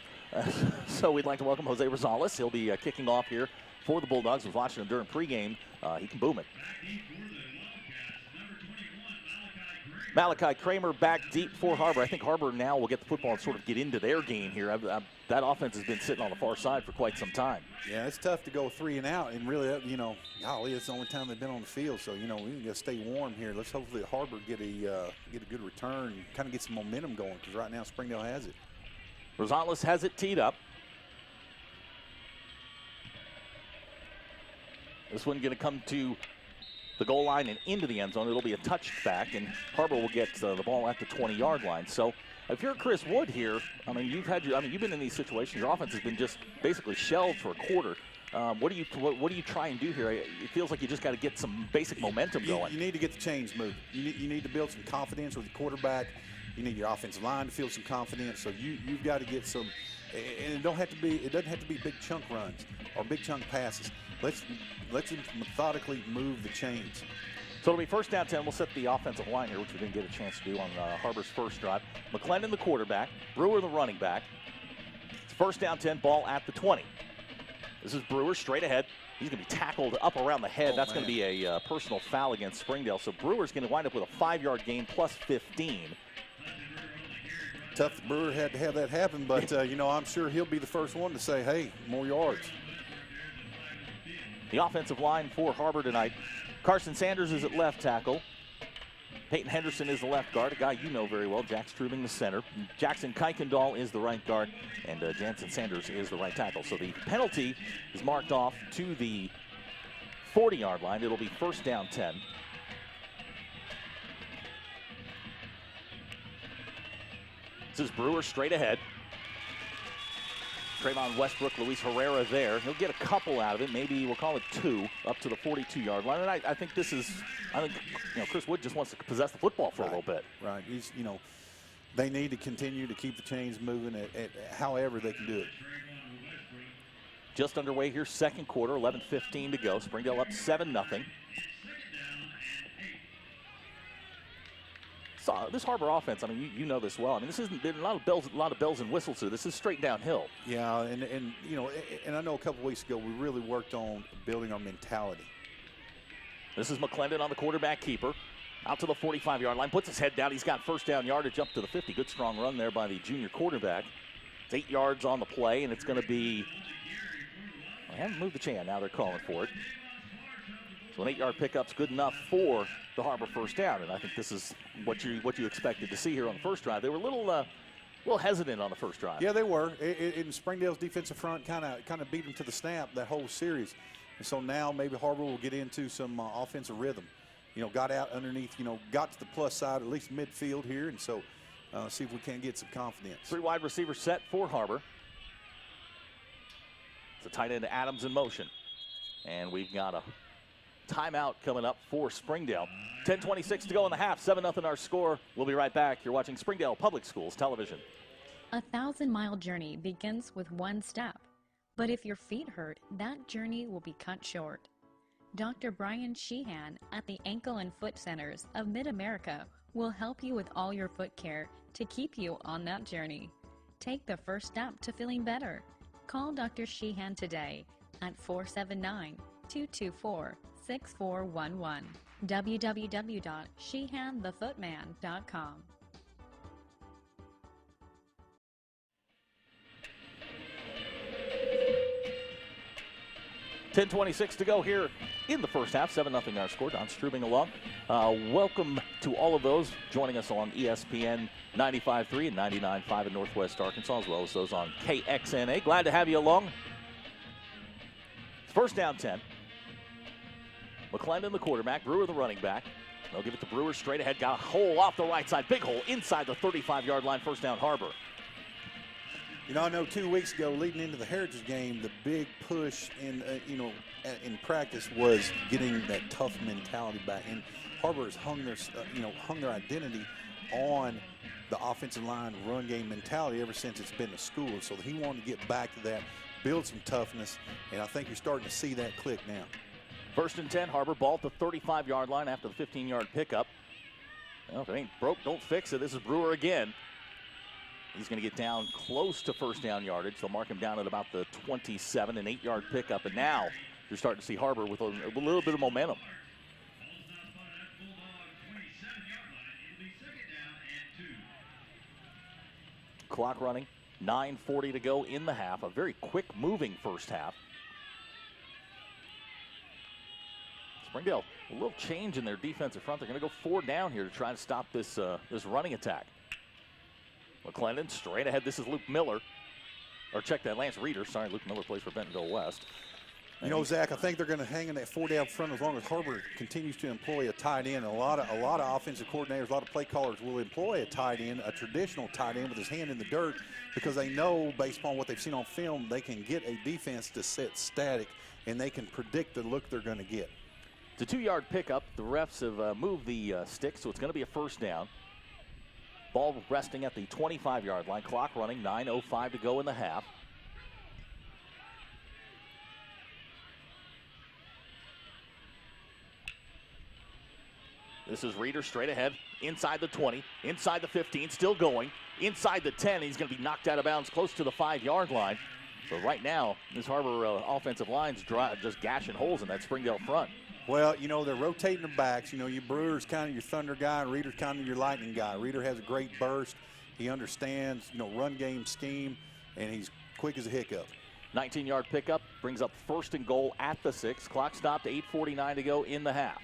So we'd like to welcome Jose Rosales. He'll be kicking off here for the Bulldogs. I was watching him during pregame. He can boom it. Malachi Kramer back deep for Har-Ber. I think Har-Ber now will get the football and sort of get into their game here. That offense has been sitting on the far side for quite some time. Yeah, it's tough to go 3 and out, and really, golly, it's the only time they've been on the field. So, we got to stay warm here. Let's hopefully Har-Ber get a good return, kind of get some momentum going, because right now Springdale has it. Rosales has it teed up. This one going to come to the goal line and into the end zone. It'll be a touchback, and Har-Ber will get the ball at the 20-yard line. So if you're Chris Wood here, you've been in these situations. Your offense has been just basically shelved for a quarter. What do you try and do here? It feels like you just got to get some basic momentum going. You need to get the chains moving. You need to build some confidence with the quarterback. You need your offensive line to feel some confidence. So you've got to get some, and it doesn't have to be big chunk runs or big chunk passes. Let's methodically move the chains. So it'll be first down 10. We'll set the offensive line here, which we didn't get a chance to do on Har-Ber's first drive. McClendon, the quarterback. Brewer, the running back. It's first down 10, ball at the 20. This is Brewer straight ahead. He's going to be tackled up around the head. That's going to be a personal foul against Springdale. So Brewer's going to wind up with a 5-yard gain plus 15. Tough that Brewer had to have that happen, but, I'm sure he'll be the first one to say, hey, more yards. The offensive line for Har-Ber tonight. Carson Sanders is at left tackle. Peyton Henderson is the left guard, a guy you know very well. Jack Strubing, the center. Jackson Kuykendall is the right guard, and Jansen Sanders is the right tackle. So the penalty is marked off to the 40-yard line. It'll be first down 10. This is Brewer straight ahead. Trayvon Westbrook, Luis Herrera there. He'll get a couple out of it. Maybe we'll call it 2 up to the 42-yard line. And I think Chris Wood just wants to possess the football for a little bit. Right. They need to continue to keep the chains moving at however they can do it. Just underway here, second quarter, 11:15 to go. Springdale up 7-0. So this Har-Ber offense, you know this well. This isn't been a lot of bells and whistles here. This is straight downhill. Yeah, and I know a couple weeks ago we really worked on building our mentality. This is McClendon on the quarterback keeper. Out to the 45-yard line, puts his head down. He's got first down yardage up to the 50. Good strong run there by the junior quarterback. It's 8 yards on the play, and it's going to be, I haven't moved the chain. Now they're calling for it. So an 8-yard pickup's good enough for the Har-Ber first down, and I think this is what you expected to see here on the first drive. They were a little hesitant on the first drive. Yeah, they were. In Springdale's defensive front kind of beat them to the snap that whole series, and so now maybe Har-Ber will get into some offensive rhythm. Got out underneath, got to the plus side, at least midfield here, and so see if we can get some confidence. 3 wide receivers set for Har-Ber. It's a tight end Adams in motion, and we've got a timeout coming up for Springdale. 10:26 to go in the half. 7-0 our score. We'll be right back. You're watching Springdale Public Schools Television. A 1,000-mile journey begins with one step. But if your feet hurt, that journey will be cut short. Dr. Brian Sheehan at the Ankle and Foot Centers of Mid-America will help you with all your foot care to keep you on that journey. Take the first step to feeling better. Call Dr. Sheehan today at 479-224-6411. www.sheehanthefootman.com. 10:26 to go here in the first half. 7-0 our score. Don Strubing along. Welcome to all of those joining us on ESPN 95.3 and 99.5 in Northwest Arkansas, as well as those on KXNA. Glad to have you along. First down 10. McClendon, the quarterback. Brewer, the running back. They'll give it to Brewer straight ahead. Got a hole off the right side. Big hole inside the 35-yard line. First down, Har-Ber. You know, I know 2 weeks ago, leading into the Heritage game, the big push in practice was getting that tough mentality back. And Har-Ber has hung their identity on the offensive line run game mentality ever since it's been a school. So he wanted to get back to that, build some toughness, and I think you're starting to see that click now. First and 10, Har-Ber ball at the 35-yard line after the 15-yard pickup. Well, if it ain't broke, don't fix it. This is Brewer again. He's going to get down close to first down yardage. They'll mark him down at about the 27, an 8-yard pickup. And now you're starting to see Har-Ber with a little bit of momentum. Clock running, 9:40 to go in the half. A very quick moving first half. Springdale, a little change in their defensive front. They're going to go 4 down here to try to stop this running attack. McClendon straight ahead. This is Luke Miller. Or check that, Lance Reeder. Sorry, Luke Miller plays for Bentonville West. You know, Zach, I think they're going to hang in that 4 down front as long as Har-Ber continues to employ a tight end. A lot of offensive coordinators, a lot of play callers will employ a tight end, a traditional tight end with his hand in the dirt, because they know, based upon what they've seen on film, they can get a defense to sit static, and they can predict the look they're going to get. It's a 2-yard pickup. The refs have moved the stick, so it's going to be a first down. Ball resting at the 25-yard line. Clock running, 9:05 to go in the half. This is Reeder straight ahead, inside the 20, inside the 15, still going, inside the 10. He's going to be knocked out of bounds close to the 5-yard line. So right now, this Har-Ber offensive line's just gashing holes in that Springdale front. Well, you know, they're rotating their backs. You know, your Brewer's kind of your thunder guy, and Reeder's kind of your lightning guy. Reeder has a great burst. He understands, run game scheme, and he's quick as a hiccup. 19-yard pickup brings up first and goal at the 6. Clock stopped, 8:49 to go in the half.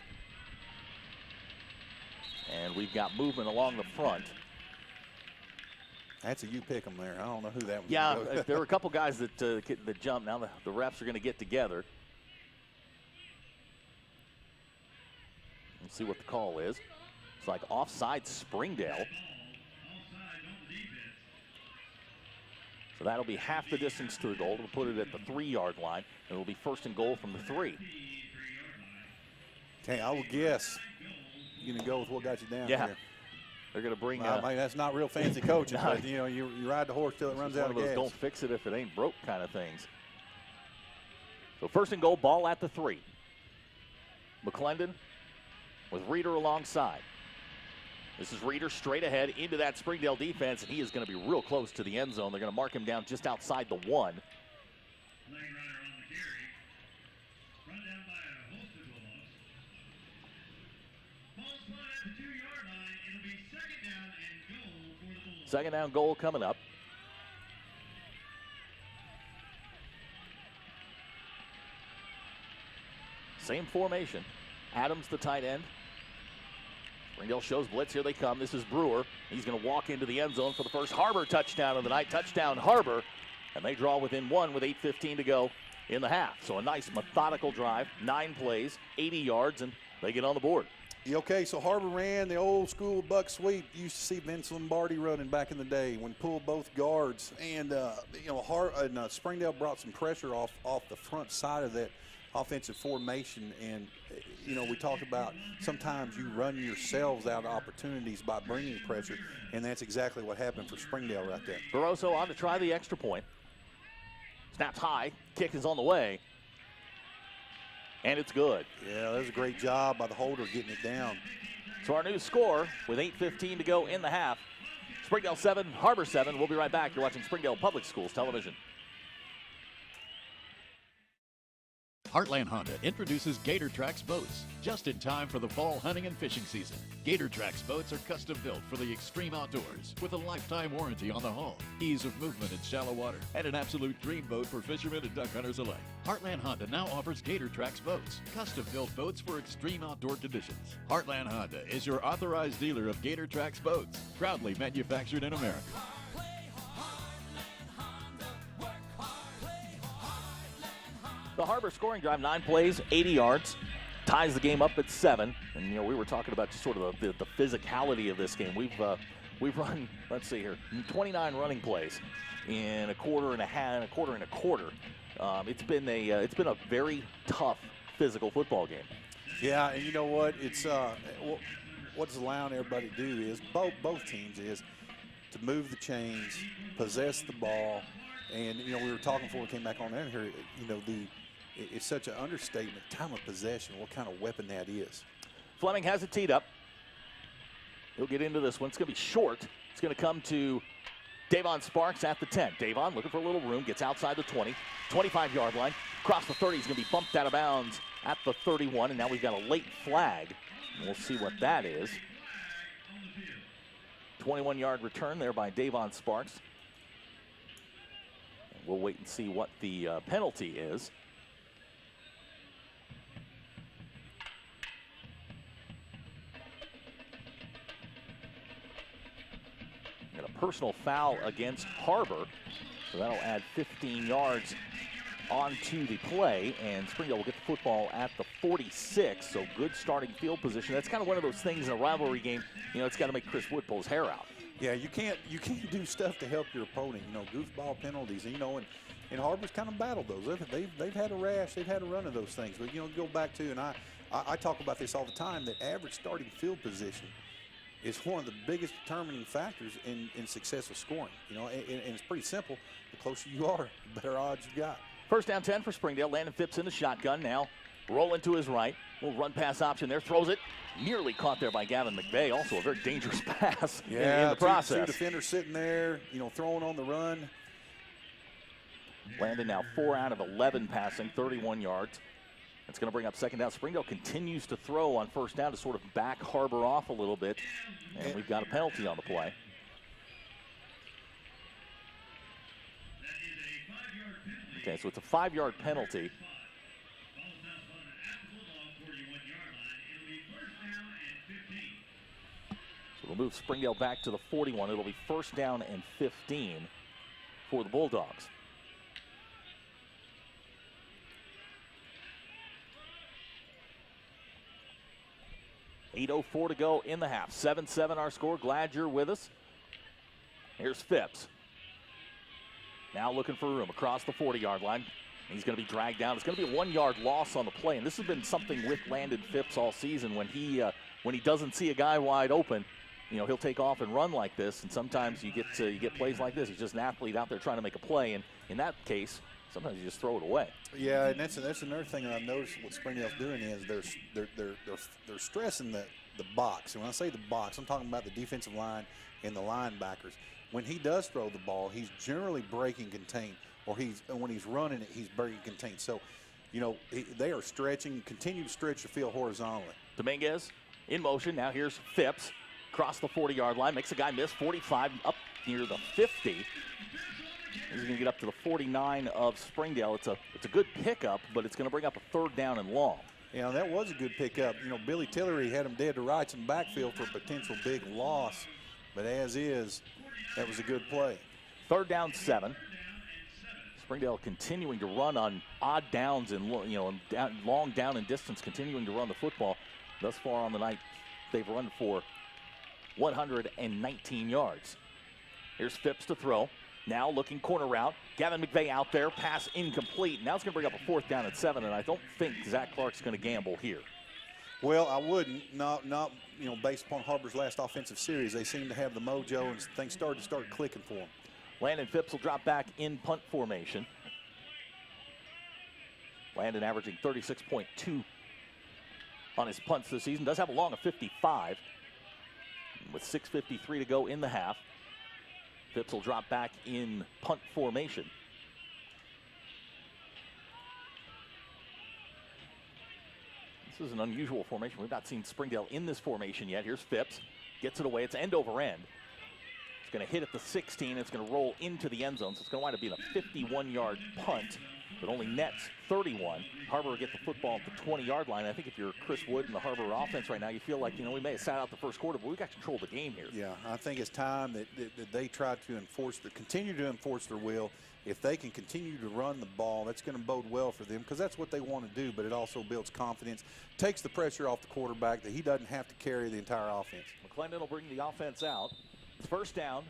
And we've got movement along the front. That's a you pick 'em there. I don't know who that was. Yeah, there were a couple guys that jumped. Now the refs are going to get together. Let's see what the call is. It's like offside Springdale. So that'll be half the distance to the goal. It'll put it at the 3-yard line. And it'll be first and goal from the 3. Okay, I will guess you're going to go with what got you down here. They're going to bring I mean, that's not real fancy coaching, No. but, you ride the horse till it runs out of gas. Don't fix it if it ain't broke kind of things. So first and goal, ball at the 3. McClendon with Reeder alongside. This is Reeder straight ahead into that Springdale defense, and he is going to be real close to the end zone. They're going to mark him down just outside the 1. Second down goal coming up. Same formation. Adams, the tight end. Springdale shows blitz. Here they come. This is Brewer. He's going to walk into the end zone for the first Har-Ber touchdown of the night. Touchdown Har-Ber. And they draw within 1 with 8:15 to go in the half. So a nice methodical drive. 9 plays, 80 yards, and they get on the board. Okay, so Har-Ber ran the old school buck sweep. You used to see Vince Lombardi running back in the day when pulled both guards. And, Springdale brought some pressure off the front side of that offensive formation. And, we talked about sometimes you run yourselves out of opportunities by bringing pressure, and that's exactly what happened for Springdale right there. Barroso on to try the extra point. Snaps high. Kick is on the way. And it's good. Yeah, that was a great job by the holder getting it down. So our new score with 8:15 to go in the half. Springdale 7, Har-Ber 7. We'll be right back. You're watching Springdale Public Schools Television. Heartland Honda introduces Gator Trax boats just in time for the fall hunting and fishing season. Gator Trax boats are custom built for the extreme outdoors with a lifetime warranty on the hull, ease of movement in shallow water, and an absolute dream boat for fishermen and duck hunters alike. Heartland Honda now offers Gator Trax boats, custom built boats for extreme outdoor conditions. Heartland Honda is your authorized dealer of Gator Trax boats, proudly manufactured in America. The Har-Ber scoring drive, 9 plays, 80 yards, ties the game up at 7. And we were talking about just sort of the physicality of this game. We've run, let's see here, 29 running plays in a quarter and a half, and a quarter. It's been a very tough physical football game. Yeah, and you know what? It's what's allowing everybody to do is both teams is to move the chains, possess the ball, and we were talking before we came back on in here. It's such an understatement. Time of possession, what kind of weapon that is. Fleming has it teed up. He'll get into this one. It's going to be short. It's going to come to Davon Sparks at the 10. Davon looking for a little room, gets outside the 20, 25-yard line. Across the 30, he's going to be bumped out of bounds at the 31, and now we've got a late flag. We'll see what that is. 21-yard return there by Davon Sparks. And we'll wait and see what the penalty is. And a personal foul against Har-Ber, so that'll add 15 yards onto the play, and Springdale will get the football at the 46, so good starting field position. That's kind of one of those things in a rivalry game, it's got to make Chris Wood pull his hair out. Yeah, you can't do stuff to help your opponent, goofball penalties, and Har-Ber's kind of battled those. They've had a rash, they've had a run of those things, but go back to, and I talk about this all the time, that average starting field position is one of the biggest determining factors in successful scoring. And it's pretty simple. The closer you are, the better odds you got. First down 10 for Springdale. Landon Phipps in the shotgun now. Rolling to his right. Little run pass option there. Throws it. Nearly caught there by Gavin McVeigh. Also a very dangerous pass in the process. Two defenders sitting there, throwing on the run. Landon now 4 out of 11 passing, 31 yards. It's going to bring up second down. Springdale continues to throw on first down to sort of back Har-Ber off a little bit. And we've got a penalty on the play. Okay, so it's a 5-yard penalty. So we'll move Springdale back to the 41. It'll be first down and 15 for the Bulldogs. .804 to go in the half. 7-7 our score. Glad you're with us. Here's Phipps. Now looking for room across the 40-yard line. He's going to be dragged down. It's going to be a 1-yard loss on the play, and this has been something with Landon Phipps all season. When he doesn't see a guy wide open, he'll take off and run like this, and sometimes you get plays like this. He's just an athlete out there trying to make a play, and in that case, sometimes you just throw it away. Yeah, and that's another thing that I've noticed. What Springdale's doing is they're stressing the box. And when I say the box, I'm talking about the defensive line and the linebackers. When he does throw the ball, he's generally breaking contain, or when he's running it, he's breaking contain. So, they are stretching, continue to stretch the field horizontally. Dominguez in motion. Now here's Phipps across the 40-yard line, makes a guy miss. 45 up near the 50. He's going to get up to the 49 of Springdale. It's a good pickup, but it's going to bring up a third down and long. Yeah, that was a good pickup. Billy Tillery had him dead to rights in the backfield for a potential big loss, but as is, that was a good play. Third down 7. Springdale continuing to run on odd downs and long down and distance, continuing to run the football. Thus far on the night, they've run for 119 yards. Here's Phipps to throw. Now looking corner route. Gavin McVeigh out there. Pass incomplete. Now it's going to bring up a fourth down at 7, and I don't think Zach Clark's going to gamble here. Well, I wouldn't. Not based upon Har-Ber's last offensive series. They seem to have the mojo, and things started clicking for them. Landon Phipps will drop back in punt formation. Landon averaging 36.2 on his punts this season. Does have a long of 55 with 6:53 to go in the half. Phipps will drop back in punt formation. This is an unusual formation. We've not seen Springdale in this formation yet. Here's Phipps. Gets it away. It's end over end. It's going to hit at the 16. It's going to roll into the end zone. So it's going to wind up being a 51-yard punt, but only nets 31. Har-Ber will get the football at the 20-yard line. I think if you're Chris Wood and the Har-Ber offense right now, you feel like, we may have sat out the first quarter, but we've got control of the game here. Yeah, I think it's time that they try to continue to enforce their will. If they can continue to run the ball, that's going to bode well for them because that's what they want to do, but it also builds confidence, takes the pressure off the quarterback that he doesn't have to carry the entire offense. McClendon will bring the offense out. It's first down.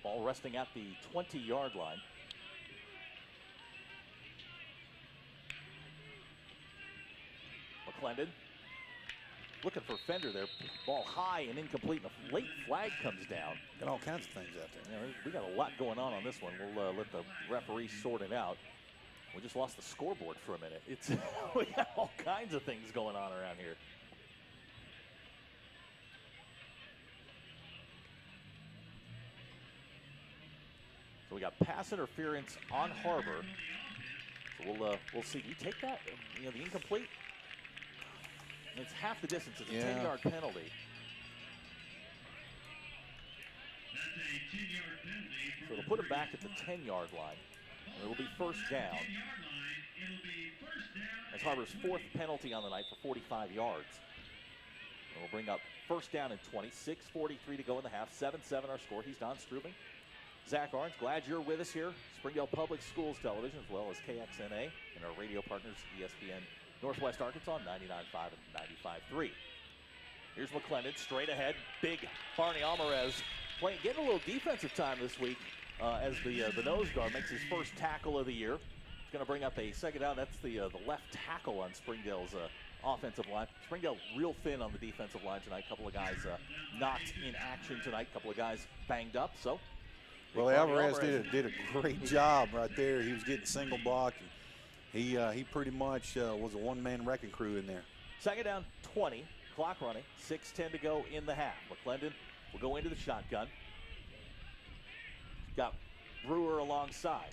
Ball resting at the 20-yard line. McClendon looking for Fender there. Ball high and incomplete, and a late flag comes down. Got all kinds of things out there. We got a lot going on this one. We'll let the referee sort it out. We just lost the scoreboard for a minute. We got all kinds of things going on around here. So we got pass interference on Har-Ber. So we'll see. You take that, the incomplete. It's half the distance. It's a 10-yard penalty. So it'll put him back at the 10-yard line. It'll be first down. That's Har-Ber's fourth penalty on the night for 45 yards. And we'll bring up first down and 20. 6:43 to go in the half. 7-7 our score. He's Don Strubing. Zach Arns, glad you're with us here. Springdale Public Schools Television, as well as KXNA and our radio partners, ESPN Northwest Arkansas, 99.5 and 95.3. Here's McClendon, straight ahead. Big Barney Alvarez getting a little defensive time this week as the nose guard makes his first tackle of the year. It's going to bring up a second down. That's the left tackle on Springdale's offensive line. Springdale real thin on the defensive line tonight. A couple of guys not in action tonight. A couple of guys banged up. So, well, Alvarez did a great job right there. He was getting single blocked. He pretty much was a one-man wrecking crew in there. Second down, 20. Clock running. 6:10 to go in the half. McClendon will go into the shotgun. Got Brewer alongside.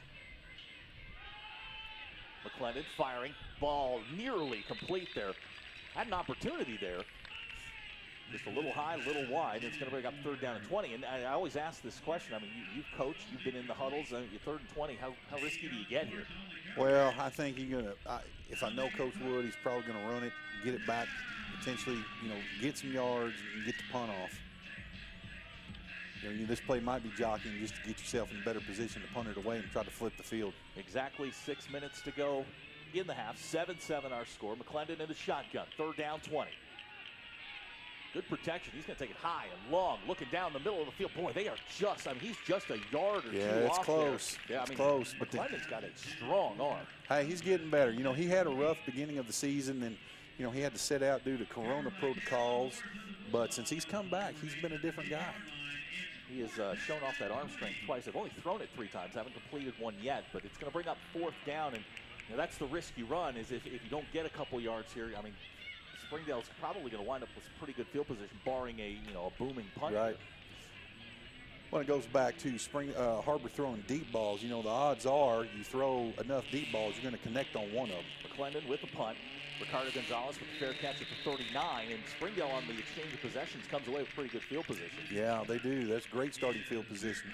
McClendon firing. Ball nearly complete there. Had an opportunity there. Just a little high, a little wide. It's going to bring up third down and 20. And I always ask this question. I mean, you've coached, you've been in the huddles. You're third and 20. How risky do you get here? Well, I think if I know Coach Wood, he's probably going to run it, get it back, potentially, get some yards and get the punt off. This play might be jockeying just to get yourself in a better position to punt it away and try to flip the field. Exactly 6 minutes to go in the half. 7-7 our score. McClendon in the shotgun. Third down, 20. Good protection. He's going to take it high and long, looking down the middle of the field. Boy, they are just, he's just a yard or two it's off close. There. Yeah, it's close. McClendon's got a strong arm. Hey, he's getting better. He had a rough beginning of the season, and, he had to sit out due to corona protocols. But since he's come back, he's been a different guy. He has shown off that arm strength twice. They've only thrown it 3 times. Haven't completed one yet, but it's going to bring up fourth down. And that's the risk you run is if you don't get a couple yards here, Springdale's probably going to wind up with pretty good field position, barring a booming punt. Right. When it goes back to Har-Ber throwing deep balls, the odds are you throw enough deep balls, you're going to connect on one of them. McClendon with the punt. Ricardo Gonzalez with the fair catch at the 39, and Springdale on the exchange of possessions comes away with pretty good field position. Yeah, they do. That's great starting field position.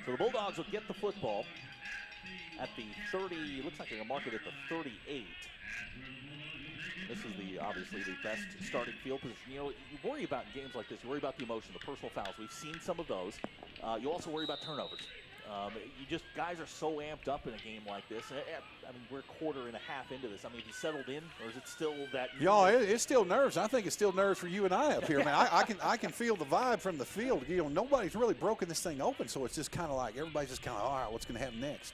So the Bulldogs will get the football at the 30. Looks like they're going to mark it at the 38. This is obviously the best starting field position. You worry about in games like this. You worry about the emotion, the personal fouls. We've seen some of those. You also worry about turnovers. Guys are so amped up in a game like this. We're a quarter and a half into this. Have you settled in, or is it still that? Yeah, it's still nerves. I think it's still nerves for you and I up here, man. I can feel the vibe from the field. Nobody's really broken this thing open, so it's just kind of like everybody's just kind of, all right, what's going to happen next?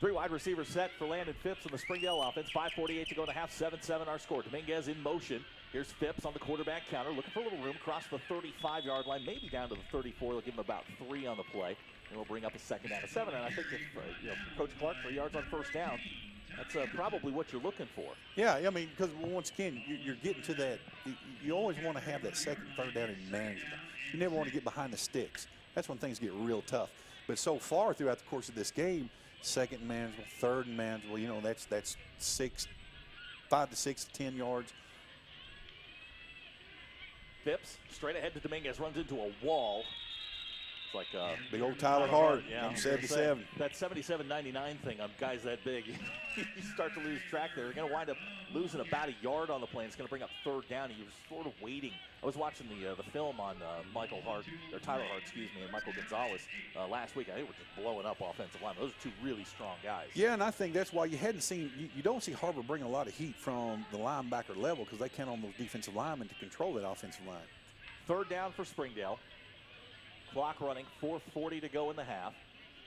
3 wide receivers set for Landon Phipps on the Springdale offense. 5:48 to go in the half. 7-7 our score. Dominguez in motion. Here's Phipps on the quarterback counter, looking for a little room, across the 35-yard line, maybe down to the 34. They'll give him about 3 on the play, and we'll bring up a second down and 7. And I think if Coach Clark, 3 yards on first down, that's probably what you're looking for. Yeah, because once again, you're getting to that. You always want to have that second, third down and manageable. You never want to get behind the sticks. That's when things get real tough. But so far throughout the course of this game, second and manageable, third and manageable, that's 6 5 to 6 to 10 yards. Phipps straight ahead to Dominguez, runs into a wall. It's like big old Tyler Hart, yeah, number 77. That 77-99 thing on guys that big, you start to lose track there. You're going to wind up losing about a yard on the play. It's going to bring up 3rd down. He was sort of waiting. I was watching the film on Tyler Hart, and Michael Gonzalez last week. I think we're just blowing up offensive line. Those are 2 really strong guys. Yeah, and I think that's why you don't see Har-Ber bring a lot of heat from the linebacker level, because they count on those defensive linemen to control that offensive line. 3rd down for Springdale. Clock running, 4:40 to go in the half.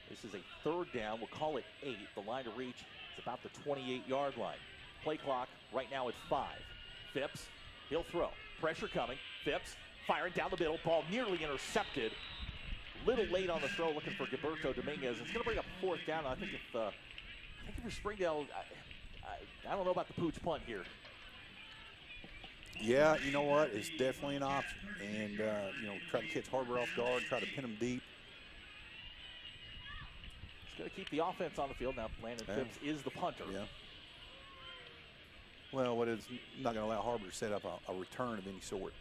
This is a 3rd down. We'll call it 8. The line to reach is about the 28-yard line. Play clock right now at 5. Phipps, he'll throw. Pressure coming. Phipps firing down the middle. Ball nearly intercepted. Little late on the throw, looking for Gilberto Dominguez. It's going to bring up 4th down. I think if for Springdale, I don't know about the pooch punt here. Yeah, you know what? It's definitely an option. And, try to catch Har-Ber off guard, try to pin him deep. It's going to keep the offense on the field. Now, Landon Phipps is the punter. Yeah. Well, what is not going to allow Har-Ber to set up a return of any sort.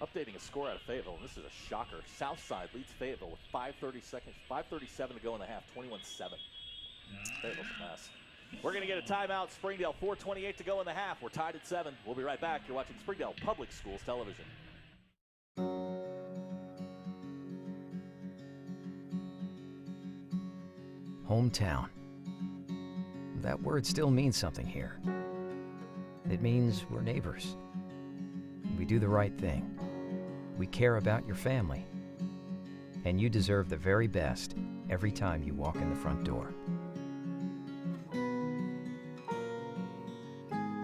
Updating a score out of Fayetteville. This is a shocker. Southside leads Fayetteville with 5:37 to go in the half, 21-7. Fayetteville's a mess. We're going to get a timeout. Springdale, 4:28 to go in the half. We're tied at 7. We'll be right back. You're watching Springdale Public Schools Television. Hometown. That word still means something here. It means we're neighbors. We do the right thing. We care about your family. And you deserve the very best every time you walk in the front door.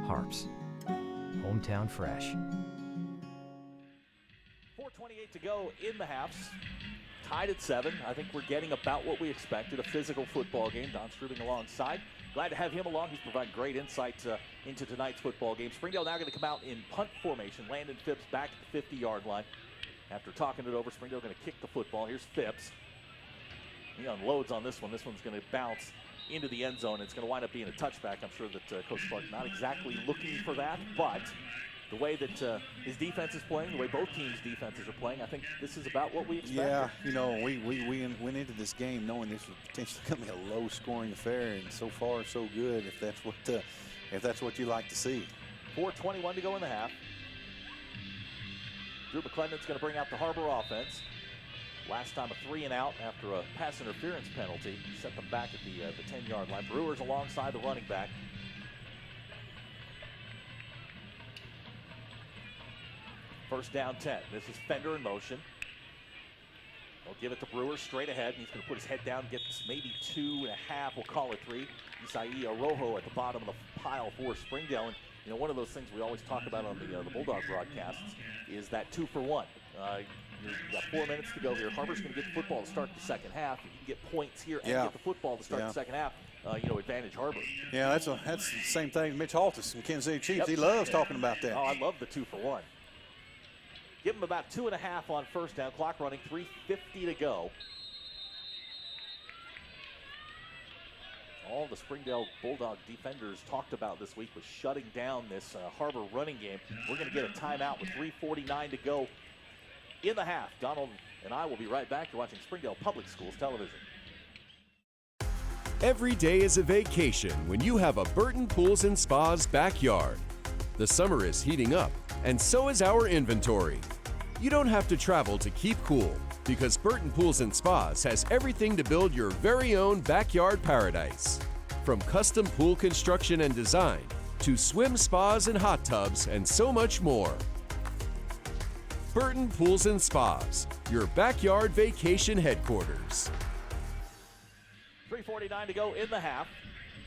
Harps. Hometown fresh. 4:28 to go in the halves. Tied at 7. I think we're getting about what we expected, a physical football game. Don Strubing alongside. Glad to have him along. He's providing great insight into tonight's football game. Springdale now going to come out in punt formation. Landon Phipps back at the 50-yard line. After talking it over, Springdale going to kick the football. Here's Phipps. He unloads on this one. This one's going to bounce into the end zone. It's going to wind up being a touchback. I'm sure that Coach Clark not exactly looking for that, but the way that his defense is playing, the way both teams' defenses are playing, I think this is about what we expected. Yeah, we went into this game knowing this was potentially going to be a low-scoring affair, and so far so good. If that's what you like to see. 4:21 to go in the half. Drew McClendon's going to bring out the Har-Ber offense. Last time a 3-and-out after a pass interference penalty. Set them back at the 10-yard line. Brewers alongside the running back. First down 10. This is Fender in motion. They'll give it to Brewer straight ahead, and he's going to put his head down, get maybe 2.5, we'll call it 3. Isai Rojo at the bottom of the pile for Springdale. And one of those things we always talk about on the Bulldog broadcasts is that 2-for-1. You've got 4 minutes to go here. Har-Ber's going to get the football to start the second half. If you can get points here and get the football to start the second half, advantage Har-Ber. Yeah, that's the same thing. Mitch Altus from Kansas City Chiefs, he loves talking about that. Oh, I love the 2-for-1. Give him about 2.5 on first down. Clock running, 3:50 to go. All the Springdale Bulldog defenders talked about this week was shutting down this Har-Ber running game. We're going to get a timeout with 3:49 to go in the half. Donald and I will be right back. You're watching Springdale Public Schools Television. Every day is a vacation when you have a Burton Pools and Spas backyard. The summer is heating up, and so is our inventory. You don't have to travel to keep cool, because Burton Pools and Spas has everything to build your very own backyard paradise. From custom pool construction and design, to swim spas and hot tubs, and so much more. Burton Pools and Spas, your backyard vacation headquarters. 3:49 to go in the half.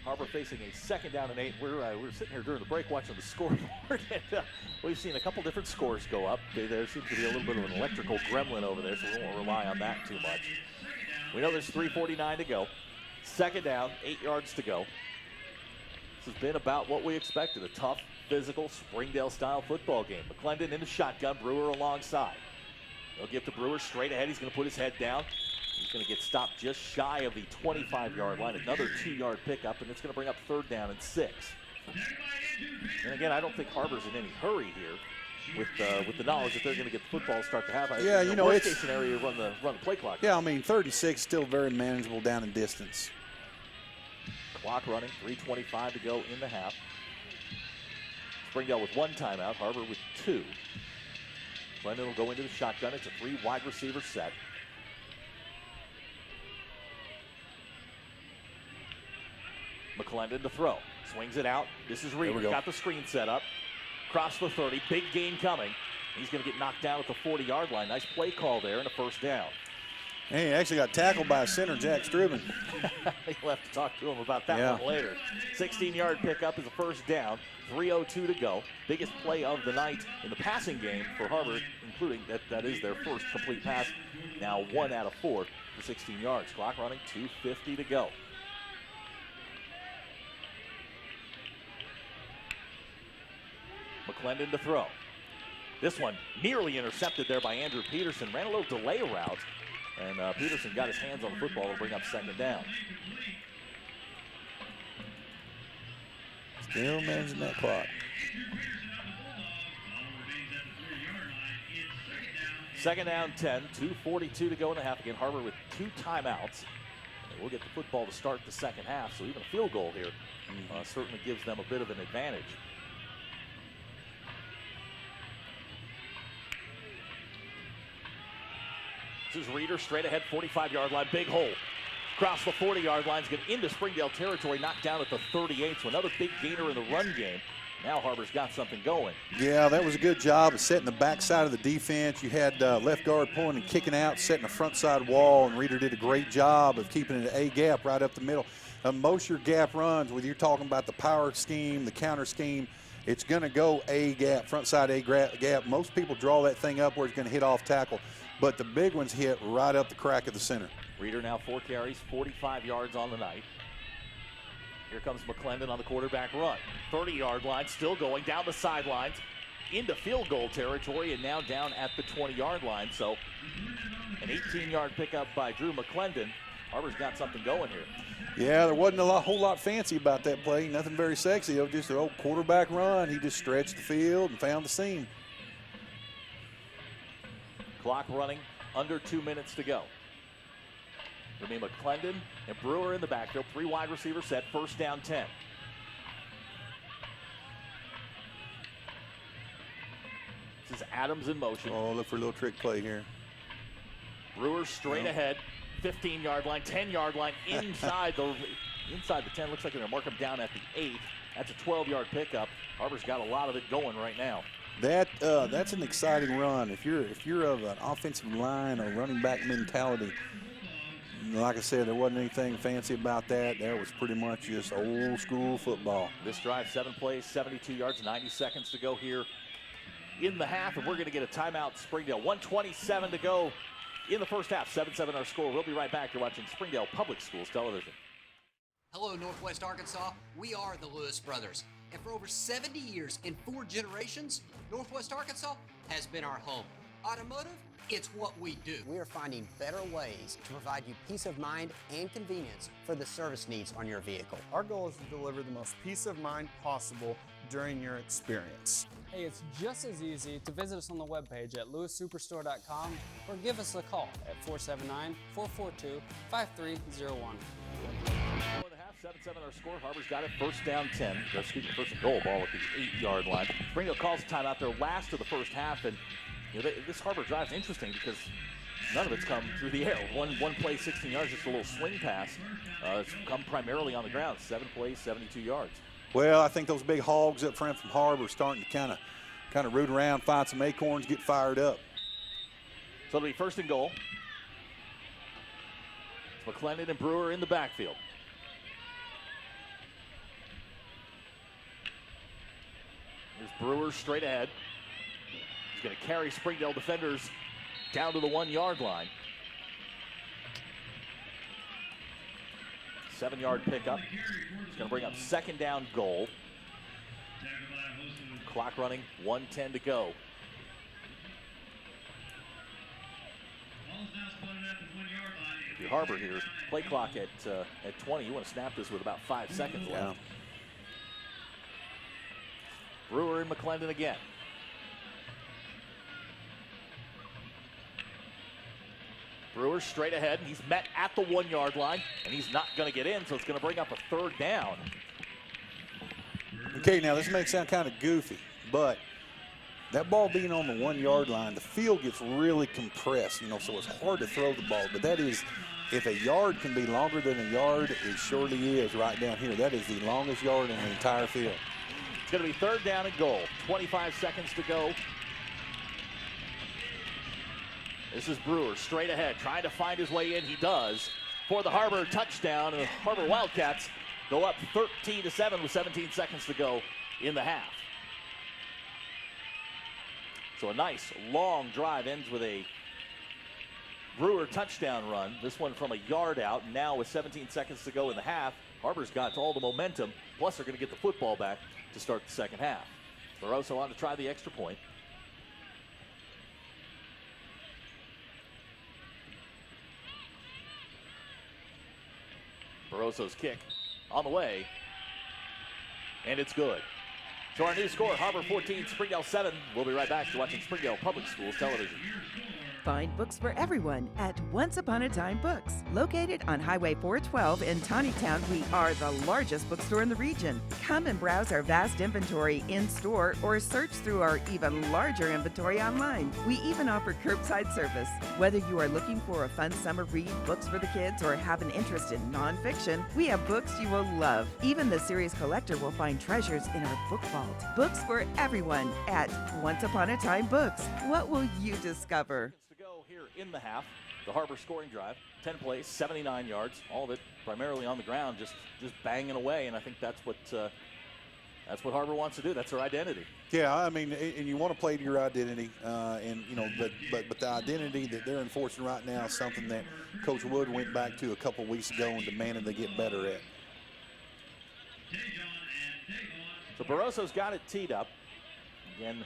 Har-Ber facing a 2nd down and 8. We're sitting here during the break watching the scoreboard, and we've seen a couple different scores go up. There seems to be a little bit of an electrical gremlin over there, so we won't rely on that too much. We know there's 3:49 to go. 2nd down, 8 yards to go. This has been about what we expected, a tough, physical, Springdale-style football game. McClendon in the shotgun, Brewer alongside. They'll give to Brewer straight ahead. He's going to put his head down. He's going to get stopped just shy of the 25-yard line. Another 2-yard pickup, and it's going to bring up 3rd down and 6. And again, I don't think Har-Ber's in any hurry here with the knowledge that they're going to get the football to start the half. Yeah, you know, worst it's case scenario, you run the play clock. Yeah, I mean, 36 still very manageable down in distance. Clock running, 3:25 to go in the half. Springdale with 1 timeout, Har-Ber with 2. Brendan will go into the shotgun. It's a 3 wide receiver set. McClendon to throw. Swings it out. This is Reed. Got the screen set up. Across the 30. Big gain coming. He's going to get knocked down at the 40-yard line. Nice play call there and a first down. And he actually got tackled by center Jack Stribben. You'll have to talk to him about that one later. 16-yard pickup is a first down. 3:02 to go. Biggest play of the night in the passing game for Har-Ber, including that is their first complete pass. Now 1 out of 4 for 16 yards. Clock running, 2:50 to go. McClendon to throw. This one nearly intercepted there by Andrew Peterson. Ran a little delay route, and Peterson got his hands on the football to bring up second down. Still managing that clock. Second down 10, 2:42 to go in the half. Again, Har-Ber with 2 timeouts. And we'll get the football to start the second half, so even a field goal here certainly gives them a bit of an advantage. This is Reeder straight ahead, 45-yard line, big hole. Across the 40-yard line, get into Springdale territory, knocked down at the 38. So another big gainer in the run game. Now Har-Ber's got something going. Yeah, that was a good job of setting the backside of the defense. You had left guard pulling and kicking out, setting a front side wall, and Reeder did a great job of keeping it a gap right up the middle. Most of your gap runs, whether you're talking about the power scheme, the counter scheme, it's going to go a gap, front side a gap. Most people draw that thing up where it's going to hit off tackle, but the big ones hit right up the crack of the center. Reeder now 4 carries, 45 yards on the night. Here comes McClendon on the quarterback run. 30-yard line, still going down the sidelines, into field goal territory, and now down at the 20-yard line. So an 18-yard pickup by Drew McClendon. Har-Ber's got something going here. Yeah, there wasn't a whole lot fancy about that play. Nothing very sexy. It was just an old quarterback run. He just stretched the field and found the seam. Clock running, under 2 minutes to go. It'll be McClendon and Brewer in the backfield. 3 wide receiver set, first down 10. This is Adams in motion. Oh, look for a little trick play here. Brewer straight ahead, 15-yard line, 10-yard line, inside the 10. Looks like they're going to mark him down at the 8. That's a 12-yard pickup. Har-Ber's got a lot of it going right now. That's an exciting run. If you're of an offensive line or running back mentality, like I said, there wasn't anything fancy about that. That was pretty much just old school football. This drive, 7 plays, 72 yards, 90 seconds to go here in the half, and we're going to get a timeout. Springdale, 1:27 to go in the first half. 7-7 our score. We'll be right back. You're watching Springdale Public Schools Television. Hello, Northwest Arkansas. We are the Lewis Brothers. And for over 70 years and 4 generations, Northwest Arkansas has been our home. Automotive, it's what we do. We are finding better ways to provide you peace of mind and convenience for the service needs on your vehicle. Our goal is to deliver the most peace of mind possible during your experience. Hey, it's just as easy to visit us on the webpage at lewissuperstore.com or give us a call at 479-442-5301. 7-7 our score. Har-Ber's got it. First down 10. Excuse me, first and goal ball at the 8-yard line. Springdale calls timeout their last of the first half, and this Har-Ber drive is interesting because none of it's come through the air. One play, 16 yards, just a little swing pass. It's come primarily on the ground. 7 plays, 72 yards. Well, I think those big hogs up front from Har-Ber are starting to kind of root around, find some acorns, get fired up. So it'll be first and goal. It's McClendon and Brewer in the backfield. Here's Brewer straight ahead. He's going to carry Springdale defenders down to the 1-yard line. 7-yard pickup. He's going to bring up second down goal. Clock running, 1:10 to go. If you're Har-Ber here, play clock at 20. You want to snap this with about 5 seconds left. Brewer and McClendon again. Brewer straight ahead, and he's met at the 1 yard line, and he's not going to get in, so it's going to bring up a 3rd down. Okay, now this may sound kind of goofy, but that ball being on the 1 yard line, the field gets really compressed, you know, so it's hard to throw the ball. But that is, if a yard can be longer than a yard, it surely is right down here. That is the longest yard in the entire field. It's going to be 3rd down and goal. 25 seconds to go. This is Brewer straight ahead, trying to find his way in. He does for the Har-Ber touchdown. And the Har-Ber Wildcats go up 13-7 with 17 seconds to go in the half. So a nice long drive ends with a Brewer touchdown run. This one from a yard out. Now with 17 seconds to go in the half, Har-Ber's got all the momentum. Plus they're going to get the football back to start the second half. Barroso on to try the extra point. Barroso's kick on the way, and it's good. So our new score, Har-Ber 14, Springdale 7. We'll be right back to watching Springdale Public Schools television. Find books for everyone at Once Upon a Time Books. Located on Highway 412 in Tawnytown, we are the largest bookstore in the region. Come and browse our vast inventory in-store or search through our even larger inventory online. We even offer curbside service. Whether you are looking for a fun summer read, books for the kids, or have an interest in nonfiction, we have books you will love. Even the serious collector will find treasures in our book vault. Books for everyone at Once Upon a Time Books. What will you discover? In the half, the Har-Ber scoring drive, 10 plays, 79 yards, all of it primarily on the ground, just banging away, and I think that's what Har-Ber wants to do. That's their identity. Yeah, I mean, and you want to play to your identity, and you know, but the identity that they're enforcing right now is something that Coach Wood went back to a couple weeks ago and demanded they get better at. So Barroso's got it teed up. Again,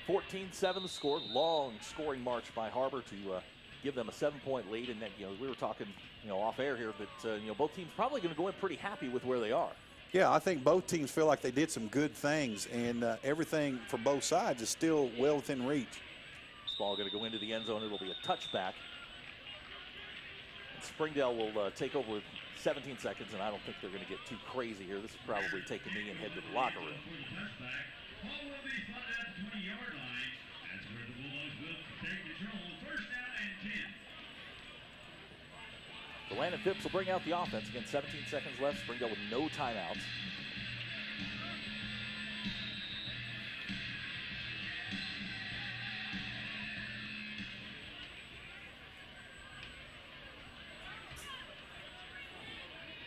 14-7 the score. Long scoring march by Har-Ber to give them a 7-point lead. And then, you know, we were talking, you know, off air here that you know, both teams probably going to go in pretty happy with where they are. Yeah, I think both teams feel like they did some good things, and everything for both sides is still well within reach. This ball going to go into the end zone. It'll be a touchback. And Springdale will take over with 17 seconds, and I don't think they're going to get too crazy here. This is probably take a knee and head to the locker room. Landon Phipps will bring out the offense. Again, 17 seconds left. Springdale with no timeouts.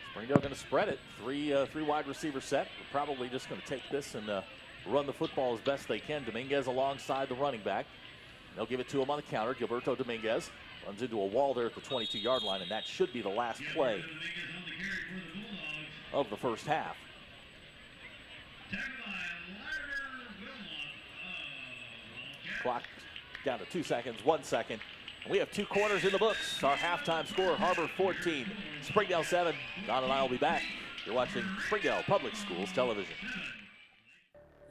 Springdale going to spread it. Three wide receiver set. We're probably just going to take this and run the football as best they can. Dominguez alongside the running back. They'll give it to him on the counter. Gilberto Dominguez runs into a wall there at the 22-yard line, and that should be the last play of the first half. Clock down to 2 seconds, 1 second. We have 2 quarters in the books. Our halftime score, Har-Ber 14, Springdale 7. Don and I will be back. You're watching Springdale Public Schools television.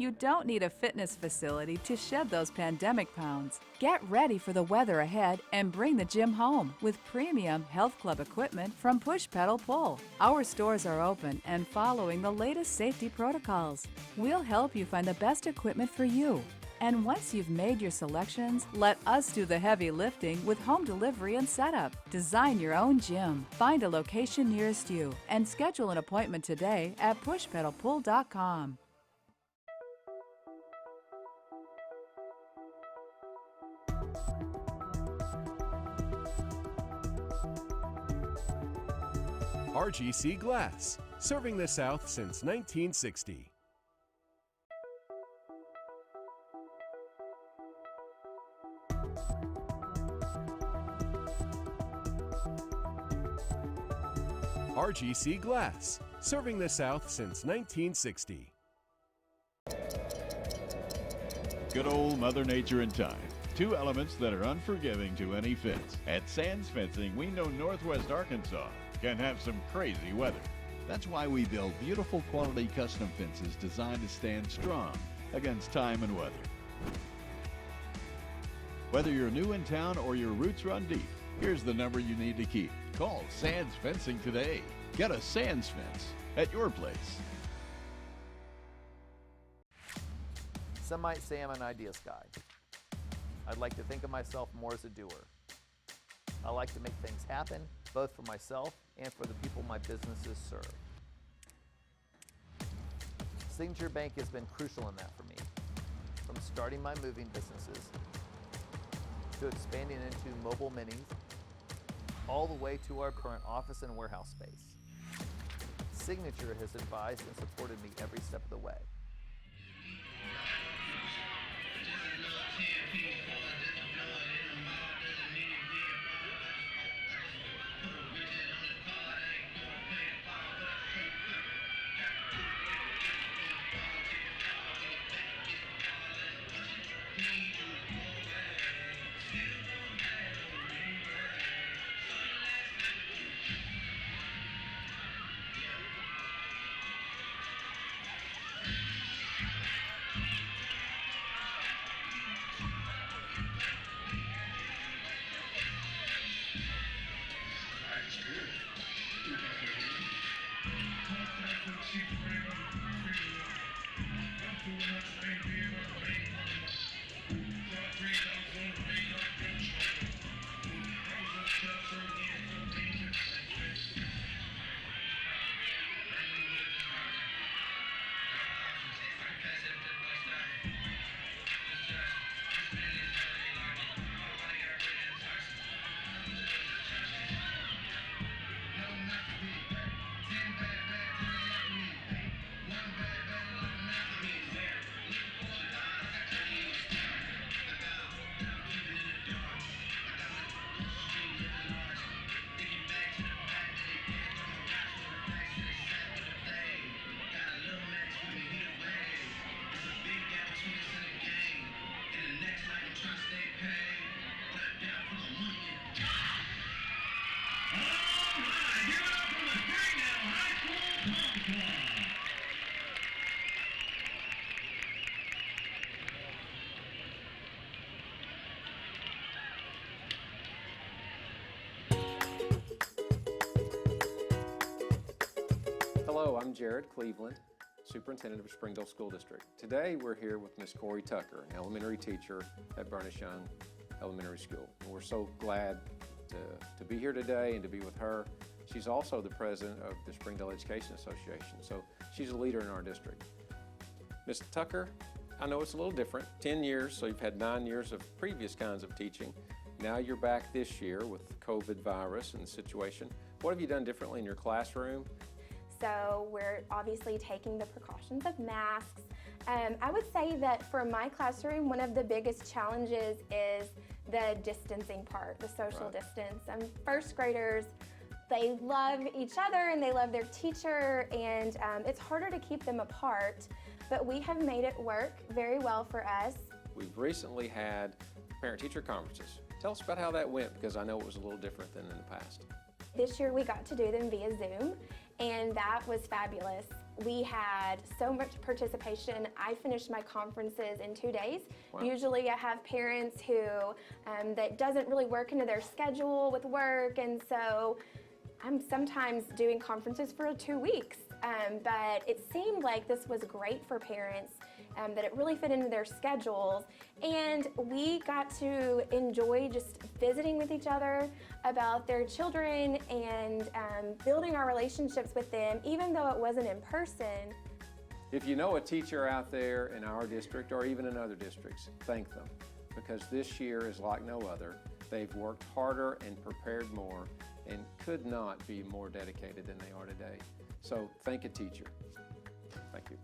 You don't need a fitness facility to shed those pandemic pounds. Get ready for the weather ahead and bring the gym home with premium health club equipment from Push Pedal Pull. Our stores are open and following the latest safety protocols. We'll help you find the best equipment for you. And once you've made your selections, let us do the heavy lifting with home delivery and setup. Design your own gym. Find a location nearest you and schedule an appointment today at pushpedalpull.com. RGC Glass, serving the South since 1960. RGC Glass, serving the South since 1960. Good old Mother Nature and time. 2 elements that are unforgiving to any fence. At Sands Fencing, we know Northwest Arkansas can have some crazy weather. That's why we build beautiful quality custom fences designed to stand strong against time and weather. Whether you're new in town or your roots run deep, here's the number you need to keep. Call Sands Fencing today. Get a Sands fence at your place. Some might say I'm an ideas guy. I'd like to think of myself more as a doer. I like to make things happen, both for myself and for the people my businesses serve. Signature Bank has been crucial in that for me, from starting my moving businesses to expanding into mobile minis, all the way to our current office and warehouse space. Signature has advised and supported me every step of the way. Hello, I'm Jared Cleveland, Superintendent of Springdale School District. Today we're here with Miss Corey Tucker, an elementary teacher at Burnish Young Elementary School. And we're so glad to be here today and to be with her. She's also the president of the Springdale Education Association, so she's a leader in our district. Ms. Tucker, I know it's a little different, 10 years, so you've had 9 years of previous kinds of teaching. Now you're back this year with the COVID virus and the situation. What have you done differently in your classroom? So we're obviously taking the precautions of masks. I would say that for my classroom, one of the biggest challenges is the distancing part, the social distance. First graders, they love each other and they love their teacher, and it's harder to keep them apart, but we have made it work very well for us. We've recently had parent-teacher conferences. Tell us about how that went, because I know it was a little different than in the past. This year we got to do them via Zoom, and that was fabulous. We had so much participation. I finished my conferences in 2 days. Wow. Usually I have parents who, that doesn't really work into their schedule with work, and so I'm sometimes doing conferences for 2 weeks. But it seemed like this was great for parents, that it really fit into their schedules, and we got to enjoy just visiting with each other about their children and building our relationships with them, even though it wasn't in person. If you know a teacher out there in our district or even in other districts, thank them, because this year is like no other. They've worked harder and prepared more and could not be more dedicated than they are today. So thank a teacher. Thank you.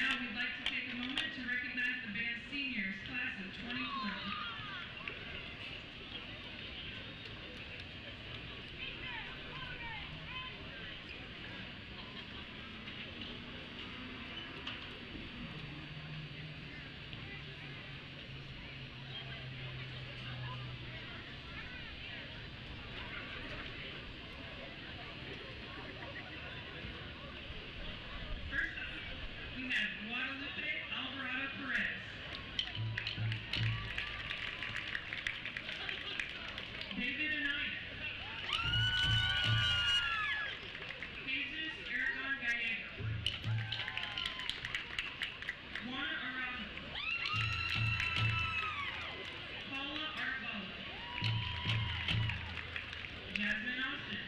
Now we'd like to take a moment to recognize the band's seniors, class of 2020. We have Guadalupe Alvarado Perez, David Anaya, Jesus Aragon Gallego, Juana Araujo, Paula Arvalo, Jasmine Austin,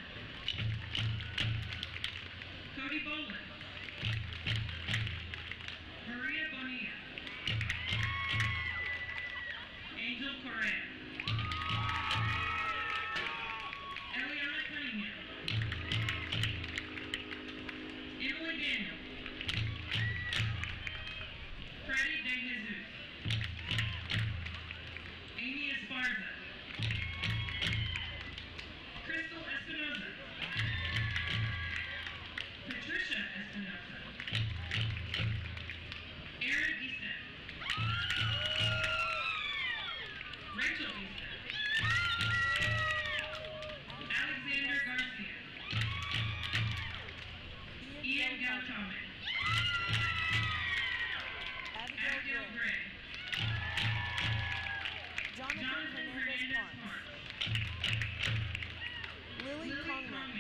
Cody Boland, Maria Bonilla, Angel Correa, Eliana Cunningham, Emily Daniel, Freddie De Jesus, Amy Esparza, Crystal Espinoza, Patricia Espinoza, Aaron Easton, Rachel Easton, Alexander Garcia, Ian Galtome, Abigail Gray, Jonathan Hernandez-Parks, Lily Kongman,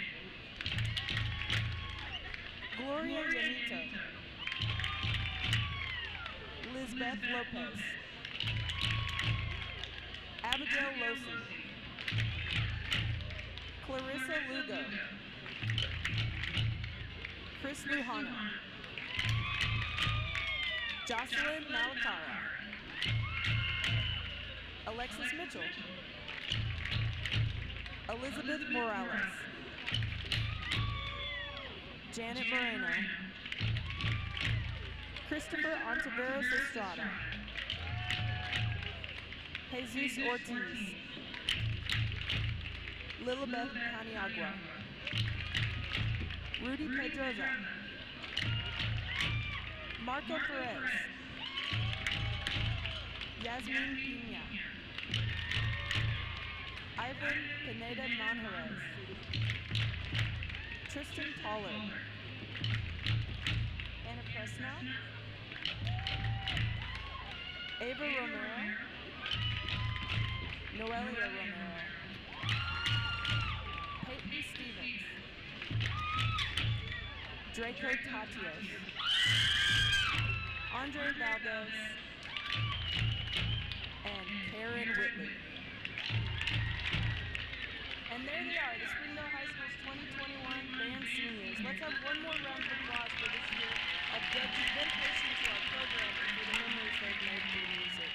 Gloria Yanito, Lizbeth Lopez, Abigail Losi, Clarissa Lugo, Chris Luhana, Jocelyn Malakara, Alexis Mitchell, Elizabeth Morales, Janet Moreno, Christopher Ontiveros Estrada, Jesus Ortiz, Lilibeth Paniagua, Rudy Pedroza, Marco Perez, Yasmin Pina, Ivan Pineda Manjarez, Tristan Pollard, Anna Presnell, Ava Romero, Noelia Romero, Peyton Stevens, Draco Tatios, Andre Valdez, and Karen Whitley. And there they are, the Springdale High School's 2021 band seniors. Let's have one more round of applause for this year of dedication to our program and for the memories they've made through music.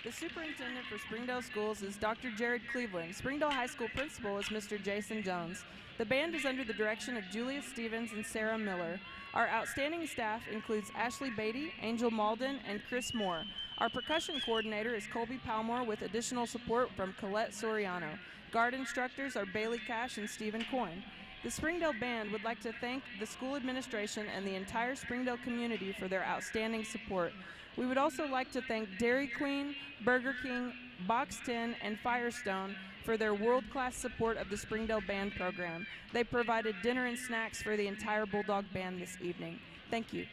The superintendent for Springdale Schools is Dr. Jared Cleveland. Springdale High School principal is Mr. Jason Jones. The band is under the direction of Julia Stevens and Sarah Miller. Our outstanding staff includes Ashley Beatty, Angel Malden, and Chris Moore. Our percussion coordinator is Colby Palmore with additional support from Colette Soriano. Guard instructors are Bailey Cash and Stephen Coyne. The Springdale Band would like to thank the school administration and the entire Springdale community for their outstanding support. We would also like to thank Dairy Queen, Burger King, Box 10, and Firestone for their world-class support of the Springdale Band program. They provided dinner and snacks for the entire Bulldog Band this evening. Thank you.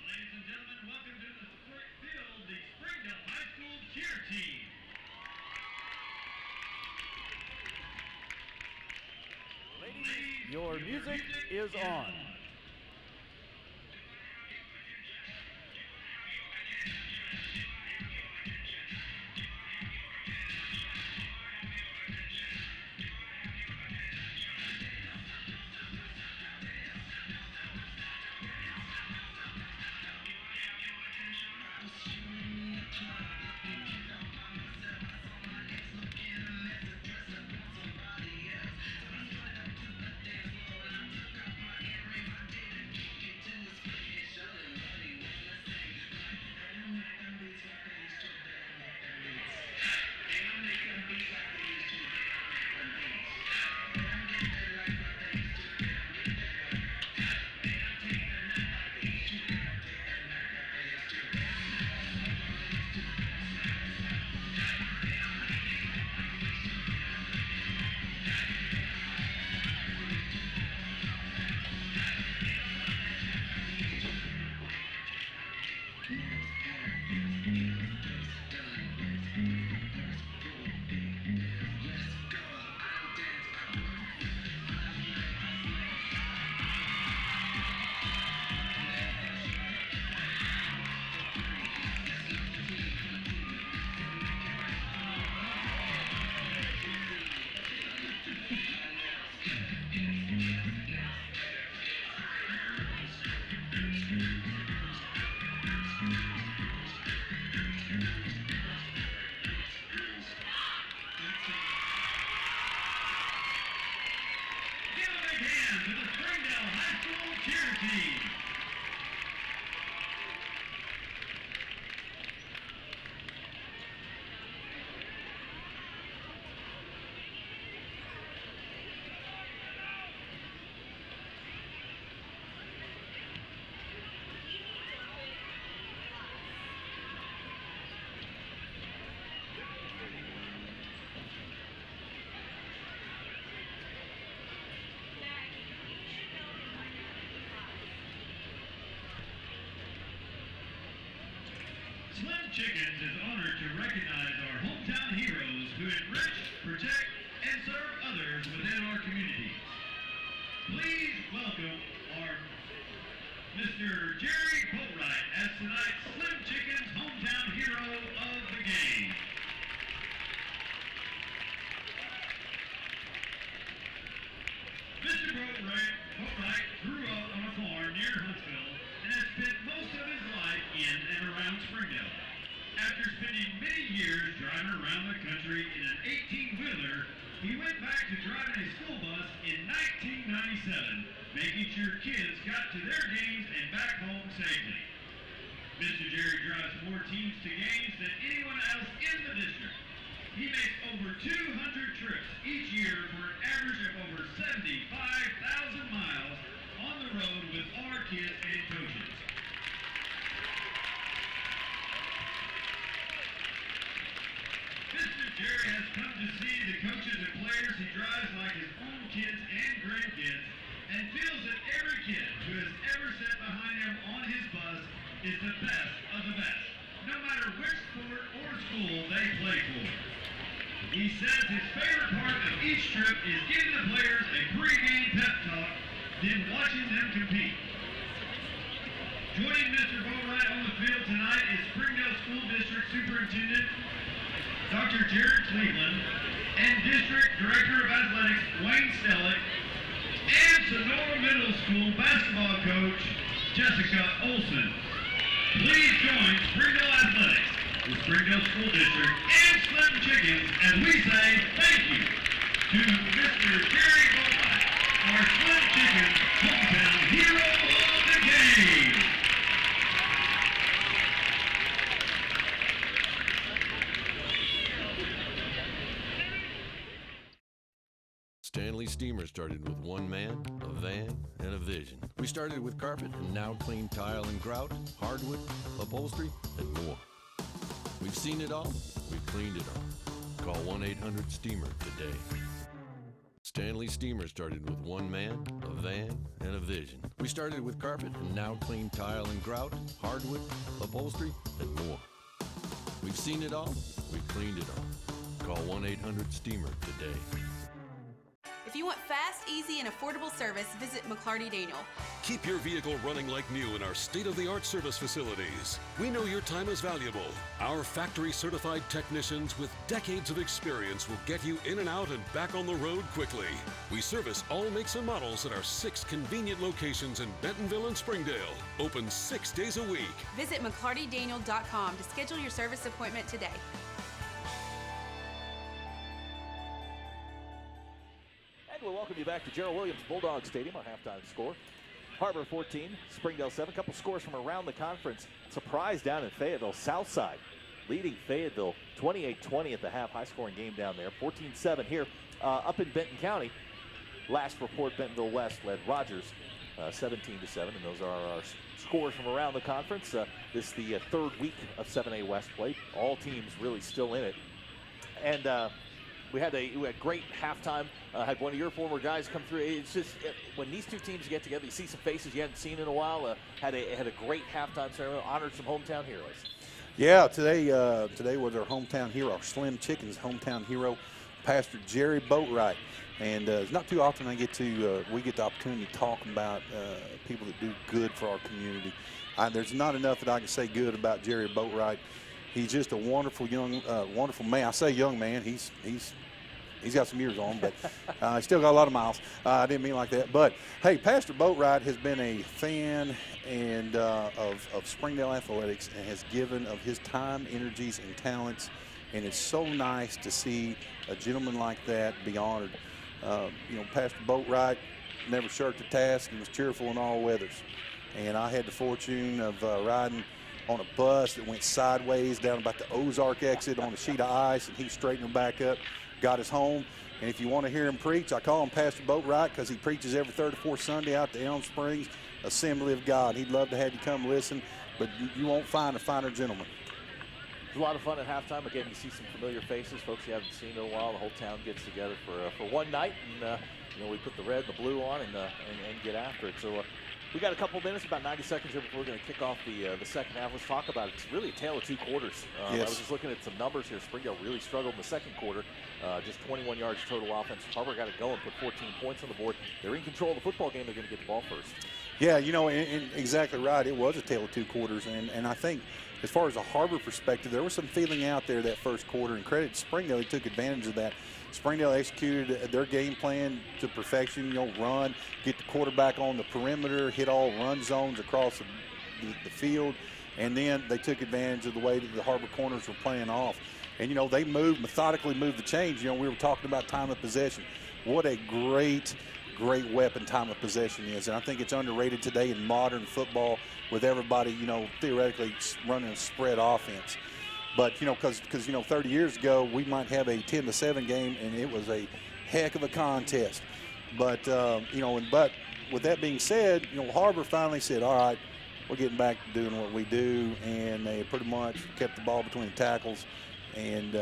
Ladies and gentlemen, welcome to the field, the Springdale High School cheer team. Ladies, your music is on. Slim Chickens is honored to recognize our hometown heroes who enrich, protect, and serve others within our communities. Please welcome our Mr. Jerry Boatwright as tonight's Slim Chickens hometown hero of the game. Mr. Boatwright grew up on a farm near Huntsville and has spent most of his life in and around Springdale. After spending many years driving around the country in an 18-wheeler, he went back to driving a school bus in 1997, making sure kids got to their games and back home safely. Mr. Jerry drives more teams to games than anyone else in the district. He makes over 200 trips each year for an average of over 75,000 miles on the road with our kids and coaches. Mr. Jerry has come to see the coaches and players he drives like his own kids and grandkids, and feels that every kid who has ever sat behind him on his bus is the best of the best, no matter which sport or school they play for. He says his favorite part of each trip is giving the players a pre-game pep talk, then watching them compete. Joining Mr. Boatwright on the field tonight is Springdale School District Superintendent Dr. Jared Cleveland and District Director of Athletics Wayne Stellick and Sonora Middle School basketball coach Jessica Olson. Please join Springdale Athletics, the Springdale School District, and Slim Chickens as we say thank you to Mr. Jerry Boatwright, our Slim Chickens hometown hero of the game. Stanley Steamer started with one man, a van, and a vision. We started with carpet and now clean tile and grout, hardwood, upholstery, and more. We've seen it all, we've cleaned it all. Call 1-800-STEAMER today. Stanley Steamer started with one man, a van, and a vision. We started with carpet and now clean tile and grout, hardwood, upholstery, and more. We've seen it all, we've cleaned it all. Call 1-800-STEAMER today. If you want fast, easy, and affordable service, visit McClarty Daniel. Keep your vehicle running like new in our state-of-the-art service facilities. We know your time is valuable. Our factory-certified technicians with decades of experience will get you in and out and back on the road quickly. We service all makes and models at our 6 convenient locations in Bentonville and Springdale. Open 6 days a week. Visit McClartyDaniel.com to schedule your service appointment today. We'll welcome you back to Gerald Williams Bulldog Stadium. Our halftime score: Har-Ber 14, Springdale 7. A couple scores from around the conference. Surprise down in Fayetteville. Southside leading Fayetteville 28-20 at the half. High-scoring game down there. 14-7 here up in Benton County. Last report, Bentonville West led Rogers 17-7, and those are our scores from around the conference. This is the third week of 7A West play. All teams really still in it, and we had great halftime. Had one of your former guys come through. It's just when these two teams get together, you see some faces you hadn't seen in a while. Had a great halftime ceremony. Honored some hometown heroes. Yeah, today was our hometown hero, our Slim Chickens hometown hero, Pastor Jerry Boatwright. And it's not too often we get the opportunity to talk about people that do good for our community. There's not enough that I can say good about Jerry Boatwright. He's just a wonderful wonderful man. I say young man. He's got some years on, but he's still got a lot of miles. I didn't mean like that. But, hey, Pastor Boatwright has been a fan and of Springdale Athletics and has given of his time, energies, and talents. And it's so nice to see a gentleman like that be honored. Pastor Boatwright never shirked a task and was cheerful in all weathers. And I had the fortune of riding on a bus that went sideways down about the Ozark exit on a sheet of ice, and he straightened her back up, got us home. And if you want to hear him preach, I call him Pastor Boatwright because he preaches every third or fourth Sunday out to Elm Springs Assembly of God. He'd love to have you come listen, but you won't find a finer gentleman. It was a lot of fun at halftime. Again, you see some familiar faces, folks you haven't seen in a while. The whole town gets together for one night, and we put the red and the blue on and get after it. So We got a couple minutes, about 90 seconds here before we're going to kick off the second half. Let's talk about it. It's really a tale of two quarters. I was just looking at some numbers here. Springdale really struggled in the second quarter. Just 21 yards total offense. Har-Ber got it going, put 14 points on the board. They're in control of the football game. They're going to get the ball first. Yeah, you know, and exactly right. It was a tale of two quarters. And I think as far as a Har-Ber perspective, there was some feeling out there that first quarter. And credit to Springdale, they took advantage of that. Springdale executed their game plan to perfection, you know, run, get the quarterback on the perimeter, hit all run zones across the field, and then they took advantage of the way that the Har-Ber corners were playing off. And, you know, they methodically moved the chains. You know, we were talking about time of possession. What a great weapon time of possession is. And I think it's underrated today in modern football with everybody, you know, theoretically running a spread offense. But, you know, because, you know, 30 years ago, we might have a 10-7 game, and it was a heck of a contest. But, you know, but with that being said, you know, Har-Ber finally said, all right, we're getting back to doing what we do, and they pretty much kept the ball between the tackles and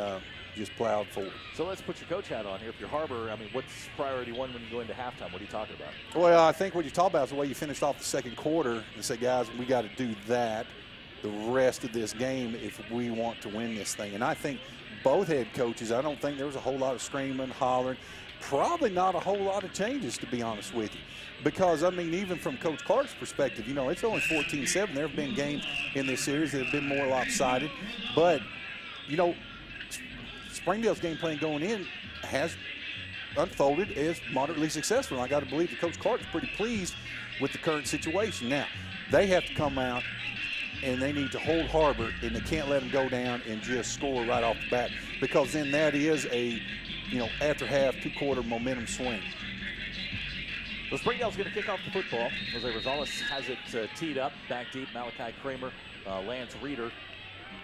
just plowed forward. So let's put your coach hat on here. If you're Har-Ber, I mean, what's priority one when you go into halftime? What are you talking about? Well, I think what you talk about is the way you finished off the second quarter and say, guys, we got to do that the rest of this game if we want to win this thing. And I think both head coaches, I don't think there was a whole lot of screaming, hollering, probably not a whole lot of changes, to be honest with you. Because, I mean, even from Coach Clark's perspective, you know, it's only 14-7. There have been games in this series that have been more lopsided. But, you know, Springdale's game plan going in has unfolded as moderately successful. And I got to believe that Coach Clark's pretty pleased with the current situation. Now, they have to come out and they need to hold Har-Ber, and they can't let them go down and just score right off the bat, because then that is a, you know, after half, two-quarter momentum swing. So Springdale's going to kick off the football. Jose Rosales has it teed up, back deep. Malachi Kramer, Lance Reeder,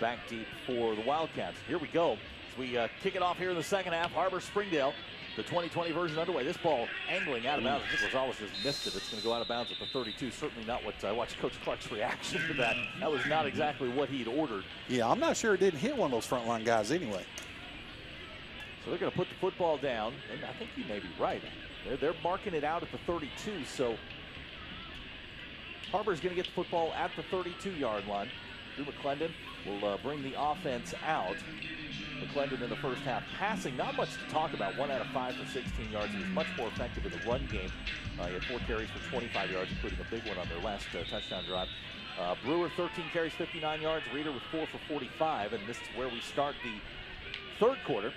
back deep for the Wildcats. Here we go. As we kick it off here in the second half, Har-Ber Springdale, the 2020 version underway. This ball angling out of bounds. I think Rosales just missed it. It's going to go out of bounds at the 32. Certainly not what I watched Coach Clark's reaction to that. That was not exactly what he'd ordered. Yeah, I'm not sure it didn't hit one of those frontline guys anyway. So they're going to put the football down, and I think you may be right. They're marking it out at the 32, so Har-Ber's going to get the football at the 32-yard line. Drew McClendon will bring the offense out. McClendon in the first half passing, not much to talk about. 1 out of 5 for 16 yards. He was much more effective in the run game. He had 4 carries for 25 yards, including a big one on their last touchdown drive. Brewer, 13 carries, 59 yards. Reeder with 4 for 45, and this is where we start the third quarter.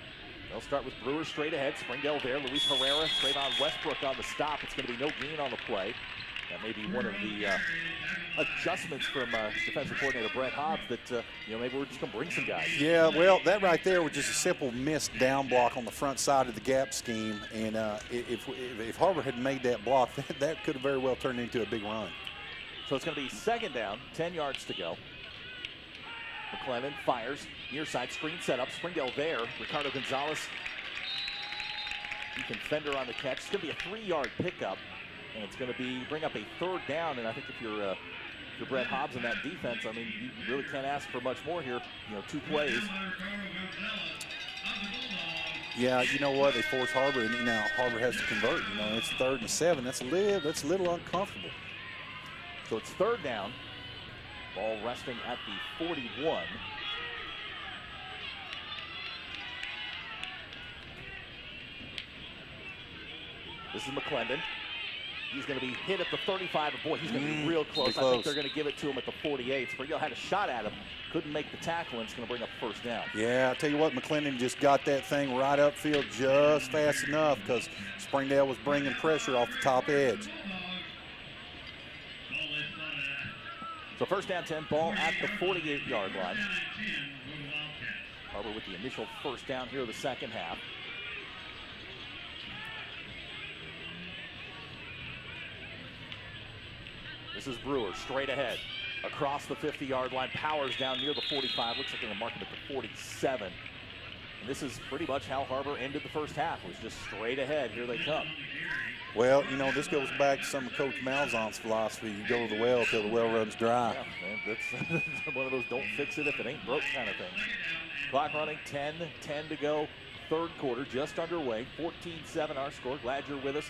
They'll start with Brewer straight ahead. Springdale there. Luis Herrera, Trayvon Westbrook on the stop. It's going to be no gain on the play. That may be one of the adjustments from defensive coordinator Brett Hobbs that, you know, maybe we're just going to bring some guys. Yeah, well, that right there was just a simple missed down block on the front side of the gap scheme. And if Har-Ber had made that block, that could have very well turned into a big run. So it's going to be second down, 10 yards to go. McClendon fires, near side screen setup. Springdale there. Ricardo Gonzalez, Ethan Fender on the catch. It's going to be a 3-yard pickup, and it's going to bring up a third down. And I think if you're Brett Hobbs in that defense, I mean, you really can't ask for much more here. You know, 2 plays. Yeah, you know what? They force Har-Ber, and now Har-Ber has to convert. You know, it's 3rd and 7. That's a little uncomfortable. So it's third down. Ball resting at the 41. This is McClendon. He's going to be hit at the 35. But boy, he's going to be real close. I think they're going to give it to him at the 48. Springdale had a shot at him, couldn't make the tackle, and it's going to bring up first down. Yeah, I tell you what, McClendon just got that thing right upfield just fast enough because Springdale was bringing pressure off the top edge. So first down 10, ball at the 48-yard line. Har-Ber with the initial first down here of the second half. This is Brewer straight ahead across the 50-yard line. Powers down near the 45. Looks like they're going to mark him at the 47. And this is pretty much how Har-Ber ended the first half. Was just straight ahead. Here they come. Well, you know, this goes back to some of Coach Malzahn's philosophy. You go to the well till the well runs dry. Yeah, man, that's one of those don't fix it if it ain't broke kind of thing. Clock running, 10 to go. Third quarter just underway. 14-7 our score. Glad you're with us.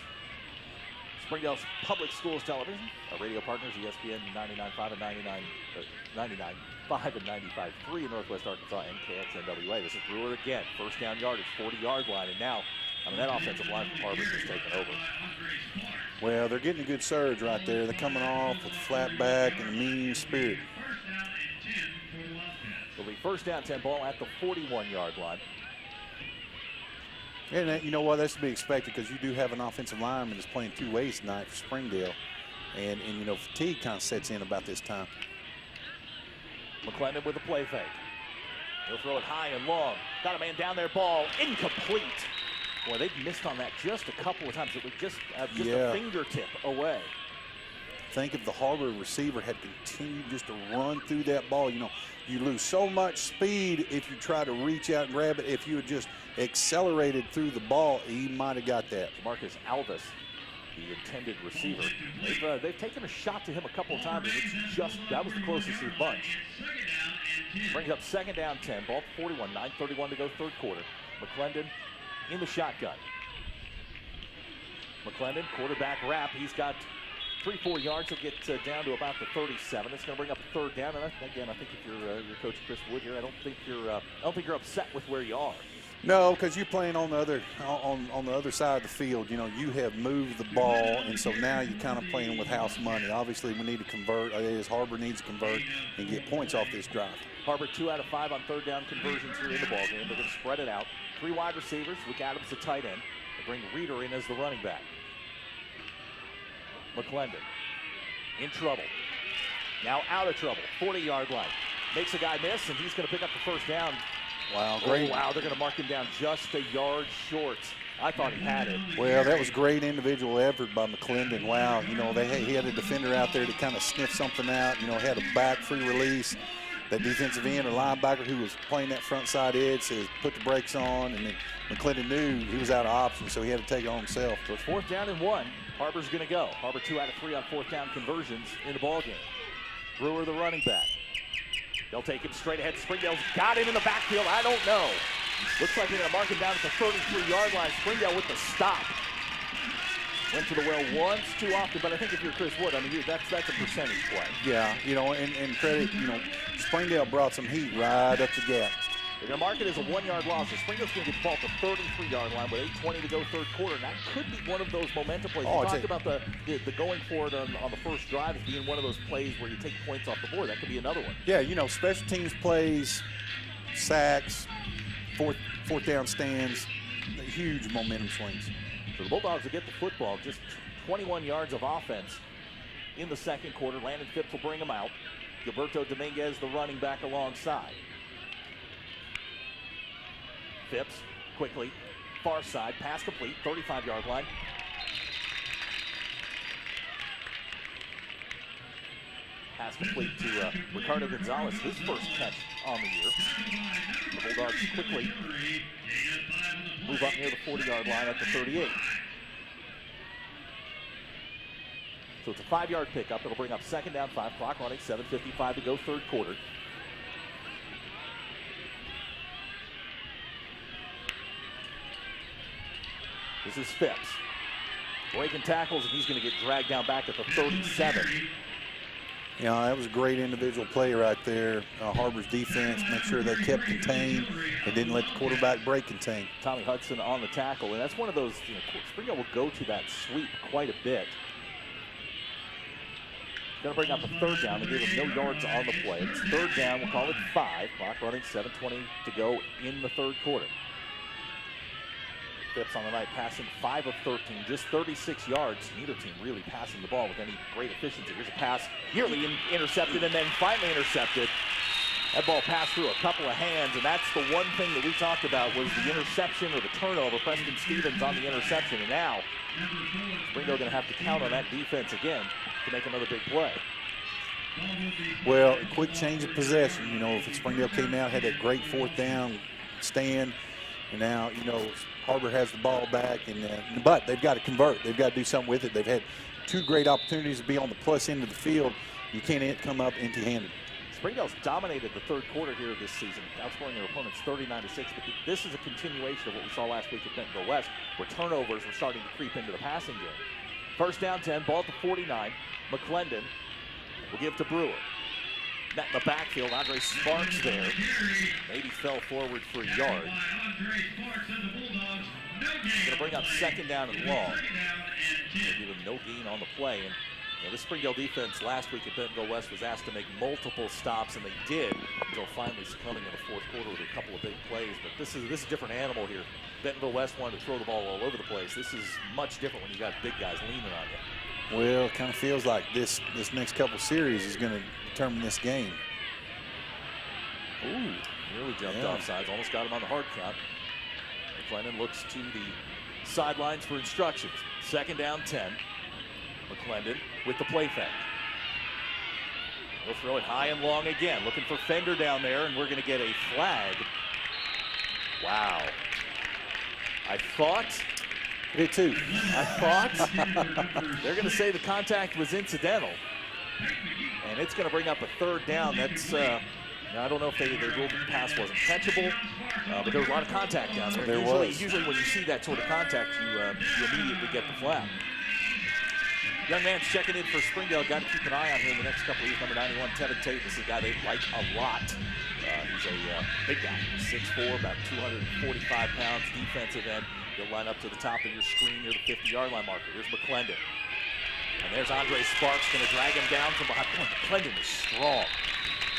Springdale's Public Schools Television. Our radio partners, ESPN 99.5 and 99.5 and 95.3 in Northwest Arkansas and KXNWA. This is Brewer again. First down yardage, 40-yard line. And now, that offensive line from Har-Ber is taking over. Well, they're getting a good surge right there. They're coming off with a flat back and a mean spirit. It'll be first down 10 ball at the 41-yard line. And you know what, that's to be expected because you do have an offensive lineman that's playing two ways tonight for Springdale. And you know, fatigue kind of sets in about this time. McClendon with a play fake. He'll throw it high and long. Got a man down there, ball incomplete. Boy, they've missed on that just a couple of times. It was just a fingertip away. Think if the Har-Ber receiver had continued just to run through that ball. You know, you lose so much speed if you try to reach out and grab it. If you had just accelerated through the ball, he might have got that. Marcus Alvis, the intended receiver. They've taken a shot to him a couple of times, and it's that was the closest of the bunch. Brings up second down 10, ball 41, 9:31 to go third quarter. McClendon in the shotgun. McClendon, quarterback wrap. He's got 3-4 yards. He'll get down to about the 37. It's going to bring up a third down. And again, I think if you're coach Chris Wood here, I don't think you're upset with where you are. No, because you're playing on the other side of the field. You know, you have moved the ball, and so now you're kind of playing with house money. Obviously, we need to convert. Har-Ber needs to convert and get points off this drive. Har-Ber 2 out of 5 on third down conversions here in the ball game. They're going to spread it out. 3 wide receivers. Luke Adams, the tight end. They bring Reeder in as the running back. McClendon in trouble. Now out of trouble. 40-yard line. Makes a guy miss, and he's going to pick up the first down. Wow, great. Oh, wow, they're going to mark him down just a yard short. I thought he had it. Well, that was great individual effort by McClendon. Wow, you know, he had a defender out there to kind of sniff something out. You know, had a back free release. That defensive end or linebacker who was playing that front side edge says put the brakes on, and then McClendon knew he was out of options, so he had to take it on himself. So it's 4th down and 1. Har-Ber's going to go. Har-Ber 2 out of 3 on 4th down conversions in the ball game. Brewer, the running back. They'll take him straight ahead. Springdale's got him in the backfield. I don't know. Looks like they're going to mark him down at the 33-yard line. Springdale with the stop. Went to the well once too often, but I think if you're Chris Wood, I mean, that's a percentage play. Yeah, you know, and credit, you know, Springdale brought some heat right up the gap. They're going to mark it as a 1-yard loss. So Springdale's going to get the ball at the 33-yard line with 8:20 to go third quarter. And that could be one of those momentum plays. We talked about the going for it on the first drive as being one of those plays where you take points off the board. That could be another one. Yeah, you know, special teams plays, sacks, fourth down stands, huge momentum swings. So the Bulldogs will get the football. Just 21 yards of offense in the second quarter. Landon Phipps will bring them out. Gilberto Dominguez, the running back, alongside. Phipps quickly, far side, pass complete, 35-yard line. Pass complete to Ricardo Gonzalez, his first catch on the year. The Bulldogs quickly move up near the 40-yard line at the 38. So it's a 5-yard pickup. It'll bring up second down, 5 clock running, 7:55 to go third quarter. This is Phipps. Breaking tackles, and he's going to get dragged down back at the 37. You know, that was a great individual play right there. Har-Ber's defense, make sure they kept contained and didn't let the quarterback break contain. Tommy Hudson on the tackle, and that's one of those, you know, Springdale will go to that sweep quite a bit. Going to bring up a third down. They gave him no yards on the play. It's third down. We'll call it 5. Clock running, 7:20 to go in the third quarter. Phipps on the night passing 5 of 13, just 36 yards. Neither team really passing the ball with any great efficiency. Here's a pass, nearly intercepted, and then finally intercepted. That ball passed through a couple of hands, and that's the one thing that we talked about was the interception or the turnover. Preston Stevens on the interception, and now Springdale going to have to count on that defense again to make another big play. Well, a quick change of possession. You know, if Springdale came out, had that great 4th down stand, and now, you know, Har-Ber has the ball back, but they've got to convert. They've got to do something with it. They've had 2 great opportunities to be on the plus end of the field. You can't come up empty-handed. Springdale's dominated the third quarter here this season, outscoring their opponents 39-6. But this is a continuation of what we saw last week at Bentonville West, where turnovers were starting to creep into the passing game. First down 10, ball at the 49. McClendon will give to Brewer. Net in the backfield, Andre Sparks there. Maybe fell forward for a yard. Going to bring up second down and long. They'll give him no gain on the play. And the Springdale defense last week at Bentonville West was asked to make multiple stops, and they did until finally succumbing in the fourth quarter with a couple of big plays. But this is a different animal here. Bentonville West wanted to throw the ball all over the place. This is much different when you got big guys leaning on you. Well, it kind of feels like this next couple series is going to determine this game. Ooh, nearly jumped offsides. Almost got him on the hard count. McClendon looks to the sidelines for instructions. Second down 10. McClendon with the play fake. He'll throw it high and long again. Looking for Fender down there, and we're going to get a flag. Wow. I thought. Me too. I thought they're going to say the contact was incidental. And it's going to bring up a third down. That's, I don't know if they ruled the pass wasn't catchable, but there was a lot of contact down there. Usually when you see that sort of contact, you immediately get the flag. Young man's checking in for Springdale. Got to keep an eye on him the next couple of years. Number 91, Tevin Tate. This is a guy they like a lot. He's a big guy. 6'4", about 245 pounds, defensive end. He'll line up to the top of your screen near the 50-yard line marker. Here's McClendon. And there's Andre Sparks going to drag him down from behind. Boy, McClendon is strong.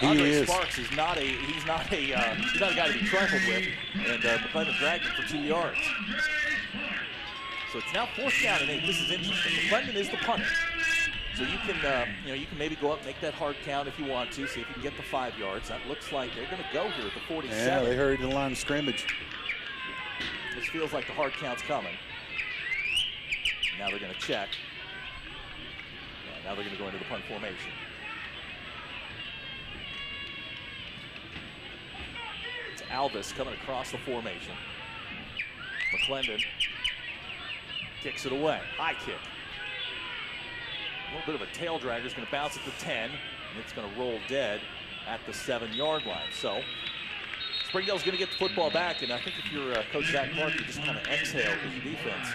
Andre Sparks is not a guy to be trifled with. And McClendon dragged him for 2 yards. So it's now 4th down and 8. This is interesting. McClendon is the punter. So you can, you can maybe go up and make that hard count if you want to. See if you can get the 5 yards. That looks like they're going to go here at the 47. Yeah, they hurried to the line of scrimmage. This feels like the hard count's coming. Now they're going to check. Now they're going to go into the punt formation. It's Alvis coming across the formation. McClendon kicks it away. High kick. A little bit of a tail dragger. Is going to bounce at the 10, and it's going to roll dead at the 7-yard line. So Springdale's going to get the football back, and I think if you're Coach Zach Clark, you just kind of exhale with your defense.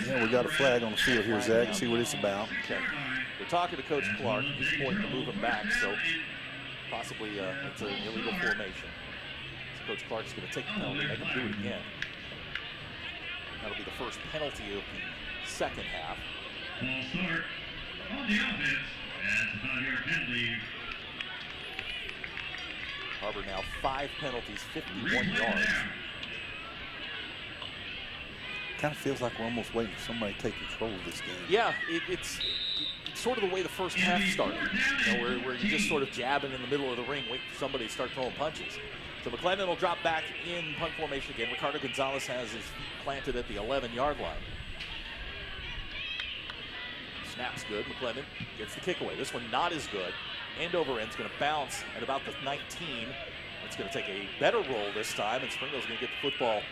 Yeah, we got a flag on the field here, Zach. See what it's about. Okay. We're talking to Coach Clark. He's pointing to move him back, so possibly it's an illegal formation. So Coach Clark's going to take the penalty, make him do it again. That'll be the first penalty of the second half. Ball start on the offense. That's a 5-yard penalty. Har-Ber now 5 penalties, 51 yards. Kind of feels like we're almost waiting for somebody to take control of this game. Yeah, it's sort of the way the first half started, where you're just sort of jabbing in the middle of the ring, waiting for somebody to start throwing punches. So McClendon will drop back in punt formation again. Ricardo Gonzalez has his feet planted at the 11-yard line. Snap's good. McClendon gets the kick away. This one not as good. End over end's going to bounce at about the 19. It's going to take a better roll this time, and Springdale's going to get the football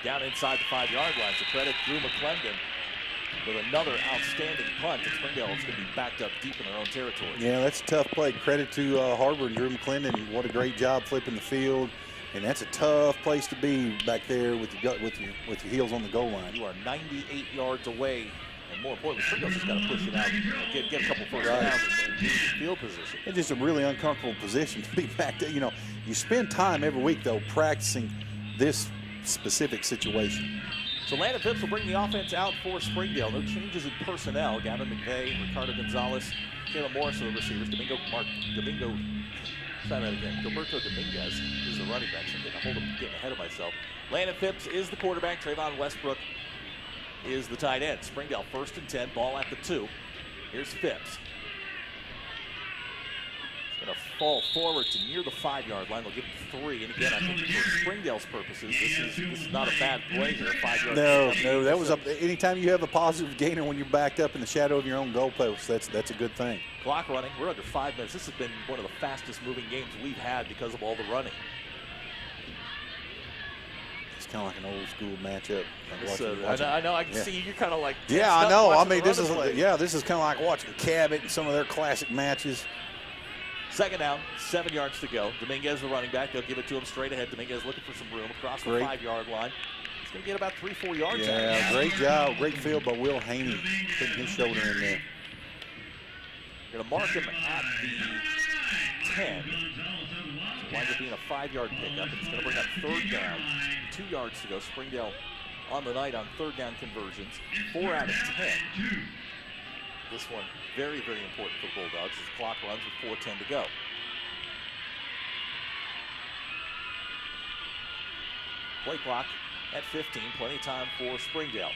down inside the 5-yard line. So credit Drew McClendon with another outstanding punt. And Springdale is going to be backed up deep in their own territory. Yeah, that's a tough play. Credit to Har-Ber and Drew McClendon. What a great job flipping the field. And that's a tough place to be back there with your heels on the goal line. You are 98 yards away. And more importantly, Springdale's just got to push it out, get a couple first downs and get in field position. It's just a really uncomfortable position to be back there. You spend time every week, though, practicing this specific situation. So Landon Phipps will bring the offense out for Springdale. No changes in personnel. Gavin McVeigh, Ricardo Gonzalez, Caleb Morris are the receivers. Gilberto Dominguez is the running back. So I'm getting ahead of myself. Landon Phipps is the quarterback. Trayvon Westbrook is the tight end. Springdale 1st and 10, ball at the 2. Here's Phipps. He's going to fall forward to near the 5-yard line. They'll give him 3. And again, I think for Springdale's purposes, this is not a bad play here. 5 yards. No, that was anytime you have a positive gainer when you're backed up in the shadow of your own goalpost, that's a good thing. Clock running. We're under 5 minutes. This has been one of the fastest moving games we've had because of all the running. Kind of like an old school matchup. I know. I can see you're kind of like. Yeah, I know. I mean, this is kind of like watching Cabot and some of their classic matches. Second down, 7 yards to go. Dominguez, the running back, they'll give it to him straight ahead. Dominguez looking for some room across the 5-yard line. He's going to get about 3-4 yards out of Yeah, that. great job. Great field by Will Haney, putting his shoulder in there. Going to mark him at the 10. So it winds up being a 5-yard pickup. It's going to bring up 3rd down. 2 yards to go. Springdale on the night on 3rd down conversions. 4 out of 10. This one very, very important for the Bulldogs as the clock runs with 4:10 to go. Play clock at 15. Plenty of time for Springdale.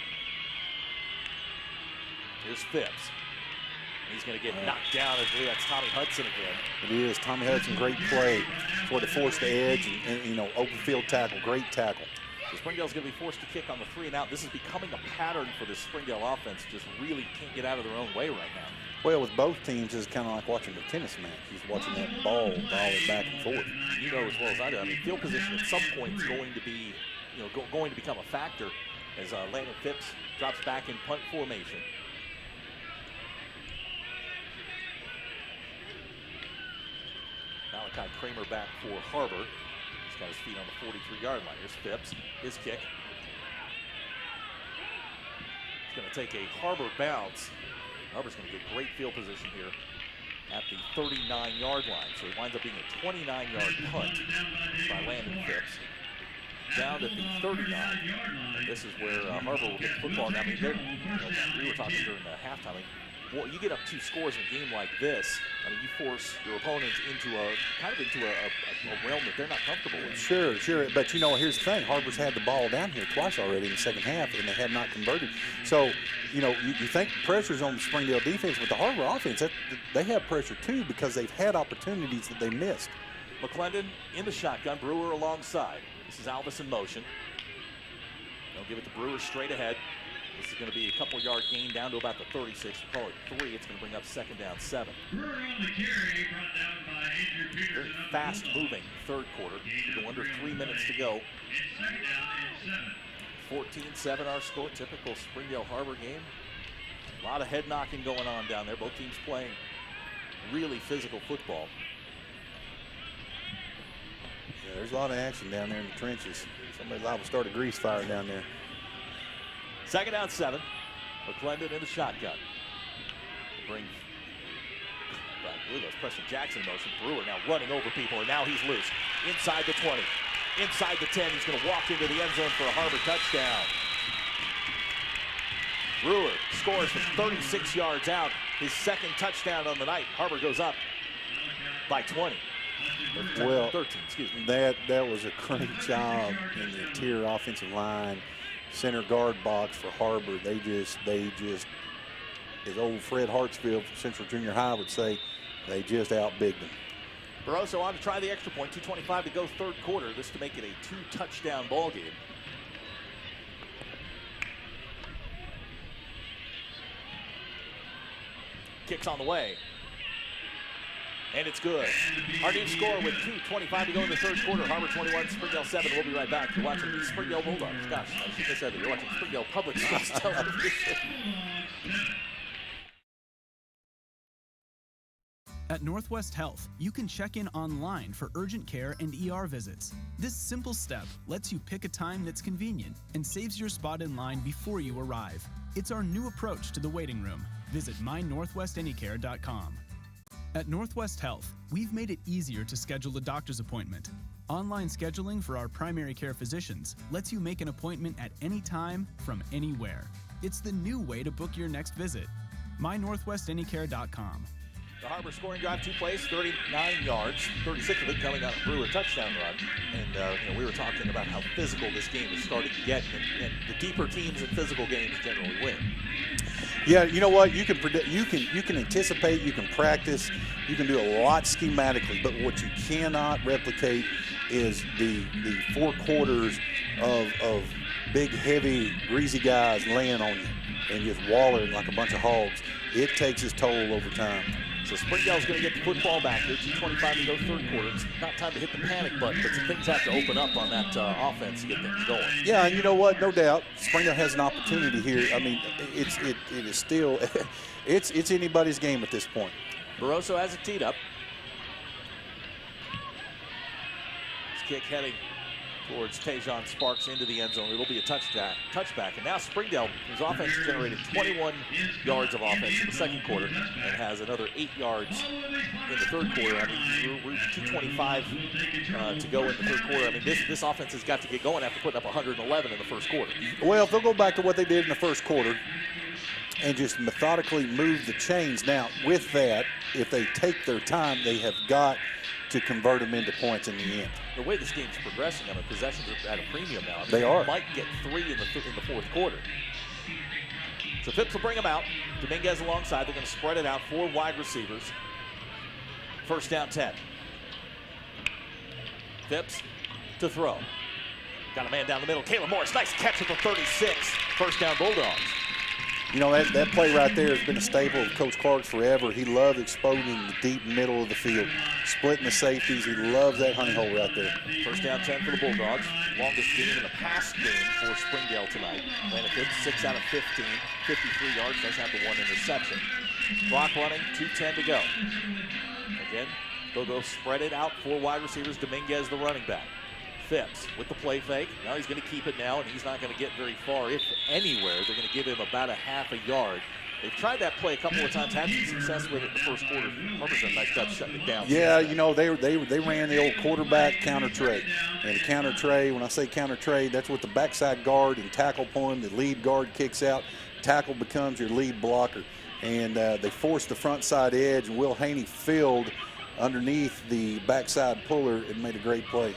Here's Phipps. He's going to get knocked down. I believe that's Tommy Hudson again. It is. Tommy Hudson, great play. Sort of forced the edge and you know, open field tackle, great tackle. So Springdale's going to be forced to kick on the 3 and out. This is becoming a pattern for this Springdale offense. Just really can't get out of their own way right now. Well, with both teams, it's kind of like watching a tennis match. He's watching that ball volley back and forth. You know as well as I do. I mean, field position at some point is going to be, going to become a factor as Landon Phipps drops back in punt formation. Malachi Kramer back for Har-Ber. He's got his feet on the 43-yard line. Here's Phipps, his kick. He's going to take a Har-Ber bounce. Har-Ber's going to get great field position here at the 39-yard line. So it winds up being a 29-yard punt by Landon Phipps. Down at the 39. And this is where Har-Ber will get the football. I mean, we were talking during the halftime. I mean, well, you get up 2 scores in a game like this. I mean, you force your opponent into a realm that they're not comfortable with. Sure. But here's the thing: Har-Ber's had the ball down here twice already in the second half, and they have not converted. So, you think pressure's on the Springdale defense, but the Har-Ber offense, they have pressure too because they've had opportunities that they missed. McClendon in the shotgun, Brewer alongside. This is Alvis in motion. They'll give it to Brewer straight ahead. This is going to be a couple-yard gain down to about the 36. We'll call it 3. It's going to bring up 2nd down 7. Very fast-moving 3rd quarter. We go under 3 minutes to go. 14-7 our score. Typical Springdale Har-Ber game. A lot of head knocking going on down there. Both teams playing really physical football. Yeah, there's a lot of action down there in the trenches. Somebody's liable to start a grease fire down there. 2nd down 7. McClendon in the shotgun. Bring, I believe that's Preston Jackson in motion. Brewer now running over people, and now he's loose. Inside the 20. Inside the 10. He's going to walk into the end zone for a Har-Ber touchdown. Brewer scores from 36 yards out. His 2nd touchdown on the night. Har-Ber goes up by 20. Well, 13, excuse me. That was a great job in the interior offensive line. Center guard box for Har-Ber. They just, as old Fred Hartsfield from Central Junior High would say, they just outbigged them. Barroso on to try the extra point. 2:25 to go 3rd quarter. This to make it a 2-touchdown ball game. Kicks on the way. And it's good. Our new score with 2:25 to go in the 3rd quarter. Har-Ber 21, Springdale 7. We'll be right back. You're watching the Springdale Bulldogs. Gosh, I think I said that. You're watching Springdale Public Schools Television. At Northwest Health, you can check in online for urgent care and ER visits. This simple step lets you pick a time that's convenient and saves your spot in line before you arrive. It's our new approach to the waiting room. Visit mynorthwestanycare.com. At Northwest Health, we've made it easier to schedule a doctor's appointment. Online scheduling for our primary care physicians lets you make an appointment at any time from anywhere. It's the new way to book your next visit. mynorthwestanycare.com. The Har-Ber scoring drive, 2 plays, 39 yards, 36 of it coming out of Brewer touchdown run. And we were talking about how physical this game is starting to get, and the deeper teams in physical games generally win. Yeah, you know what? You can predict, you can anticipate, you can practice, you can do a lot schematically, but what you cannot replicate is the 4 quarters of big, heavy, greasy guys laying on you and just wallering like a bunch of hogs. It takes its toll over time. So Springdale's going to get the football back here. 2:25 to go 3rd quarter. It's not time to hit the panic button, but some things have to open up on that offense to get things going. Yeah, and you know what? No doubt, Springdale has an opportunity here. I mean, it is still, it's anybody's game at this point. Barroso has it teed up. His kick heading towards Tajon Sparks into the end zone. It'll be a touchback. And now Springdale, whose offense generated 21 yards of offense in the second quarter and has another 8 yards in the third quarter. I mean, we're 2:25 to go in the third quarter. I mean, this offense has got to get going after putting up 111 in the first quarter. Well, if they'll go back to what they did in the first quarter and just methodically move the chains. Now, with that, if they take their time, they have got to convert them into points in the end. The way this game's progressing, I mean, possessions are at a premium now. I mean, They are. Might get 3 in the fourth quarter. So Phipps will bring them out. Dominguez alongside. They're going to spread it out. 4 wide receivers. First down 10. Phipps to throw. Got a man down the middle. Caleb Morris, nice catch at the 36. First down Bulldogs. You know, that play right there has been a staple of Coach Clark's forever. He loved exposing the deep middle of the field, splitting the safeties. He loves that honey hole right there. First down 10 for the Bulldogs. Longest game in the pass game for Springdale tonight. Landed Phipps 6 out of 15, 53 yards. Does have the 1 interception. Clock running, 2:10 to go. Again, they'll go spread it out. 4 wide receivers. Dominguez, the running back. Phipps with the play fake. Now he's going to keep it now, and he's not going to get very far, if anywhere. They're going to give him about a half a yard. They've tried that play a couple of times, had some success with it in the first quarter. Har-Ber's done a nice job shutting it down. Yeah, you know, they ran the old quarterback counter trade. And the counter trade, when I say counter trade, that's with the backside guard and tackle point. The lead guard kicks out. Tackle becomes your lead blocker. And they forced the front side edge. Will Haney filled underneath the backside puller and made a great play.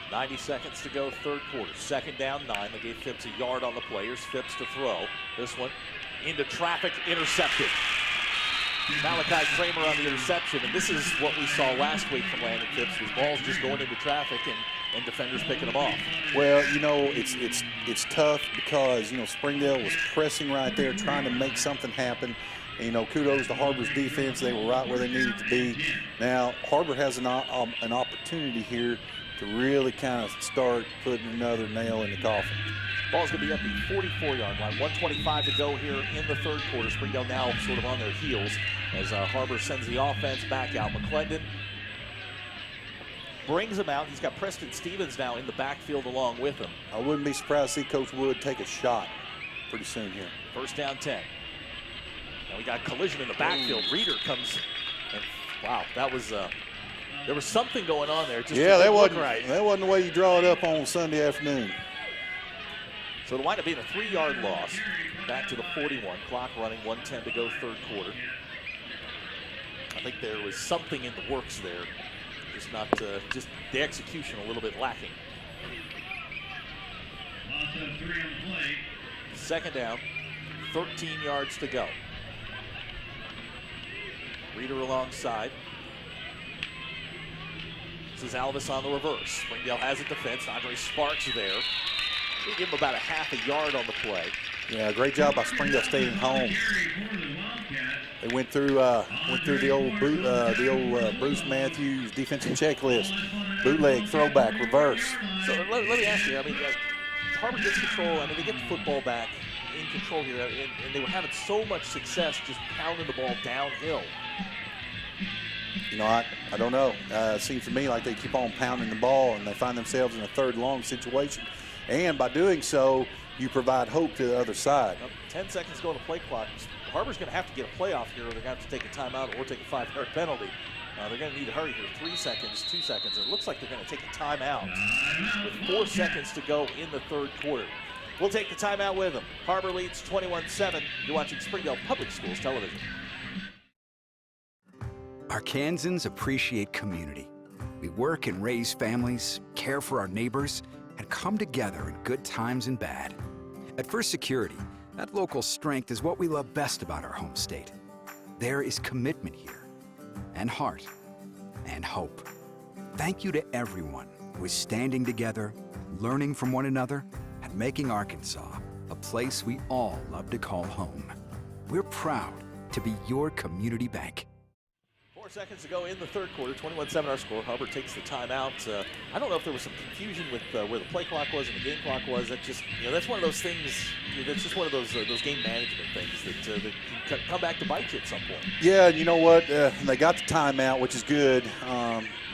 90 seconds to go, third quarter. Second down, 9. They gave Phipps a yard on the play. Here's Phipps to throw. This one into traffic, intercepted. Malachi Kramer on the interception, and this is what we saw last week from Landon Phipps. His ball's just going into traffic and defenders picking them off. Well, you know, it's tough because, you know, Springdale was pressing right there, trying to make something happen. And, you know, kudos to Har-Ber's defense. They were right where they needed to be. Now, Har-Ber has an opportunity here to really kind of start putting another nail in the coffin. Ball's going to be at the 44-yard line. 1:25 to go here in the third quarter. Springdale now sort of on their heels as Har-Ber sends the offense back out. McClendon brings him out. He's got Preston Stevens now in the backfield along with him. I wouldn't be surprised to see Coach Wood take a shot pretty soon here. First down 10. Now we got a collision in the backfield. Reeder comes, and wow, that was there was something going on there. Just that wasn't right. That wasn't the way you draw it up on Sunday afternoon. So it'll wind up being a 3-yard loss. Back to the 41. Clock running, 1:10 to go, third quarter. I think there was something in the works there. Just not, just the execution a little bit lacking. Second down, 13 yards to go. Reeder alongside. This is Alvis on the reverse. Springdale has it defense. Andre Sparks there. They give him about a half a yard on the play. Yeah, great job by Springdale staying home. They went through the old Bruce Matthews defensive checklist: bootleg, throwback, reverse. So let me ask you. I mean, Har-Ber gets control. I mean, they get the football back in control here, and they were having so much success just pounding the ball downhill. You know, I don't know. It seems to me like they keep on pounding the ball, and they find themselves in a third and long situation. And by doing so, you provide hope to the other side. 10 seconds to go on the play clock. Har-Ber's going to have to get a playoff here, or they're going to have to take a timeout or take a 5-yard penalty. They're going to need to hurry here. 3 seconds, 2 seconds. It looks like they're going to take a timeout with 4 seconds to go in the third quarter. We'll take the timeout with them. Har-Ber leads 21-7. You're watching Springdale Public Schools Television. Arkansans appreciate community. We work and raise families, care for our neighbors, and come together in good times and bad. At First Security, that local strength is what we love best about our home state. There is commitment here, and heart, and hope. Thank you to everyone who is standing together, learning from one another, and making Arkansas a place we all love to call home. We're proud to be your community bank. 4 seconds to go in the third quarter, 21-7 our score. Har-Ber takes the timeout. I don't know if there was some confusion with where the play clock was and the game clock was. That just, that's one of those things. That's just one of those game management things that come back to bite you at some point. Yeah, you know what? They got the timeout, which is good.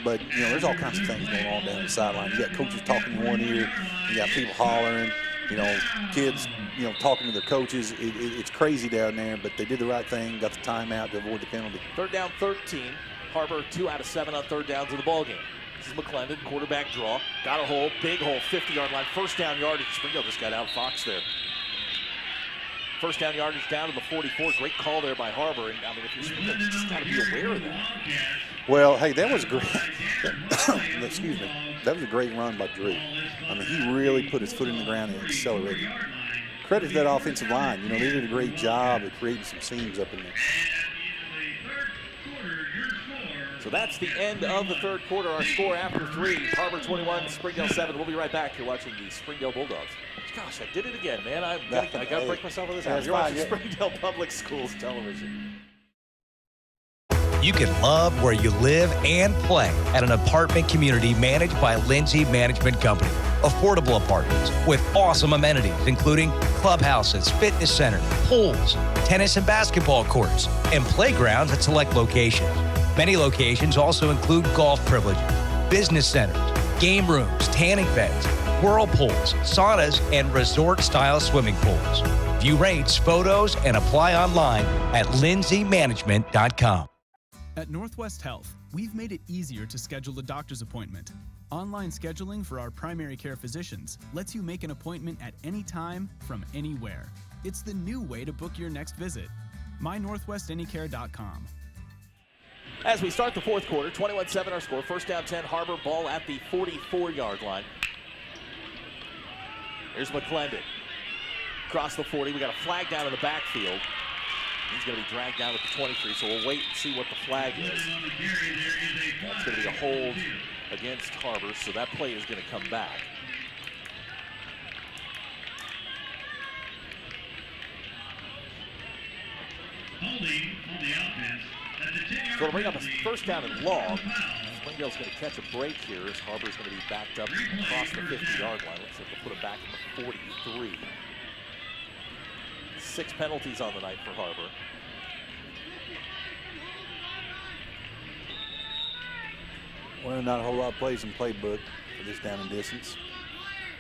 But, you know, there's all kinds of things going on down the sideline. You got coaches talking in one ear. You got people hollering. You know, kids, you know, talking to their coaches. It's crazy down there, but they did the right thing, got the timeout to avoid the penalty. 3rd down, 13. Har-Ber 2 out of 7 on 3rd downs of the ball game. This is McClendon, quarterback draw. Got a hole, big hole, 50-yard line. 1st down yardage. Springdale just got out Fox there. 1st down yardage down to the 44. Great call there by Har-Ber. And I mean, if you're Springdale, you just got to be aware of that. Well, hey, that was great. Excuse me. That was a great run by Drew. I mean, he really put his foot in the ground and accelerated. Credit to that offensive line. You know, they did a great job of creating some seams up in there. So that's the end of the 3rd quarter. Our score after 3, Har-Ber 21, Springdale 7. We'll be right back. You're watching the Springdale Bulldogs. Gosh, I did it again, man. I got to break myself of this out. You're watching Springdale Public Schools television. You can love where you live and play at an apartment community managed by Lindsay Management Company. Affordable apartments with awesome amenities, including clubhouses, fitness center, pools, tennis and basketball courts, and playgrounds at select locations. Many locations also include golf privileges, business centers, game rooms, tanning beds, whirlpools, saunas, and resort-style swimming pools. View rates, photos, and apply online at lindsaymanagement.com. At Northwest Health, we've made it easier to schedule a doctor's appointment. Online scheduling for our primary care physicians lets you make an appointment at any time from anywhere. It's the new way to book your next visit. MyNorthwestAnyCare.com. As we start the 4th quarter, 21-7 our score. 1st down 10, Har-Ber, ball at the 44-yard line. Here's McClendon. Across the 40, we got a flag down in the backfield. He's going to be dragged down at the 23, so we'll wait and see what the flag is. That's going to be a hold against Har-Ber, so that play is going to come back. So it'll bring up a 1st down and long. Springdale's going to catch a break here as Har-Ber's going to be backed up across the 50-yard line. Looks like they'll put it back at the 43. 6 penalties on the night for Har-Ber. Well, not a whole lot of plays in playbook for this down and distance.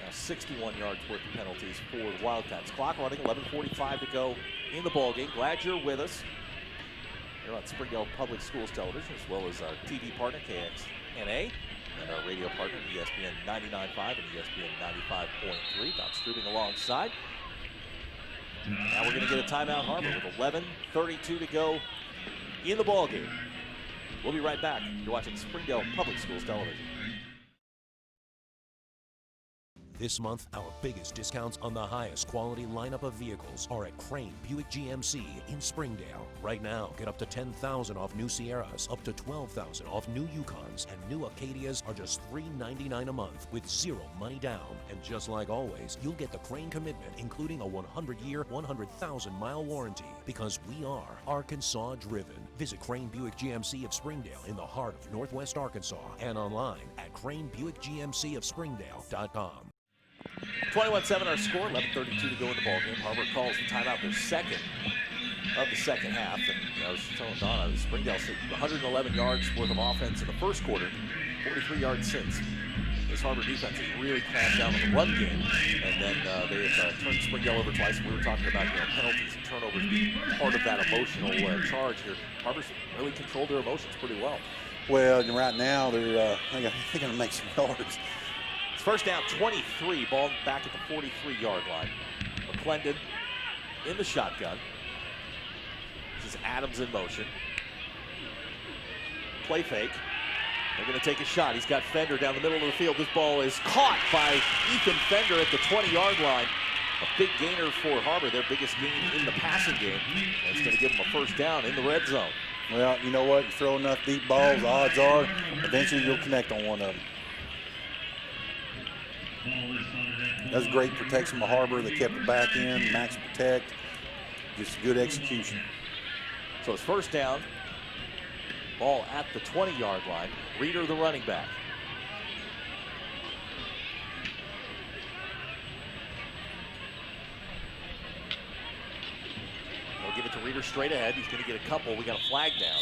Now 61 yards worth of penalties for the Wildcats. Clock running, 11:45 to go in the ballgame. Glad you're with us. Here on Springdale Public Schools Television, as well as our TV partner, KXNA, and our radio partner, ESPN 99.5 and ESPN 95.3. Don Strubing alongside. Now we're going to get a timeout, Har-Ber, with 11:32 to go in the ballgame. We'll be right back. You're watching Springdale Public Schools Television. This month, our biggest discounts on the highest quality lineup of vehicles are at Crane Buick GMC in Springdale. Right now, get up to $10,000 off new Sierras, up to $12,000 off new Yukons, and new Acadias are just $399 a month with zero money down. And just like always, you'll get the Crane commitment, including a 100-year, 100,000-mile warranty, because we are Arkansas driven. Visit Crane Buick GMC of Springdale in the heart of Northwest Arkansas and online at cranebuickgmcofspringdale.com. 21-7 our score, 11:32 to go in the ballgame. Har-Ber calls the timeout, their second of the second half. And I was telling Donna, Springdale 111 yards worth of offense in the first quarter, 43 yards since. This Har-Ber defense has really cramped down on the run game, and then they have turned Springdale over twice. We were talking about penalties and turnovers being part of that emotional charge here. Har-Ber's really controlled their emotions pretty well. Well, right now they're going to make some yards. It's 1st down, 23, ball back at the 43-yard line. McClendon in the shotgun. This is Adams in motion. Play fake. They're going to take a shot. He's got Fender down the middle of the field. This ball is caught by Ethan Fender at the 20-yard line. A big gainer for Har-Ber, their biggest gain in the passing game. That's going to give them a 1st down in the red zone. Well, you know what? You throw enough deep balls, the odds are eventually you'll connect on one of them. That's great protection by Har-Ber. They kept it back in, max protect. Just good execution. So it's 1st down. Ball at the 20-yard line. Reeder, the running back. They'll give it to Reeder straight ahead. He's going to get a couple. We got a flag down.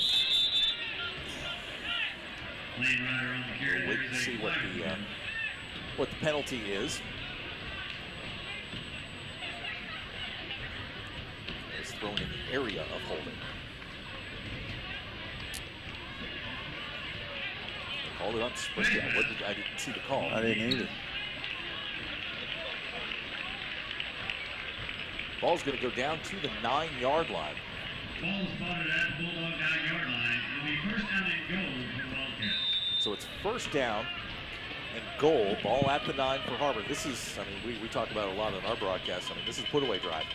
We'll wait and see what the penalty is. It's thrown in the area of holding. Called it on Springdale. I didn't see the call. I didn't either. Ball's going to go down to the 9-yard line. Ball spotted at the Bulldog 9-yard line. It'll be first down and goal for Wildcats. So it's first down and goal. Ball at the 9 for Har-Ber. This is, I mean, we talk about it a lot on our broadcast. I mean, this is put away drive.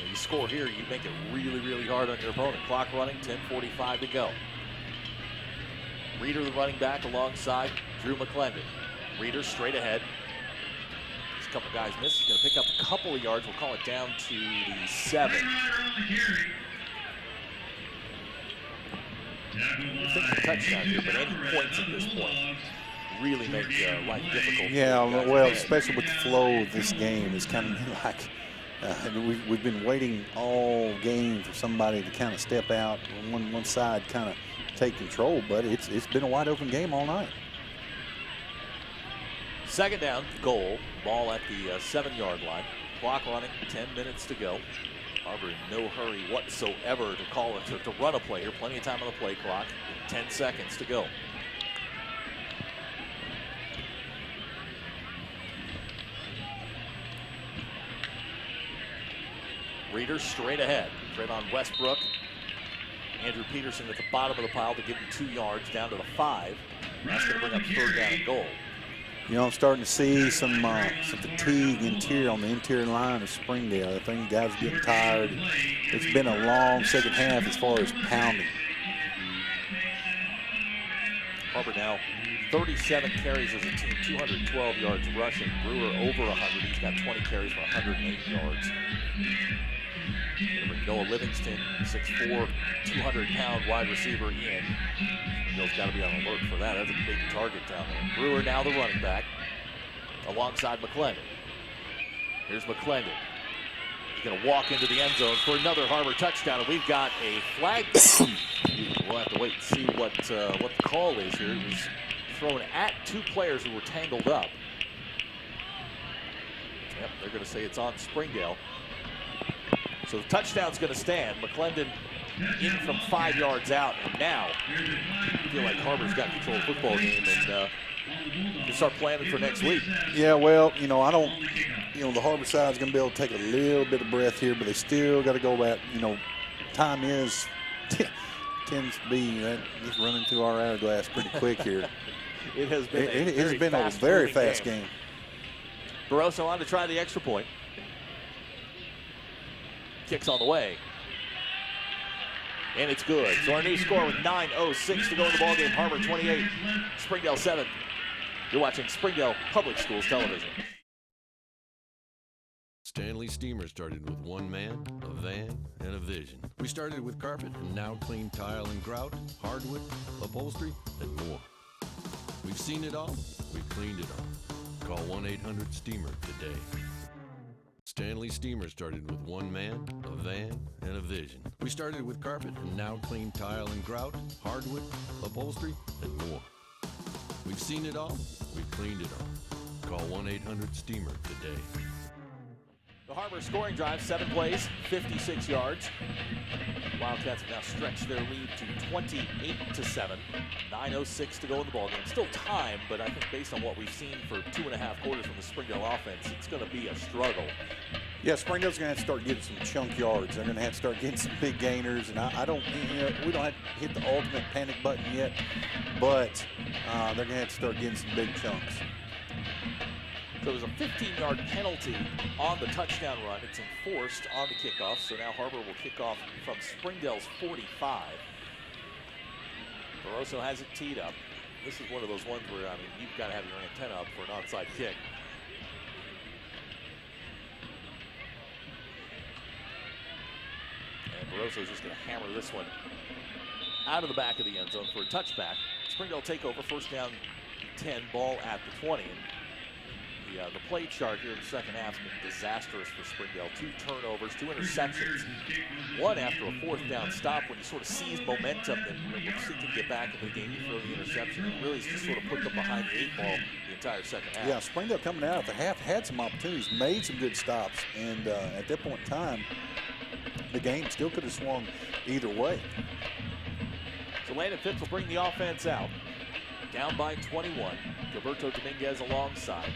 You score here, you make it really, really hard on your opponent. Clock running, 10:45 to go. Reeder, the running back, alongside Drew McClendon. Reeder straight ahead. There's a couple guys missed. He's going to pick up a couple of yards. We'll call it down to the 7. You think the touchdown here, but any points at this point really make life difficult. Yeah, well, especially with the flow of this game, it's kind of been like we've been waiting all game for somebody to kind of step out on one side, kind of take control, but it's been a wide open game all night. Second down, goal. Ball at the 7-yard line. Clock running, 10 minutes to go. Har-Ber in no hurry whatsoever to call it, to run a play here. Plenty of time on the play clock. 10 seconds to go. Reeder straight ahead. Trayvon Westbrook. Andrew Peterson at the bottom of the pile to give him 2 yards down to the 5. That's going to bring up third down and goal. You know, I'm starting to see some fatigue on the interior line of Springdale. I think guys are getting tired. It's been a long second half as far as pounding. Har-Ber now 37 carries as a team, 212 yards rushing. Brewer over 100. He's got 20 carries for 108 yards. Noah Livingston, 6'4", 200-pound wide receiver in. Bill's got to be on alert for that. That's a big target down there. Brewer now the running back alongside McClendon. Here's McClendon. He's going to walk into the end zone for another Har-Ber touchdown, and we've got a flag. We'll have to wait and see what the call is here. It was thrown at 2 players who were tangled up. Yep, they're going to say it's on Springdale. So the touchdown's going to stand. McClendon in from 5 yards out, and now I feel like Har-Ber's got control of the football game and can start planning for next week. Yeah, well, you know, the Har-Ber side's going to be able to take a little bit of breath here, but they still got to go back. You know, time tends to be just running through our hourglass pretty quick here. It has been a very fast game. Barroso on to try the extra point. Kicks on the way. And it's good. So our new score with 9:06 to go in the ballgame. Har-Ber 28, Springdale 7. You're watching Springdale Public Schools Television. Stanley Steamer started with one man, a van, and a vision. We started with carpet and now clean tile and grout, hardwood, upholstery, and more. We've seen it all. We've cleaned it all. Call 1-800-STEAMER today. Stanley Steamer started with one man, a van, and a vision. We started with carpet and now clean tile and grout, hardwood, upholstery, and more. We've seen it all. We've cleaned it all. Call 1-800-STEAMER today. The Har-Ber scoring drive, 7 plays, 56 yards. Wildcats have now stretched their lead to 28-7. 9:06 to go in the ballgame. Still time, but I think based on what we've seen for 2.5 quarters from the Springdale offense, it's going to be a struggle. Yeah, Springdale's going to have to start getting some chunk yards. They're going to have to start getting some big gainers, and we don't have to hit the ultimate panic button yet, but they're going to have to start getting some big chunks. So there's a 15-yard penalty on the touchdown run. It's enforced on the kickoff, so now Har-Ber will kick off from Springdale's 45. Barroso has it teed up. This is one of those ones where, I mean, you've got to have your antenna up for an onside kick. And Barroso's just going to hammer this one out of the back of the end zone for a touchback. Springdale take over, first down 10, ball at the 20. The play chart here in the second half has been disastrous for Springdale. 2 turnovers, 2 interceptions. One after a 4th down stop when you sort of seize momentum and seek to get back into the game, you throw the interception. It really is just sort of put them behind the 8 ball the entire second half. Yeah, Springdale coming out at the half had some opportunities, made some good stops, and at that point in time, the game still could have swung either way. So Landon Phipps will bring the offense out. Down by 21. Gilberto Dominguez alongside.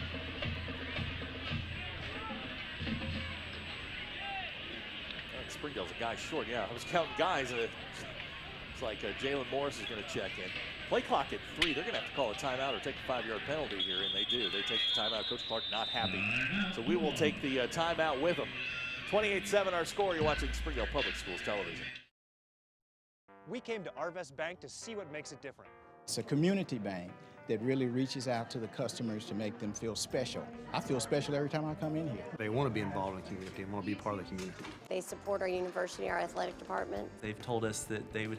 Springdale's a guy short. Yeah, I was counting guys. It's like Jalen Morris is going to check in. Play clock at 3. They're going to have to call a timeout or take a 5-yard penalty here, and they do. They take the timeout. Coach Clark not happy. So we will take the timeout with them. 28-7 our score. You're watching Springdale Public Schools television. We came to Arvest Bank to see what makes it different. It's a community bank that really reaches out to the customers to make them feel special. I feel special every time I come in here. They want to be involved in the community and want to be part of the community. They support our university, our athletic department. They've told us that they could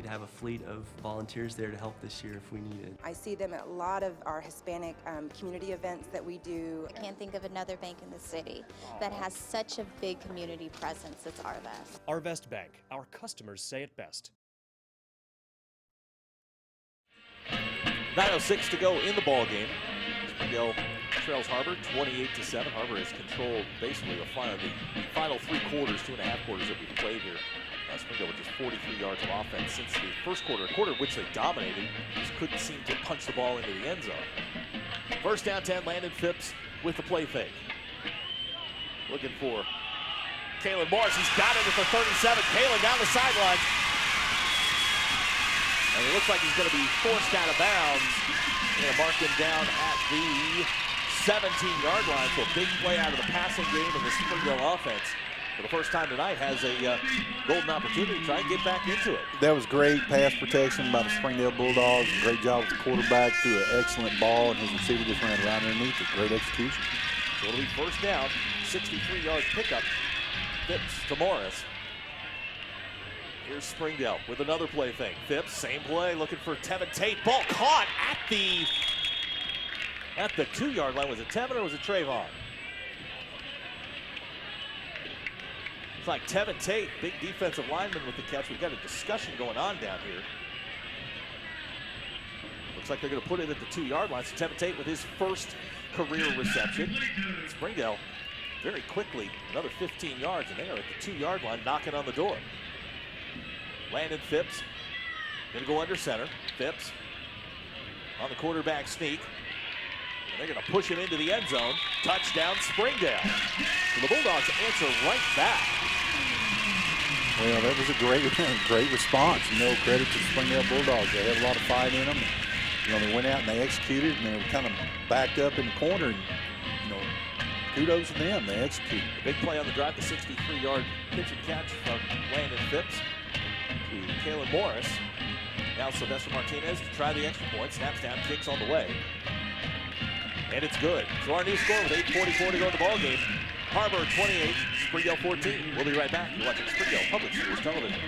have a fleet of volunteers there to help this year if we needed. I see them at a lot of our Hispanic community events that we do. I can't think of another bank in the city that has such a big community presence as Arvest. Arvest Bank, our customers say it best. 9:06 to go in the ball game. Springdale trails Har-Ber 28-7. Har-Ber has controlled basically the final 3 quarters, 2.5 quarters that we've played here. Springdale with just 43 yards of offense since the first quarter, a quarter in which they dominated, just couldn't seem to punch the ball into the end zone. First down 10, Landon Phipps with the play fake. Looking for Kalen Morris. He's got it at the 37. Kalen down the sideline. And it looks like he's going to be forced out of bounds. They're going to mark him down at the 17-yard line. So a big play out of the passing game in the Springdale offense. For the first time tonight, has a golden opportunity to try and get back into it. That was great pass protection by the Springdale Bulldogs. Great job with the quarterback. Threw an excellent ball, and his receiver just ran right underneath it. Great execution. So it'll be first down, 63-yard pickup. Phipps to Morris. Here's Springdale with another play fake. Phipps, same play, looking for Tevin Tate. Ball caught at the 2-yard line. Was it Tevin or was it Trayvon? It's like Tevin Tate, big defensive lineman with the catch. We've got a discussion going on down here. Looks like they're going to put it at the 2-yard line. So Tevin Tate with his first career reception. Springdale very quickly, another 15 yards, and they are at the 2-yard line knocking on the door. Landon Phipps going to go under center. Phipps on the quarterback sneak. And they're going to push him into the end zone. Touchdown, Springdale. So the Bulldogs answer right back. Well, that was a great response. Credit to the Springdale Bulldogs. They had a lot of fight in them. They went out and they executed, and they were kind of backed up in the corner. And, kudos to them. They executed. A big play on the drive, the 63-yard pitch and catch from Landon Phipps to Kalen Morris. Now Sylvester Martinez to try the extra point. Snaps down, kicks on the way. And it's good. So our new score with 8:44 to go in the ball game. Har-Ber 28, Springdale 14. We'll be right back. You're watching Springdale Public Schools television.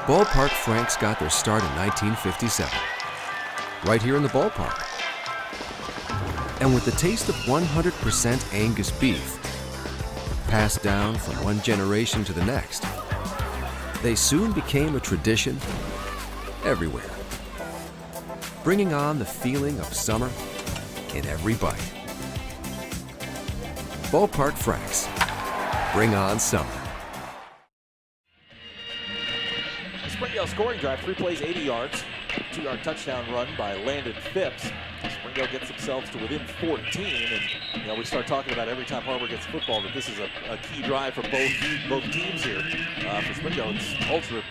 Ballpark Franks got their start in 1957. Right here in the ballpark. And with the taste of 100% Angus beef, passed down from one generation to the next, they soon became a tradition everywhere, bringing on the feeling of summer in every bite. Ballpark Franks, bring on summer. The Springdale scoring drive, 3 plays, 80 yards. 2-yard touchdown run by Landon Phipps. Springdale gets themselves to within 14, and we start talking about every time Har-Ber gets football that this is a key drive for both teams here. For Springdale, it's ultra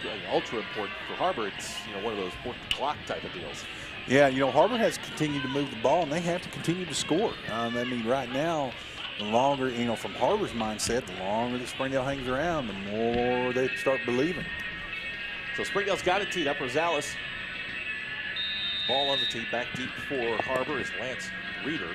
important. For Har-Ber, it's one of those important clock type of deals. Yeah, Har-Ber has continued to move the ball, and they have to continue to score. Right now, the longer, from Har-Ber's mindset, the longer that Springdale hangs around, the more they start believing. So Springdale's got it teed up. Rosales. Ball on the tee, back deep for Har-Ber is Lance Reeder.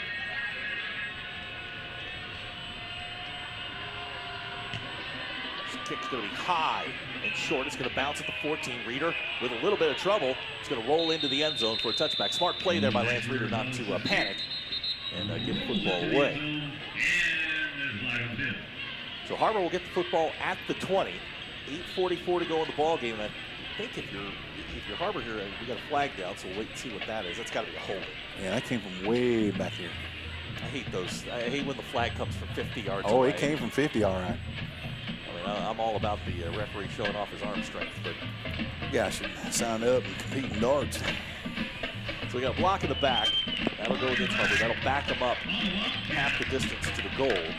kick's going to be high and short. It's going to bounce at the 14. Reeder with a little bit of trouble. It's going to roll into the end zone for a touchback. Smart play there by Lance Reeder not to panic and get the football away. So Har-Ber will get the football at the 20. 8:44 to go in the ball game. And I think if you're Har-Ber here, we got a flag down, so we'll wait and see what that is. That's got to be a holding. Yeah, that came from way back here. I hate those. I hate when the flag comes from 50 yards Oh, away. it came from 50, all right. I mean, I'm all about the referee showing off his arm strength, but yeah, I should sign up and compete in darts. So we got a block in the back. That'll go against Har-Ber. That'll back him up half the distance to the goal.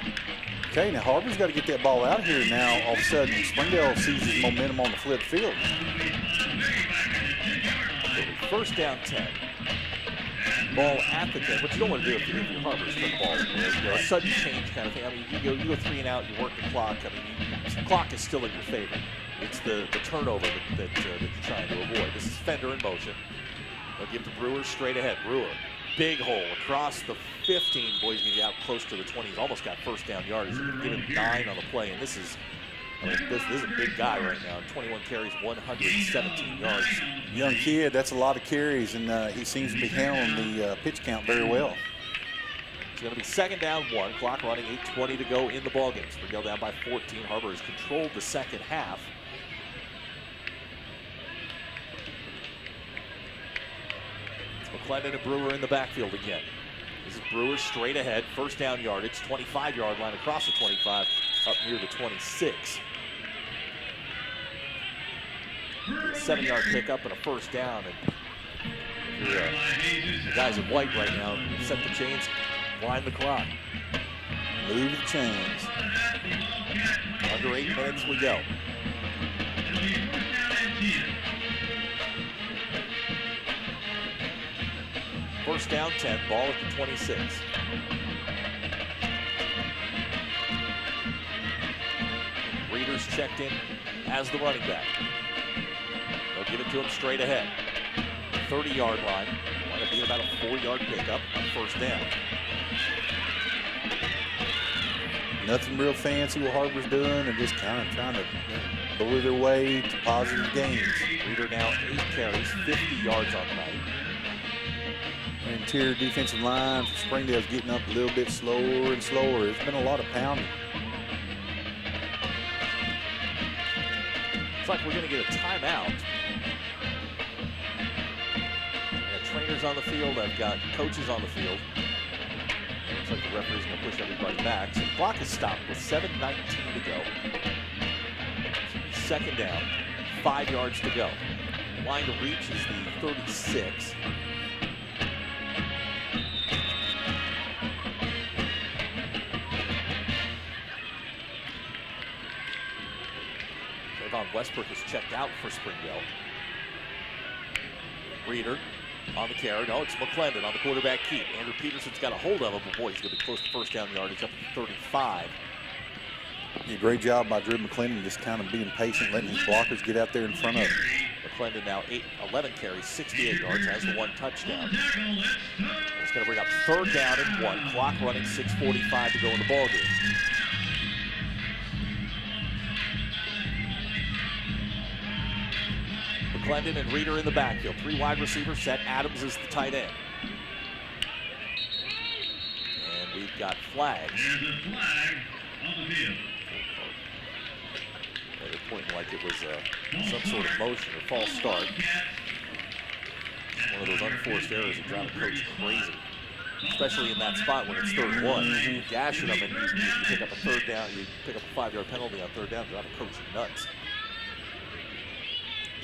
Okay, now Har-Ber's got to get that ball out of here now. All of a sudden, Springdale sees his momentum on the flip field. First down 10. Ball at the 10. What you don't want to do if you're Har-Ber is put the ball in a sudden change kind of thing. I mean, you go 3 and out, you work the clock. I mean, the clock is still in your favor. It's the turnover that you're trying to avoid. This is Fender in motion. They'll give to Brewer straight ahead. Brewer, big hole across the 15. Boys going to get out close to the 20. He's almost got first down yardage. They're going to give him 9 on the play, and this is a big guy right now. 21 carries, 117 yards. Young kid, that's a lot of carries, and he seems to be handling the pitch count very well. It's going to be second down 1. Clock running, 8:20 to go in the ballgame. Springdale down by 14. Har-Ber has controlled the second half. McClendon and Brewer in the backfield again. This is Brewer straight ahead. First down yardage, 25-yard line across the 25, up near the 26. 7-yard pickup and a first down. And the guys in white right now set the chains, wind the clock. Move the chains. Under 8 minutes we go. First down 10, ball at the 26. Reeder's checked in as the running back. They'll give it to him straight ahead. 30-yard line. Might have been about a 4-yard pickup on first down. Nothing real fancy what Har-Ber's doing. They're just kind of trying to bully their way to positive gains. Reeder now 8 carries, 50 yards on the night. Interior defensive line for Springdale's getting up a little bit slower and slower. There's been a lot of pounding. Looks like we're going to get a timeout. I've got trainers on the field. I've got coaches on the field. Looks like the referee's going to push everybody back. So the clock is stopped with 7:19 to go. Second down, 5 yards to go. The line to reach is the 36. Trayvon Westbrook is checked out for Springdale. Reeder on the carry. No, it's McClendon on the quarterback keep. Andrew Peterson's got a hold of him, but boy, he's going to be close to first down yardage up to 35. Yeah, great job by Drew McClendon, just kind of being patient, letting his blockers get out there in front of him. McClendon now 11 carries, 68 yards, has the 1 touchdown. It's going to bring up third down and 1. Clock running, 6:45 to go in the ballgame. McClendon and Reeder in the backfield. 3 wide receivers set. Adams is the tight end. And we've got flags. There's a flag on the field. They're pointing like it was some sort of motion or false start. It's one of those unforced errors that drive a coach crazy, especially in that spot when it's 3rd and 1. Gashing them and you pick up a third down, you pick up a 5-yard penalty on 3rd down, drive a coach nuts.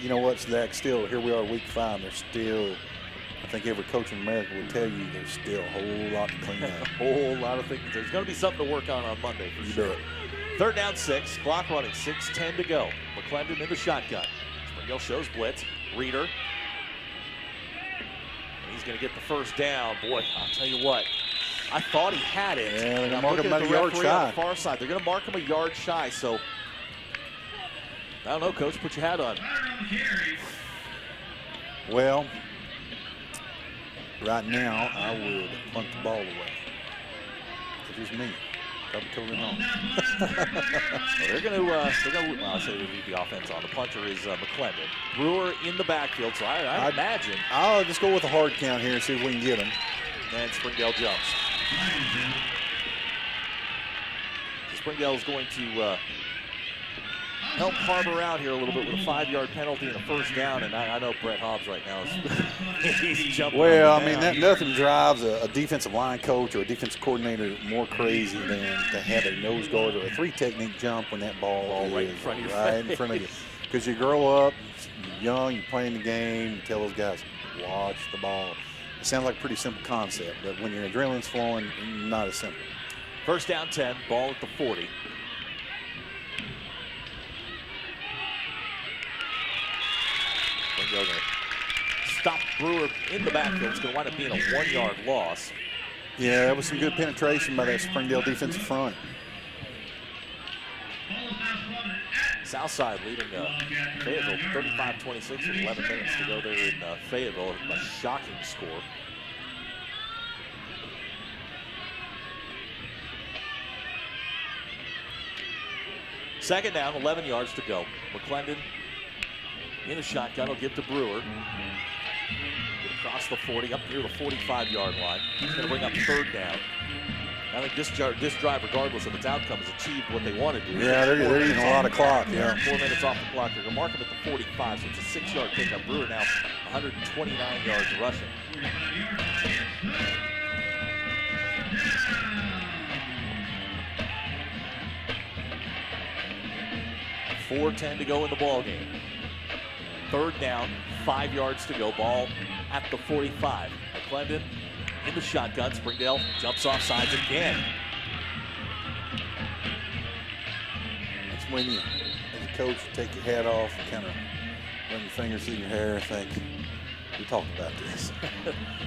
You know what, Zach, still, here we are week 5, there's still, I think every coach in America will tell you there's still a whole lot to clean up. A whole lot of things. There's going to be something to work on Monday for sure. Bet. 3rd down 6, clock running, 6:10 to go. McClendon in the shotgun. Springdale shows blitz. Reeder. And he's going to get the first down. Boy, I'll tell you what, I thought he had it. Yeah, they're going to I'm mark looking him at a the yard referee on shy. the far side. They're going to mark him a yard shy, so I don't know, Coach, put your hat on. Well, right now, I would punt the ball away. If it was me. Probably totally wrong. Well, they're going to, well, I say they lead the offense on. The punter is McClendon. Brewer in the backfield, so I imagine. I'll just go with a hard count here and see if we can get him. And Springdale jumps. So Springdale is going to help Har-Ber out here a little bit with a 5-yard penalty and a first down. And I know Brett Hobbs right now is he's jumping. Well, I mean, nothing drives a defensive line coach or a defensive coordinator more crazy than to have a nose guard or a 3-technique jump when that ball right is in front of your right in front of you. Because you grow up, you're young, you're playing the game, you tell those guys, watch the ball. It sounds like a pretty simple concept, but when your adrenaline's flowing, not as simple. First down 10, ball at the 40. Springdale going to stop Brewer in the backfield. It's going to wind up being a 1-yard loss. Yeah, that was some good penetration by that Springdale defensive front. Southside leading Fayetteville 35-26 with 11 minutes to go there in Fayetteville. A shocking score. Second down, 11 yards to go. McClendon in the shotgun. Will give to Brewer. Get across the 40, up near the 45-yard line. He's going to bring up third down. I think this drive, regardless of its outcome, has achieved what they want to do. Yeah, they're using a lot of clock. Yeah, 4 minutes off the clock. They're going to mark him at the 45, so it's a 6-yard pickup. Brewer now 129 yards rushing. .4:10 to go in the ball game. Third down, 5 yards to go. Ball at the 45. McClendon in the shotgun. Springdale jumps off sides again. That's when you, as a coach, take your hat off and kind of run your fingers through your hair and think, we talked about this.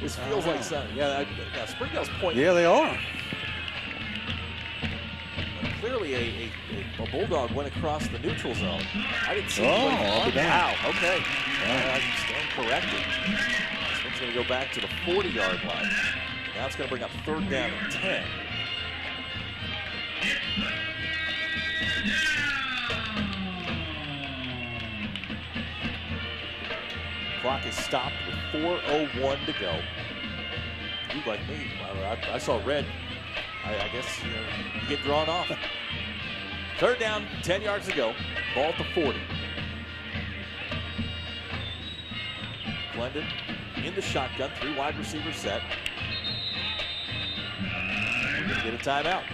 This feels like something. Yeah, Springdale's point. Yeah, they are. Clearly a Bulldog went across the neutral zone. I didn't see it. Wow, okay. I stand corrected. This one's going to go back to the 40-yard line. Now it's going to bring up third down and 10. Clock is stopped with 4:01 to go. You like me, I saw red. I guess you get drawn off. Third down, 10 yards to go. Ball at the 40. Glendon in the shotgun, 3 wide receiver set. We're going to get a timeout.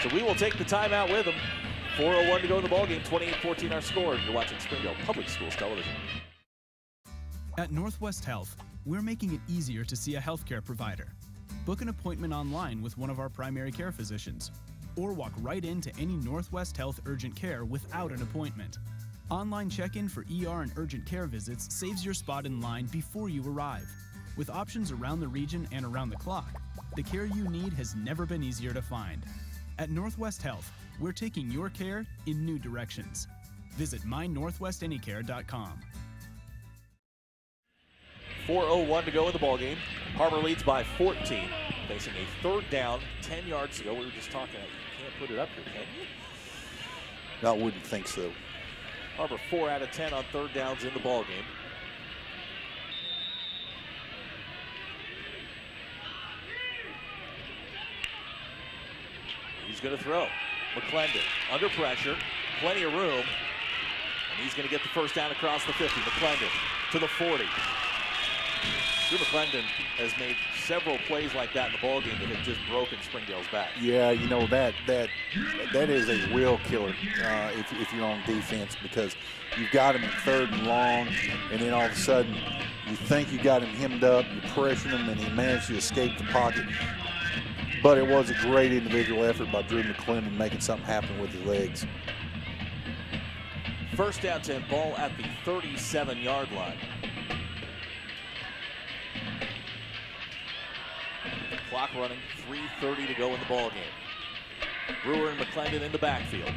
So we will take the timeout with them. 4:01 to go in the ballgame, 28-14 our score. You're watching Springdale Public Schools Television. At Northwest Health, we're making it easier to see a healthcare provider. Book an appointment online with one of our primary care physicians, or walk right into any Northwest Health urgent care without an appointment. Online check-in for ER and urgent care visits saves your spot in line before you arrive. With options around the region and around the clock, the care you need has never been easier to find. At Northwest Health, we're taking your care in new directions. Visit mynorthwestanycare.com. 4:01 to go in the ballgame. Har-Ber leads by 14, facing a third down, 10 yards to go. We were just talking about you can't put it up here, can you? I wouldn't think so. Har-Ber 4 out of 10 on third downs in the ballgame. He's going to throw. McClendon under pressure, plenty of room, and he's going to get the first down across the 50. McClendon to the 40. McClendon has made several plays like that in the ballgame that have just broken Springdale's back. Yeah, you know, that is a will killer if you're on defense, because you've got him in third and long, and then all of a sudden you think you got him hemmed up, you pressure him, and he managed to escape the pocket. But it was a great individual effort by Drew McClendon making something happen with his legs. First down 10, ball at the 37-yard line. Clock running, 3:30 to go in the ballgame. Brewer and McClendon in the backfield.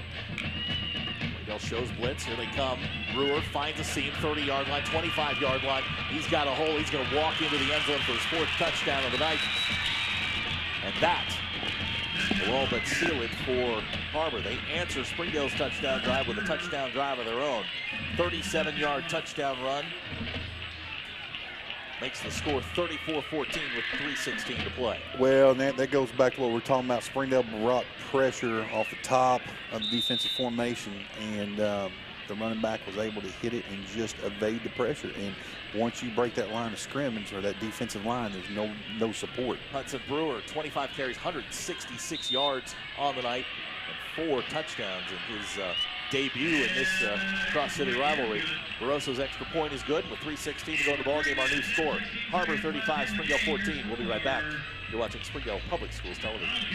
Springdale shows blitz, here they come. Brewer finds a seam, 30-yard line, 25-yard line. He's got a hole, he's going to walk into the end zone for his 4th touchdown of the night. And that will all but seal it for Har-Ber. They answer Springdale's touchdown drive with a touchdown drive of their own. 37-yard touchdown run. Makes the score 34-14 with 3:16 to play. Well, that goes back to what we're talking about. Springdale brought pressure off the top of the defensive formation, and the running back was able to hit it and just evade the pressure. And once you break that line of scrimmage or that defensive line, there's no support. Hudson Brewer, 25 carries, 166 yards on the night, and 4 touchdowns in his debut in this cross-city rivalry. Barroso's extra point is good with 3:16 to go in the ballgame. Our new score, Har-Ber 35, Springdale 14. We'll be right back. You're watching Springdale Public Schools Television.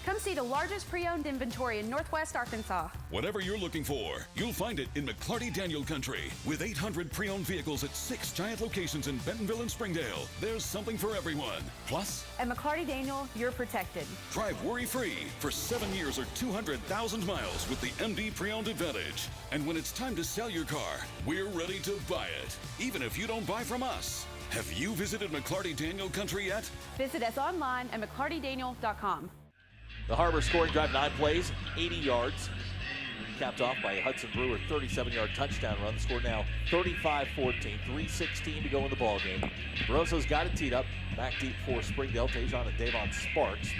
Come see the largest pre-owned inventory in Northwest Arkansas. Whatever you're looking for, you'll find it in McClarty-Daniel Country. With 800 pre-owned vehicles at 6 giant locations in Bentonville and Springdale, there's something for everyone. Plus, At McClarty-Daniel, you're protected. drive worry-free for 7 years or 200,000 miles with the MD Pre-Owned Advantage. And when it's time to sell your car, we're ready to buy it, even if you don't buy from us. Have you visited McClarty-Daniel Country yet? Visit us online at McClartyDaniel.com. The Har-Ber scoring drive, 9 plays, 80 yards. Capped off by Hudson Brewer, 37-yard touchdown run. The score now 35-14, 3:16 to go in the ballgame. Barroso's got it teed up. Back deep for Springdale, Tejon and Davon Sparks.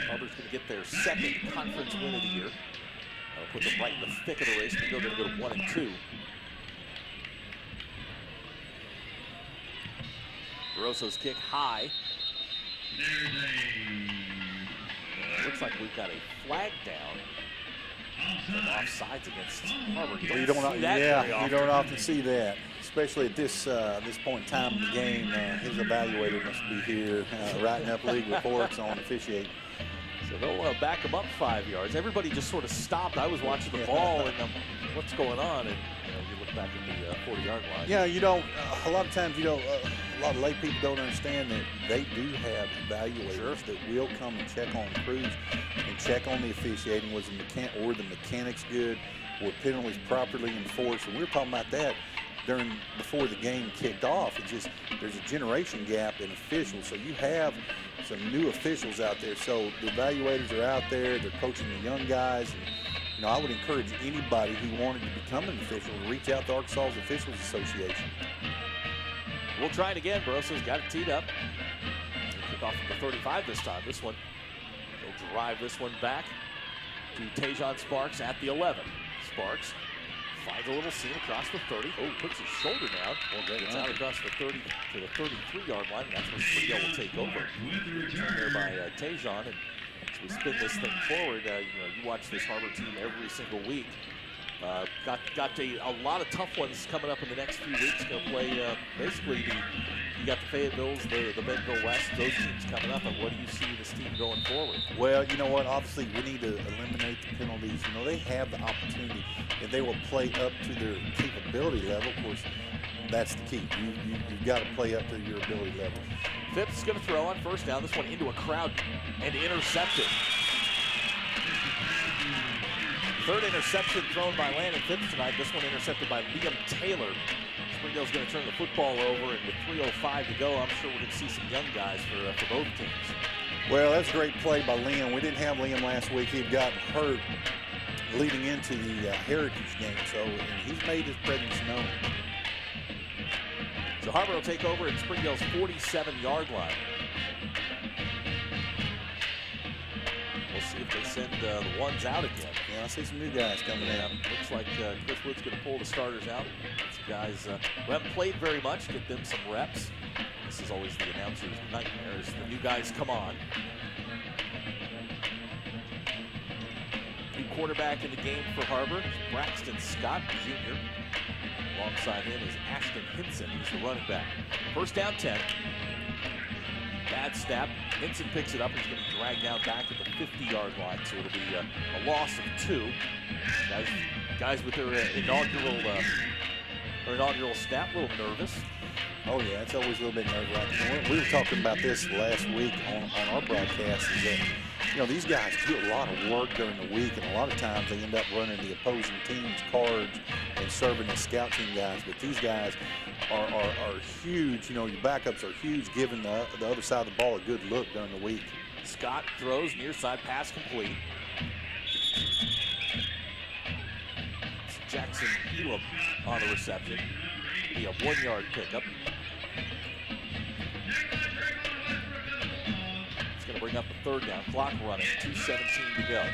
Har-Ber's going to get their second conference win of the year. That'll put them right in the thick of the race. Springdale going to go to 1-2. Barroso's kick high. Looks like we've got a flag down. And offsides against Har-Ber. You don't often see that, especially at this point in time in the game. His evaluator must be here writing up league reports on officiating. So they'll back him up 5 yards. Everybody just sort of stopped. I was watching the ball and what's going on? And you look back at the 40-yard line. Yeah, you don't. A lot of times, a lot of lay people don't understand that they do have evaluators that will come and check on crews and check on the officiating. Was the mechanics good? Were penalties properly enforced? And we were talking about that before the game kicked off. There's a generation gap in officials. So you have some new officials out there. So the evaluators are out there. They're coaching the young guys. And, I would encourage anybody who wanted to become an official to reach out to Arkansas's Officials Association. We'll try it again. Barroso's got it teed up. Kick off at the 35 this time. This one, they'll drive this one back to Tejon Sparks at the 11. Sparks finds a little seam across the 30. Oh, puts his shoulder down. Gets out across the 30 to the 33-yard line. And that's where Springdale will take over. There by Tejon. And as we spin this thing forward, you watch this Har-Ber team every single week. Got a lot of tough ones coming up in the next few weeks. Going to play basically you got the Fayettevilles, the Bentonville West, those teams coming up. And what do you see this team going forward? Well, you know what? Obviously, we need to eliminate the penalties. They have the opportunity. If they will play up to their capability level, of course, that's the key. You've got to play up to your ability level. Phipps is going to throw on first down. This one into a crowd and intercepted. Third interception thrown by Landon Phipps tonight. This one intercepted by Liam Taylor. Springdale's going to turn the football over, and with 3:05 to go, I'm sure we're going to see some young guys for both teams. Well, that's a great play by Liam. We didn't have Liam last week. He had gotten hurt leading into the Heritage game, so he's made his presence known. So Har-Ber will take over at Springdale's 47-yard line. We'll see if they send the ones out again. Yeah, I see some new guys coming in. Looks like Chris Wood's going to pull the starters out. Some guys who haven't played very much, get them some reps. This is always the announcer's nightmare as the new guys come on. New quarterback in the game for Har-Ber, Braxton Scott, Jr. Alongside him is Ashton Hinson. He's the running back. First down 10. Bad snap. Hinson picks it up. He's going to be dragged down back at the 50-yard line, so it'll be a loss of 2. Guys with their inaugural snap, a little nervous. Oh yeah, it's always a little bit nerve-wracking. We were talking about this last week on our broadcast. Is that you know, these guys do a lot of work during the week, and a lot of times they end up running the opposing team's cards and serving the scout team guys. But these guys are huge. You know, your backups are huge, giving the other side of the ball a good look during the week. Scott throws, near side pass complete. It's Jackson Elam on the reception. Be a 1-yard pickup. It's going to bring up a third down. Clock running, 2:17 to go.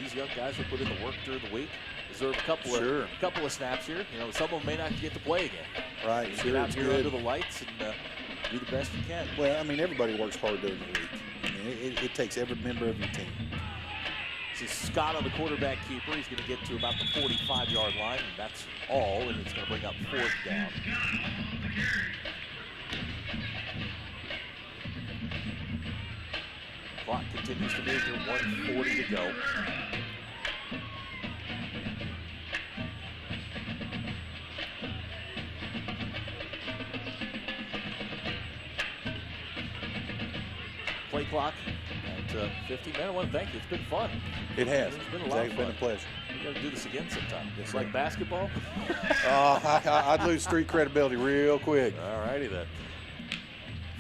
These young guys will put in the work during the week. Deserve a couple of snaps here. You know, some of them may not get to play again. Right, you get out here under the lights and do the best you can. Well, I mean, everybody works hard during the week. I mean, it takes every member of your team. This is Scott on the quarterback keeper. He's going to get to about the 45-yard line, and that's all, and it's going to bring up 4th down. Clock continues to move here, 1:40 to go. Play clock at 50 minutes. I want to thank you. It's been fun. It has. It's been a lot of fun. It's been a pleasure. We got to do this again sometime. It's like basketball. I'd lose street credibility real quick. All righty then.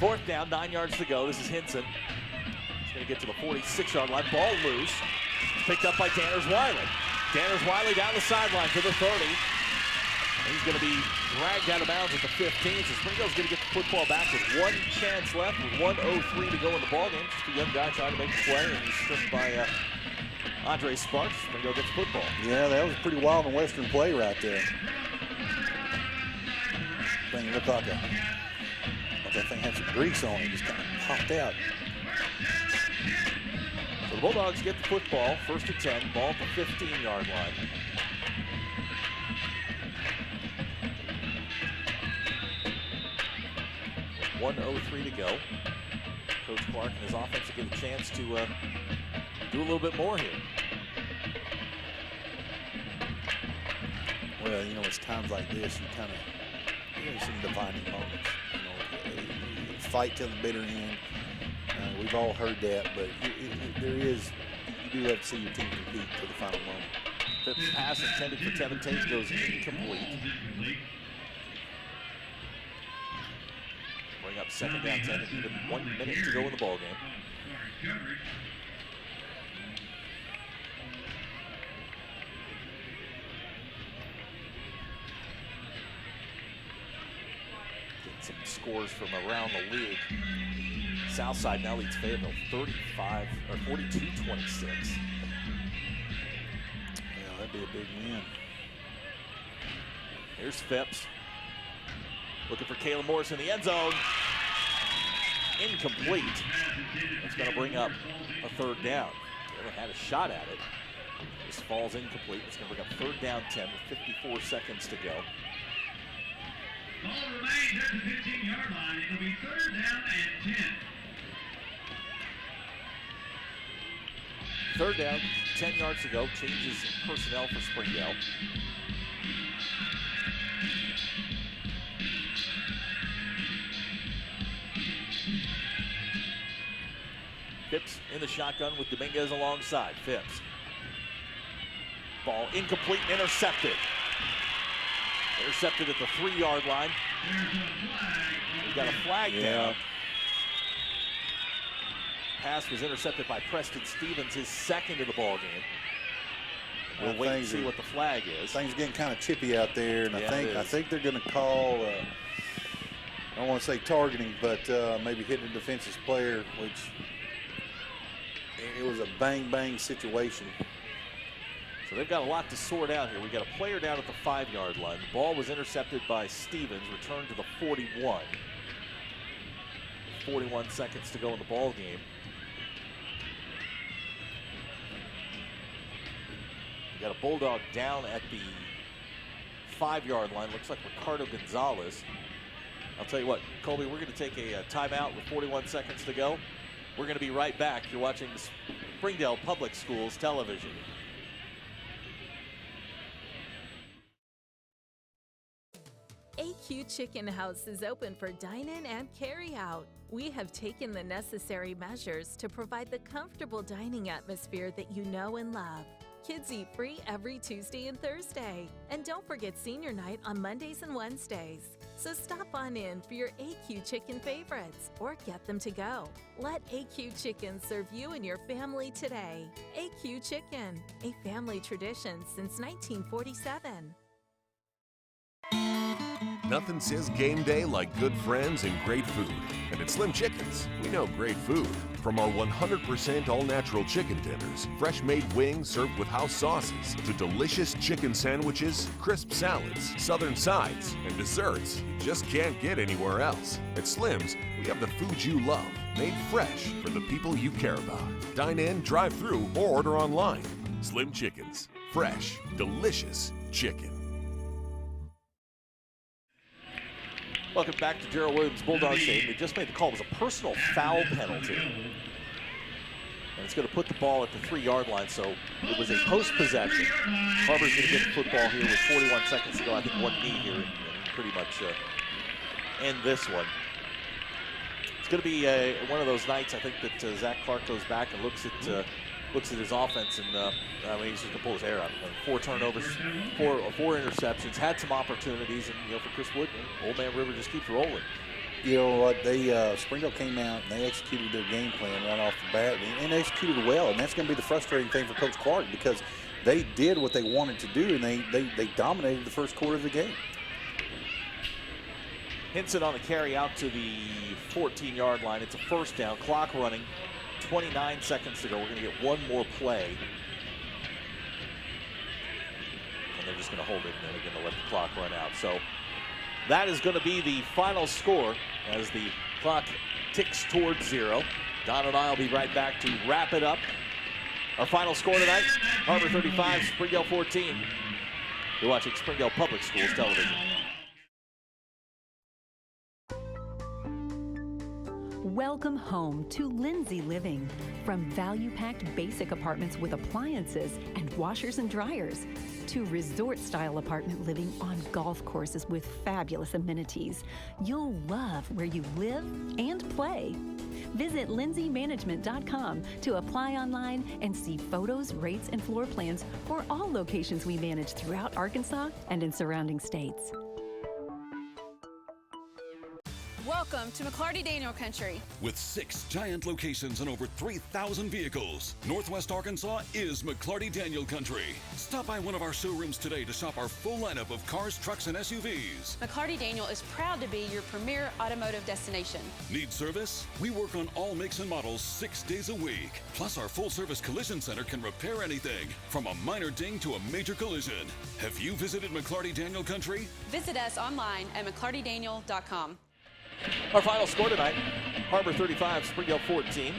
4th down, 9 yards to go. This is Hinson. He's going to get to the 46-yard line. Ball loose. Picked up by Danners Wiley. Danners Wiley down the sideline to the 30. He's going to be dragged out of bounds at the 15. So Springdale's going to get the football back with 1 chance left, with 1:03 to go in the ballgame. Just a young guy trying to make a play, and he's stripped by Andre Sparks. Springdale gets football. Yeah, that was a pretty wild and western play right there. Thing looked like that thing had some grease on it. Just kind of popped out. So the Bulldogs get the football, 1st and 10, ball at the 15-yard line. With 1:03 to go. Coach Clark and his offense will get a chance to do a little bit more here. Well, you know, it's times like this you kind of some defining moments. You know, fight till the bitter end. We've all heard that, but you do have to see your team compete to the final moment. Phipps' pass intended for Tevin Tate goes incomplete. Bring up 2nd down 10 and even 1 minute to go in the ballgame. Some scores from around the league. Southside now leads Fayetteville 42-26. Yeah, that'd be a big win. Here's Phipps. Looking for Caleb Morris in the end zone. Incomplete. That's going to bring up a 3rd down. Taylor had a shot at it. This falls incomplete. It's going to bring up 3rd down 10 with 54 seconds to go. Ball remains at the 15-yard line. It'll be 3rd down and 10. 3rd down, 10 yards to go. Changes personnel for Springdale. Phipps in the shotgun with Dominguez alongside. Phipps. Ball incomplete and intercepted. Intercepted at the 3-yard line. We've got a flag down. Pass was intercepted by Preston Stevens, his 2nd of the ball game. We'll wait and see what the flag is. Things getting kind of chippy out there, and yeah, I think they're going to call. I don't want to say targeting, but maybe hitting a defensive player, which it was a bang situation. So they've got a lot to sort out here. We got a player down at the 5-yard line. The ball was intercepted by Stevens, returned to the 41. 41 seconds to go in the ball game. We got a Bulldog down at the 5-yard line. Looks like Ricardo Gonzalez. I'll tell you what, Colby, we're going to take a timeout with 41 seconds to go. We're going to be right back. You're watching Springdale Public Schools Television. AQ Chicken House is open for dine-in and carry-out. We have taken the necessary measures to provide the comfortable dining atmosphere that you know and love. Kids eat free every Tuesday and Thursday. And don't forget senior night on Mondays and Wednesdays. So stop on in for your AQ Chicken favorites or get them to go. Let AQ Chicken serve you and your family today. AQ Chicken, a family tradition since 1947. Nothing says game day like good friends and great food. And at Slim Chickens, we know great food. From our 100% all-natural chicken tenders, fresh-made wings served with house sauces, to delicious chicken sandwiches, crisp salads, southern sides, and desserts you just can't get anywhere else. At Slim's, we have the food you love, made fresh for the people you care about. Dine in, drive through, or order online. Slim Chickens. Fresh, delicious chicken. Welcome back to Darrell Williams Bulldogs game. They just made the call. It was a personal foul penalty. And it's going to put the ball at the 3-yard line, so it was a post-possession. Har-Ber's going to get the football here with 41 seconds to go. I think one knee here and pretty much end this one. It's going to be one of those nights, I think, that Zach Clark goes back and looks at his offense, and he's just going to pull his hair out. 4 turnovers, four interceptions, had some opportunities, and for Chris Wood, Old Man River just keeps rolling. You know what? They Springdale came out and they executed their game plan right off the bat, and they executed well. And that's going to be the frustrating thing for Coach Clark, because they did what they wanted to do, and they dominated the first quarter of the game. Hinson on the carry out to the 14-yard line. It's a first down. Clock running. 29 seconds to go. We're going to get one more play. And they're just going to hold it, and then they're going to let the clock run out. So that is going to be the final score as the clock ticks towards 0. Don and I will be right back to wrap it up. Our final score tonight, Har-Ber 35, Springdale 14. You're watching Springdale Public Schools Television. Welcome home to Lindsay Living. From value-packed basic apartments with appliances and washers and dryers to resort-style apartment living on golf courses with fabulous amenities, you'll love where you live and play. Visit lindsaymanagement.com to apply online and see photos, rates, and floor plans for all locations we manage throughout Arkansas and in surrounding states. Welcome to McClarty Daniel Country. With 6 giant locations and over 3,000 vehicles, Northwest Arkansas is McClarty Daniel Country. Stop by one of our showrooms today to shop our full lineup of cars, trucks, and SUVs. McClarty Daniel is proud to be your premier automotive destination. Need service? We work on all makes and models 6 days a week. Plus, our full-service collision center can repair anything, from a minor ding to a major collision. Have you visited McClarty Daniel Country? Visit us online at McClartyDaniel.com. Our final score tonight, Har-Ber 35, Springdale 14.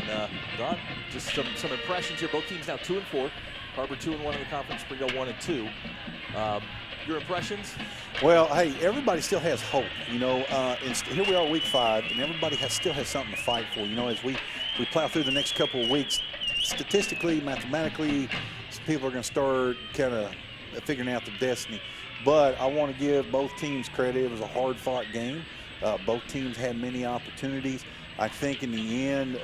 And Don, just some impressions here. Both teams now 2-4. Har-Ber 2-1 in the conference, Springdale 1-2. Your impressions? Well, hey, everybody still has hope. You know, here we are, week 5, and everybody still has something to fight for. You know, as we plow through the next couple of weeks, statistically, mathematically, people are going to start kind of figuring out their destiny. But I want to give both teams credit. It was a hard-fought game. Both teams had many opportunities. I think in the end,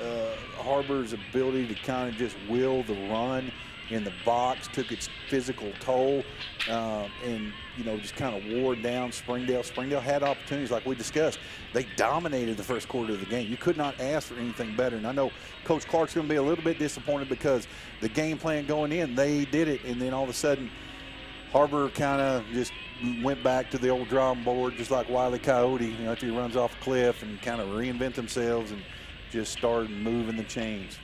Har-Ber's ability to kind of just will the run in the box took its physical toll, and just kind of wore down Springdale. Springdale had opportunities like we discussed. They dominated the first quarter of the game. You could not ask for anything better. And I know Coach Clark's going to be a little bit disappointed because the game plan going in, they did it, and then all of a sudden Har-Ber kind of just went back to the old drawing board, just like Wile E. Coyote, after he runs off a cliff, and kind of reinvent themselves and just started moving the chains.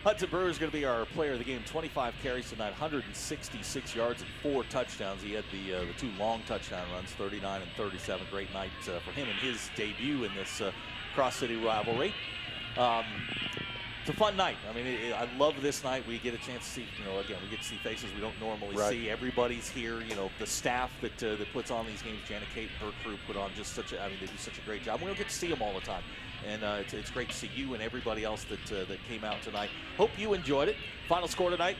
Hudson Brewer is going to be our player of the game. 25 carries tonight, 166 yards and 4 touchdowns. He had the 2 long touchdown runs, 39 and 37. Great night for him in his debut in this cross-city rivalry. It's a fun night. I mean, I love this night. We get a chance to see, again, we get to see faces we don't normally see. Everybody's here. The staff that puts on these games, Janet Kate and her crew put on just they do such a great job. We don't get to see them all the time. And it's great to see you and everybody else that came out tonight. Hope you enjoyed it. Final score tonight,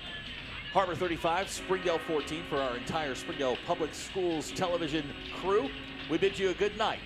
Har-Ber 35, Springdale 14 for our entire Springdale Public Schools television crew. We bid you a good night.